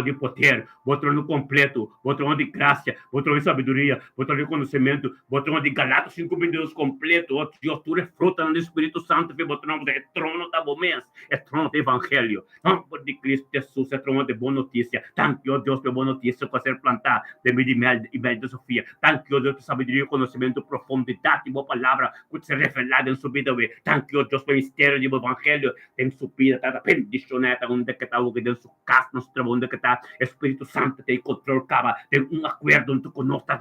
de poder, vosso trono completo, vosso trono de graça, vosso trono de sabedoria, vosso trono de conhecimento, vosso trono de Galatas 5:22 completo, oh Deus, tu és fruta do Espírito Santo, que vosso trono é trono da bomês, é trono do Evangelho, nome de Cristo Jesus, é trono de boa notícia, tanto, oh Deus, de boa notícia para ser plantada, de Imelda Sofia, tanto, oh Deus, de sabedoria, conhecimento, profundidade, boa palavra, que se revelada em sua vida, tanto, oh Deus, para o mistério do Evangelho, tem subida, tá bendicionada, onde que tá o que dentro da casa, nosso trabalho, onde que tá Espírito Santo, tem controle, tem acordo junto conosco, tá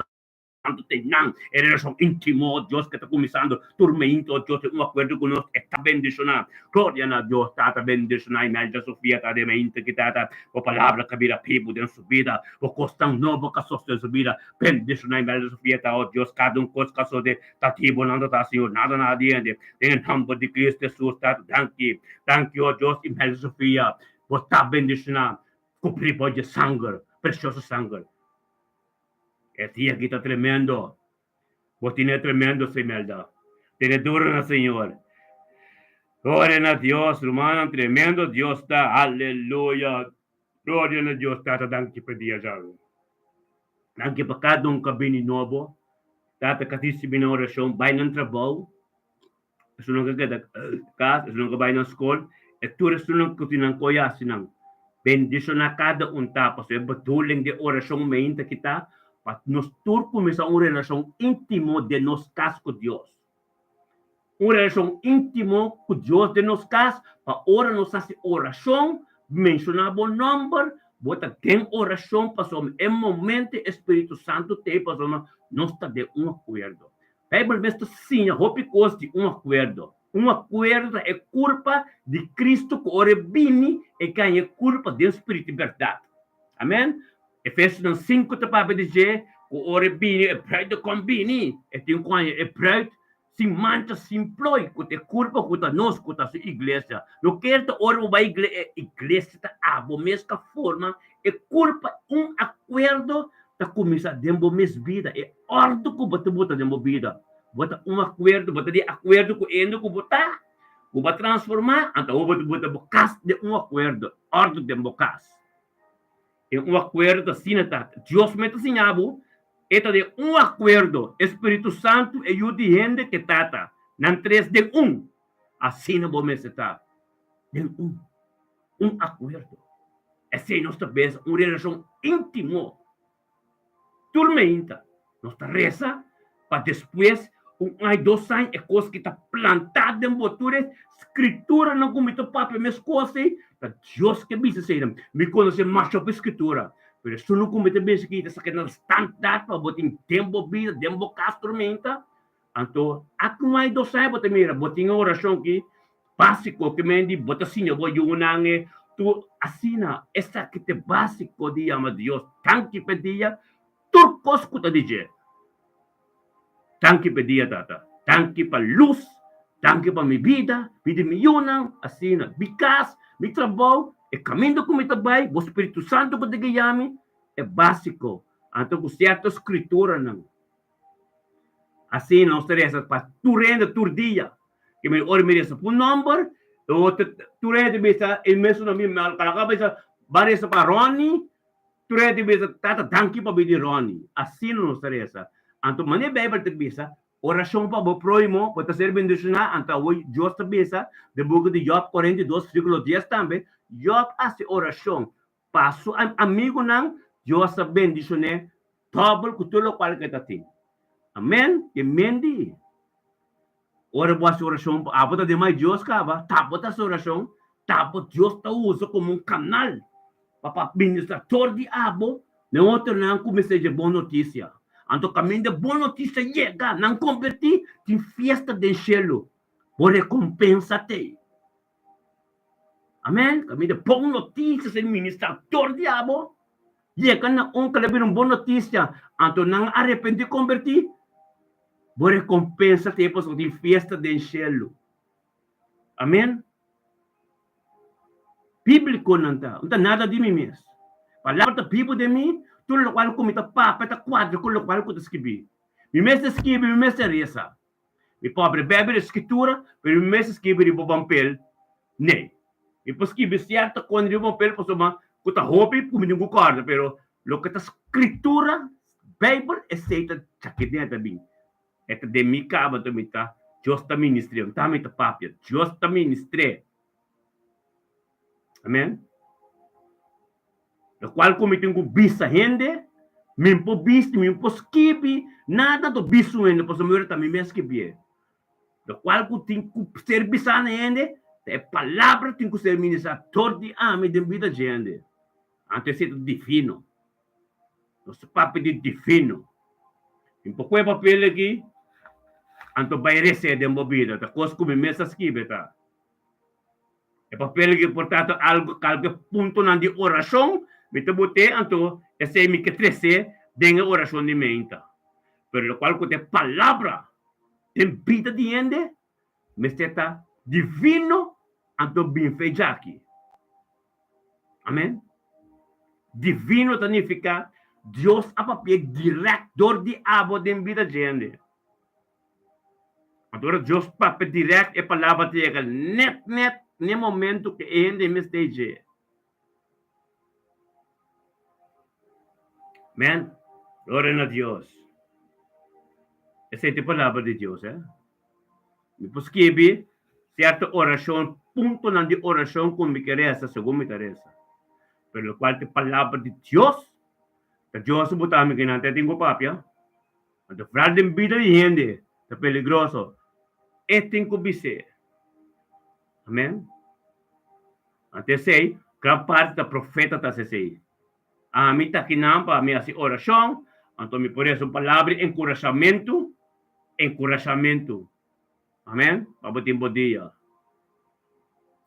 tem não, é relação íntima, Deus que está começando, tormento, Deus tem acordo conosco, está bendicionado, glória a Deus, está bendicionado, Imelda Sofia, tá de mente que tá, a palavra que vira pipo dentro da subida, o costão novo que só de subida, bendicionado, Imelda Sofia, tá, oh Deus, cada coisa que só de, tá tipo, não tá, Senhor, nada adiante, em nome de Cristo Jesus, tá, thank you, oh Deus, Imelda Sofia, você está bendicionado, cumprir de sangue, precioso sangue. Esse dia aqui está tremendo. Você é tremendo, Imelda. Tiene duro, Senhor. Glória a Deus, hermano. Tremendo Deus está. Aleluia. Glória a Deus está. Danke por dia, já. Danke para cada cabine novo. Tata, catíssima na oração. Vai no trabalho. Se não quer casa, se não vai na escola. É tudo isso não continua conhece, não. Bendição a cada tapa. Se é betuling de oração mente que está. Nós todos começamos uma relação íntima de nós casa com Deus. Uma relação íntima com Deus de nós casa. Para ora nós fazemos oração, mencionar o nome, bota tem oração, passamos em momento Espírito Santo tem passamos nós está de acordo. Bíblia diz sim, hope coste acordo. Acordo é culpa de Cristo que ora bini e que é culpa do Espírito de verdade. Amém? Efésios 5 te para dizer que o ore bini é pride combini e tem com é pride sem mancha sem ploi que te culpa que nós que a igreja não quer te ore uma igreja tá abo mesma forma é culpa acordo da começar dentro mesma vida é ordem que você bota dentro vida bota acordo bota de acordo com endo que botar que vai transformar então você bota bocas de acordo ordem de bocas. É acordo assim, tá? Deus me ensinava, Esto de un acuerdo, Espíritu Santo e yo de gente que trata, nan tres de un, así no vamos a estar, de un acuerdo. Essa é nossa vez, uma relação íntima. Turmenta. Nossa reza, para depois, ai 2 anos, é coisa que está plantada em boturas, escritura não comita papel, mas coisa, tá Deus que bisa sei, me conhece mais sobre escritura. Pero se não comita bem isso aqui, essa que não está dado para botar em tempo vida, tempo caso tormenta. Então, aqui mais 2 anos, botar mira, botar em oração aqui, básico que me di, botar assim, eu vou unange, tu asina, essa que te básico de ama Deus, tanque pedia, turcos que te dizer. Tanque pedia, tata. Tanque para luz, tanque para minha vida me unang, asina, bikas, mi trabalho, e caminho como itabay, o Espírito Santo que te guiame, é básico. Então, com certa escritura, não. Assim, não será para tu renda, tu dia, que me ora me desse por number, tu renda bisa, e mesmo na minha, kalaka bisa, baresa para Ronnie, tu renda bisa, tata, tanque para pedir Ronnie. Assim, não será. Então, mania Bible te bisa, oração para o próximo, para ser bendecido, então, hoje, Deus te bisa, de boca de Job 42,10 também, Job hace oração, passo amigo não, Deus te bendicione, double com tudo o qual que te tem. Amém? E mendi. Ora, boa oração, abota de mais Deus, cava, tapota essa oração, tapota Deus te usa como canal, para administrador de abo, não outro não comecei de boa notícia. Então, caminho de boa notícia chega, não converti, tem festa de cielo, por recompensa-te. Amém? Caminho de boa notícia, sem ministrador de abo, chega na calabir boa notícia, então não arrepende convertir, por recompensa-te, pois tem festa de cielo. Amém? Bíblico não está nada de mim mesmo. Palavra da Bíblia de mim, tudo o qual comita papa, tá quadro com o qual eu escrevi. Me mesmo escrevi, me mesmo reza. Me pobre bebe a escritura, mas me mesmo escrevi o papel, nem. Me posso escrever certo quando o papel, posso uma, que tá hobby, como ninguém concorda, pero lo que tá escritura, Bíblia, é feita aqui dentro de mim. É de mim, acaba de mim, tá? Deus tá ministrando, tá? Me tá papel, Deus tá ministrando. Amém? O qual como tenho bisa gente, me po bis, me po skibi, nada do bisu ainda, posso me também me skibi. O qual que tenho que ser bisana gente, é palavra tenho que ser ministrador de ame de vida gente. Antes é divino. Nosso papo de divino. Um pouco é papel aqui, anto vai receber de movida, tá coisa como me skibi, tá? É papel que portanto algo que ponto na de oração. Mita bote anto esse me que trece denga oração de menta. Pero lo cual que palavra tem vida de gente, me está divino anto bem feito aqui. Amém? Divino significa Deus a papel diretor de abo de vida de gente. Agora Deus papel direto é palavra de net no momento que gente me esteja. Amém? Glória a Deus. Essa é a palavra de Deus, eh? Me escrevi certa oração, ponto na de oração com me queressa, segundo me interessa. Pelo qual a palavra de Deus, que Deus botar me que não tem papia, a frase de vida de gente, é peligroso. É tem que ser. Amém? Até sei, grande parte da profeta está se sei. A mim está aqui não para minha oração, então me por isso palavra encorajamento. Amém? Para botar bom dia.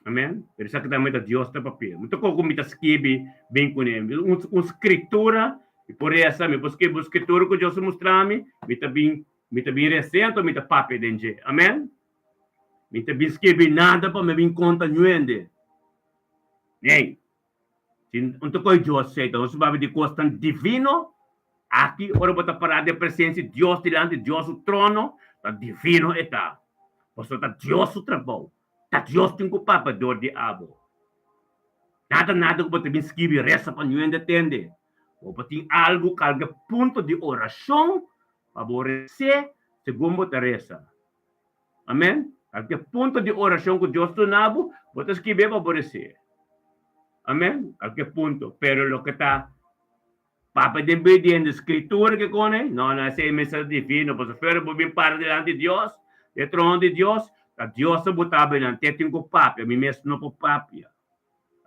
Amém? Por isso que também Deus está papel. Muito como me escreve bem com ele. Uma escritura, e por isso me busquei a escritura que Deus mostra-me, me está bem recente, me está papel dentro. Amém? Me está bem escrever nada para me bem conta nuende. Nem. Untuk kau Deus então, os babos de coisa tão divino, aqui, ora bota parar de presença de Deus diante de Deus o trono, tá divino está. Posso tá Deus o trabalho, tá Deus tem que papa dor de abo. Nada que bota bem escrever reza para não entender. O pating algo carga punto de oração favorecer segundo Teresa. Amém? Carga punto de oração que Deus donava, botas que bem favorecer. Amém? Carga punto. Pero lo que está Papa de obediente escritura que con él, no es el mensaje divino, pues fuera muy bien para delante de Dios, de trono de Dios, a Dios se botaba delante, tengo papia, mi mes no por papia.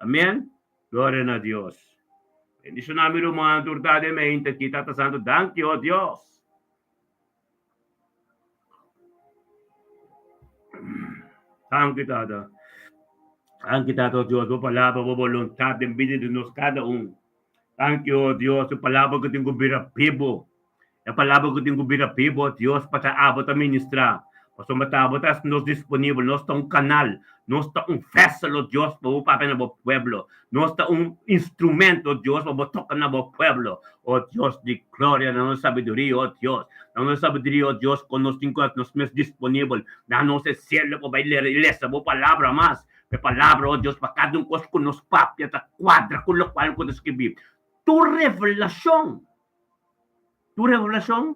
Amén. Gloria a Dios. Bendición a mi hermano, turta de mente, que está santo, thank you, Dios. Thank you, Tata. Thank you, Tata, Dios, tu palabra, tu voluntad, en vida de nos cada uno. Thank you, Dios, tu palabra que tengo vida vivo. A palavra que tenho que vir Deus para abrir a ministrar. Pastor Matabo, está nos disponível, nós está canal, nós está vessel, Deus, para o papel no pueblo, nós está instrumento, Deus, para tocar no pueblo. Oh Deus, de glória, na nossa sabedoria, oh Deus, na nossa sabedoria, oh Deus, quando nós temos nos mesmos disponível, na nossa cielo, para ler essa boa palavra mais, a palavra, oh Deus, para cada coisa que nos papia, está quadra, com o qual nós escrever. Tu revelação, tu revelação,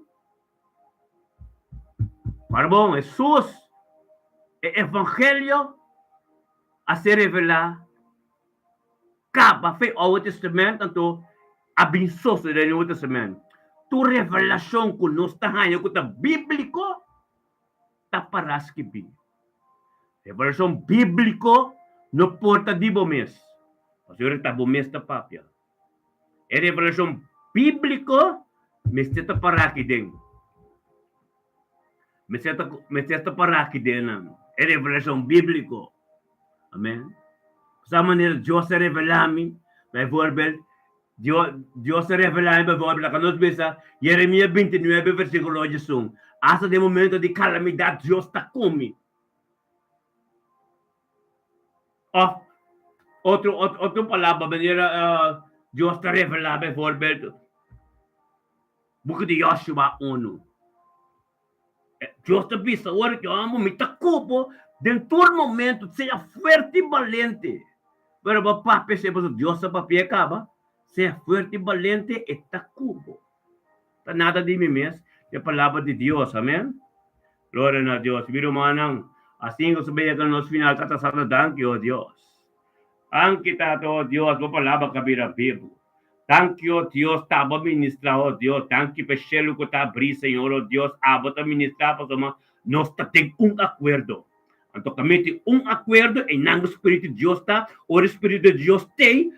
Barbón, Jesús, el evangelio a se revelar capa fe Nuevo Testamento tanto abençoso do Novo Testamento. Tu revelação que nós está ganhando que está bíblico está para escrever. Revelação bíblico no porta de bomes. O senhor está bomes da papia. É revelação bíblico mas está para aqui dentro. Me está para aqui dentro. É revelação bíblico. Amém. Dessa maneira, Deus se revela a mim. Por exemplo, Deus se revela a mim, por exemplo, quando nós vemos Jeremias 29, versículo 8, hasta de momento de calamidade, Deus está comigo. Outra palavra, maneira, Deus está revelando, por exemplo, Book de Joshua 1. Deus te avisa, agora que eu amo, me tacupo, dentro do momento, seja forte e valente. Pero papá, perceba, Deus se papia acaba, seja forte e valente e tacupo. Tá nada de mim mesmo, é a palavra de Deus, amém? Glória a Deus. Viro manang, assim que sabihin ka nos final, tatasada, thank you, Deus. Ang kita to, Deus, a palavra kabira vivo. Thank you, Deus, tá a ministrar, oh Deus. Thank you, pelo que tá abrir, Senhor, oh Deus. A ministrar, para nós temos acordo. Então, kami tem acordo e não o Espírito de Deus está, o Espírito de Deus tem,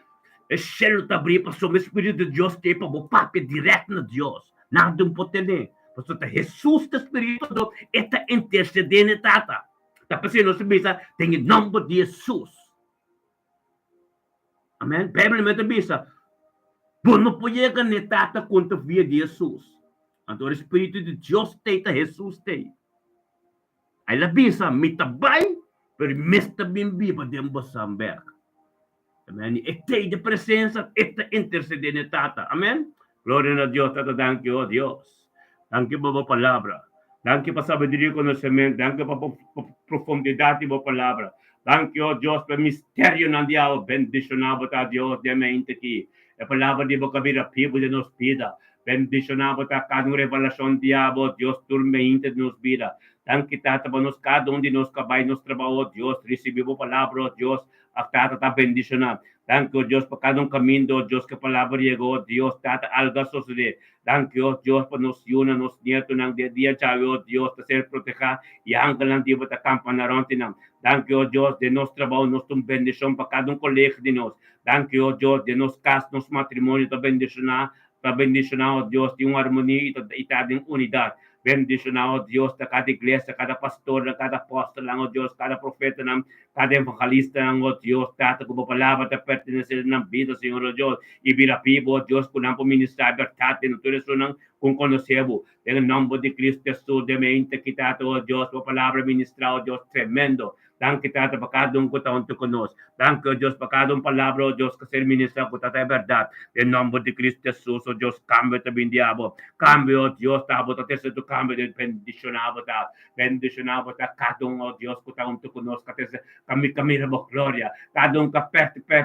o céu tá abrir, para o Espírito de Deus tem, para o papo direto na Deus. Nada de poder. Porque Jesus, o Espírito de Deus, está intercedendo, tata. Tá pensando, nós bisa, tem o nome de Jesus. Amém? Bíblia me bisa, não pode conectar com a vida de Jesus. Então, o Espírito de Deus tem, Jesus tem. Aí ela bisa, me tabay, pero me está bem viva de Moçambique. Amém? E tem de presença, está intercedendo, tata. Amém? Glória a Deus, tata, thank you, oh Deus. Thank you por a palavra. Thank you para sabedoria e conhecimento. Thank you para profundidade da palavra. Thank you, oh Deus, para mistério na diabo. Bendicionado a Deus de mente aqui. A palavra de boca vira pibo de nos vida. Bendicionado a cada revelação diabo. Deus turmente de nos vida. Thank you, tata, para nos cada de nós cabay nos trabalho, Deus. Recebemos a palavra, Deus. A tata está bendicionado. Thank you, Deus, para cada caminho, Deus, que a palavra chegou, Deus, tata, algo sucede. Thank you, Deus, para nos yuna, nos nieto, ng dia chave, Deus, para ser protegido, e ang lang di ba ta campanaron tinam. Thank you, Deus, de nos trabalho, nos tum bendição para cada colega de nós. Thank you, Deus, de nos casas, nos matrimônio, ta bendicionar, Deus, de harmonia e ta de unidade. Bendicionado, Deus, da cada igreja, cada pastor, cada apóstolo, oh Deus, cada profeta, cada evangelista, oh Deus, tata, como a palavra te pertenece na vida, Senhor, oh Deus, e vira vivo, Deus, com a ministrar a verdade, no tudo isso, com conhecebo, em nome de Cristo Jesus, de mente, que tata, oh Deus, a palavra ministrar, oh Deus, tremendo, Danke, Tata, pagkadong ko taon to konos. Danke, Diyos, pagkadong palabra, Diyos, kasi ministra ko, Tata, verdad. En nombre de Cristo Jesús, oh Dios, cambio también, diabo. Cambio, Dios, tabo, Tata, tu cambio, bendicionado, Tata. Bendicionado, Tata, kadong, oh Dios, ko taon to konos, kami na mo, gloria. Kadong ka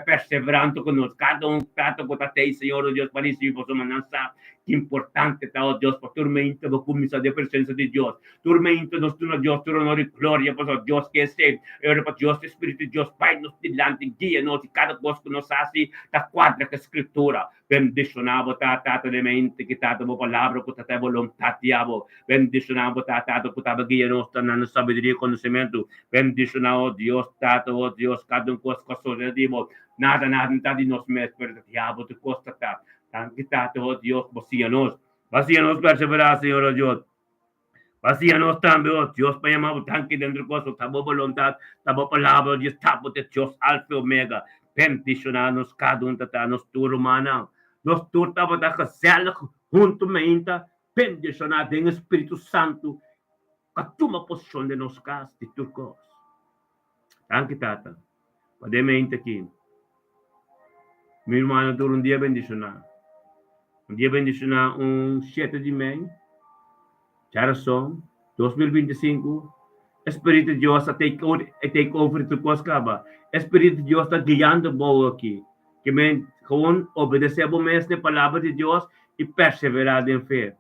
perseverando konos, kadong, Tata, ko tatay, Señor, oh Dios, panisipo, sumanansa, importante, Tao, Dios, por tormento, por kumisa de presencia de Dios. Tormento, nos tu na Dios, tu honor y gloria, por Dios que es Era para Dios, Espíritu de Dios, Pai, nos dilante, guia-nos, e cada coisa que nos hace, da quadra que a Escritura. Bendicionavo, Tata, de mente, que Tata, mo palavra, que Tata, vontade, diabo. Bendicionavo, Tata, que Tata, guia-nos, na sabedoria e conhecimento. Bendicionavo, Deus, Tata, oh Deus, cada coisa que nós diabo. Nada, nada de nós mesmos, pero diabo, tu costa, Tata. Tanto Tata, oh Deus, vacíanos, perseverar, Senhor, oh Deus. Vacíanos también, oh Dios, para llamar tanque dentro de cosas, tabo voluntad, tabo palabra, Dios, tabo de Dios, alfa y omega, bendicionanos cada uno de nos tu romana, nos tu tabo da casela, junto meinta, bendicionado en Espíritu Santo, que toma posición de nos cas, de turcos. Tanque tata, para mente aqui, mi hermano, tu un día bendicionado, 7 de maio, Charason, 2025, Espírito de Deus está take over tu coisa, Espírito de Deus está guiando boa aqui. Que men com obedecer a mesma palavra de Deus e perseverar em fé.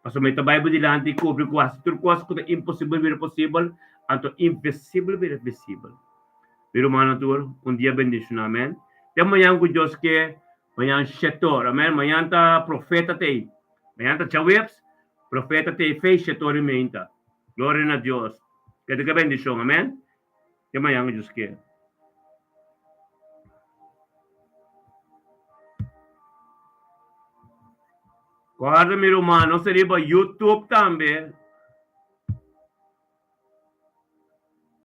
Passo me trabalho dilante e cobre quase tudo coisa que é impossível vir possível, anto invisível vir visível. Pero mano tu dia bendicionado, amém. Tem amanhã com Deus que amanhã setor, amém. Amanhã tá profeta tem. Amanhã tá chaweps. Profeta te fez setormenta. Glória a Deus. Que te bendição, amém? Que amanhã Deus quer. Guarda, meu irmão, seria para YouTube também.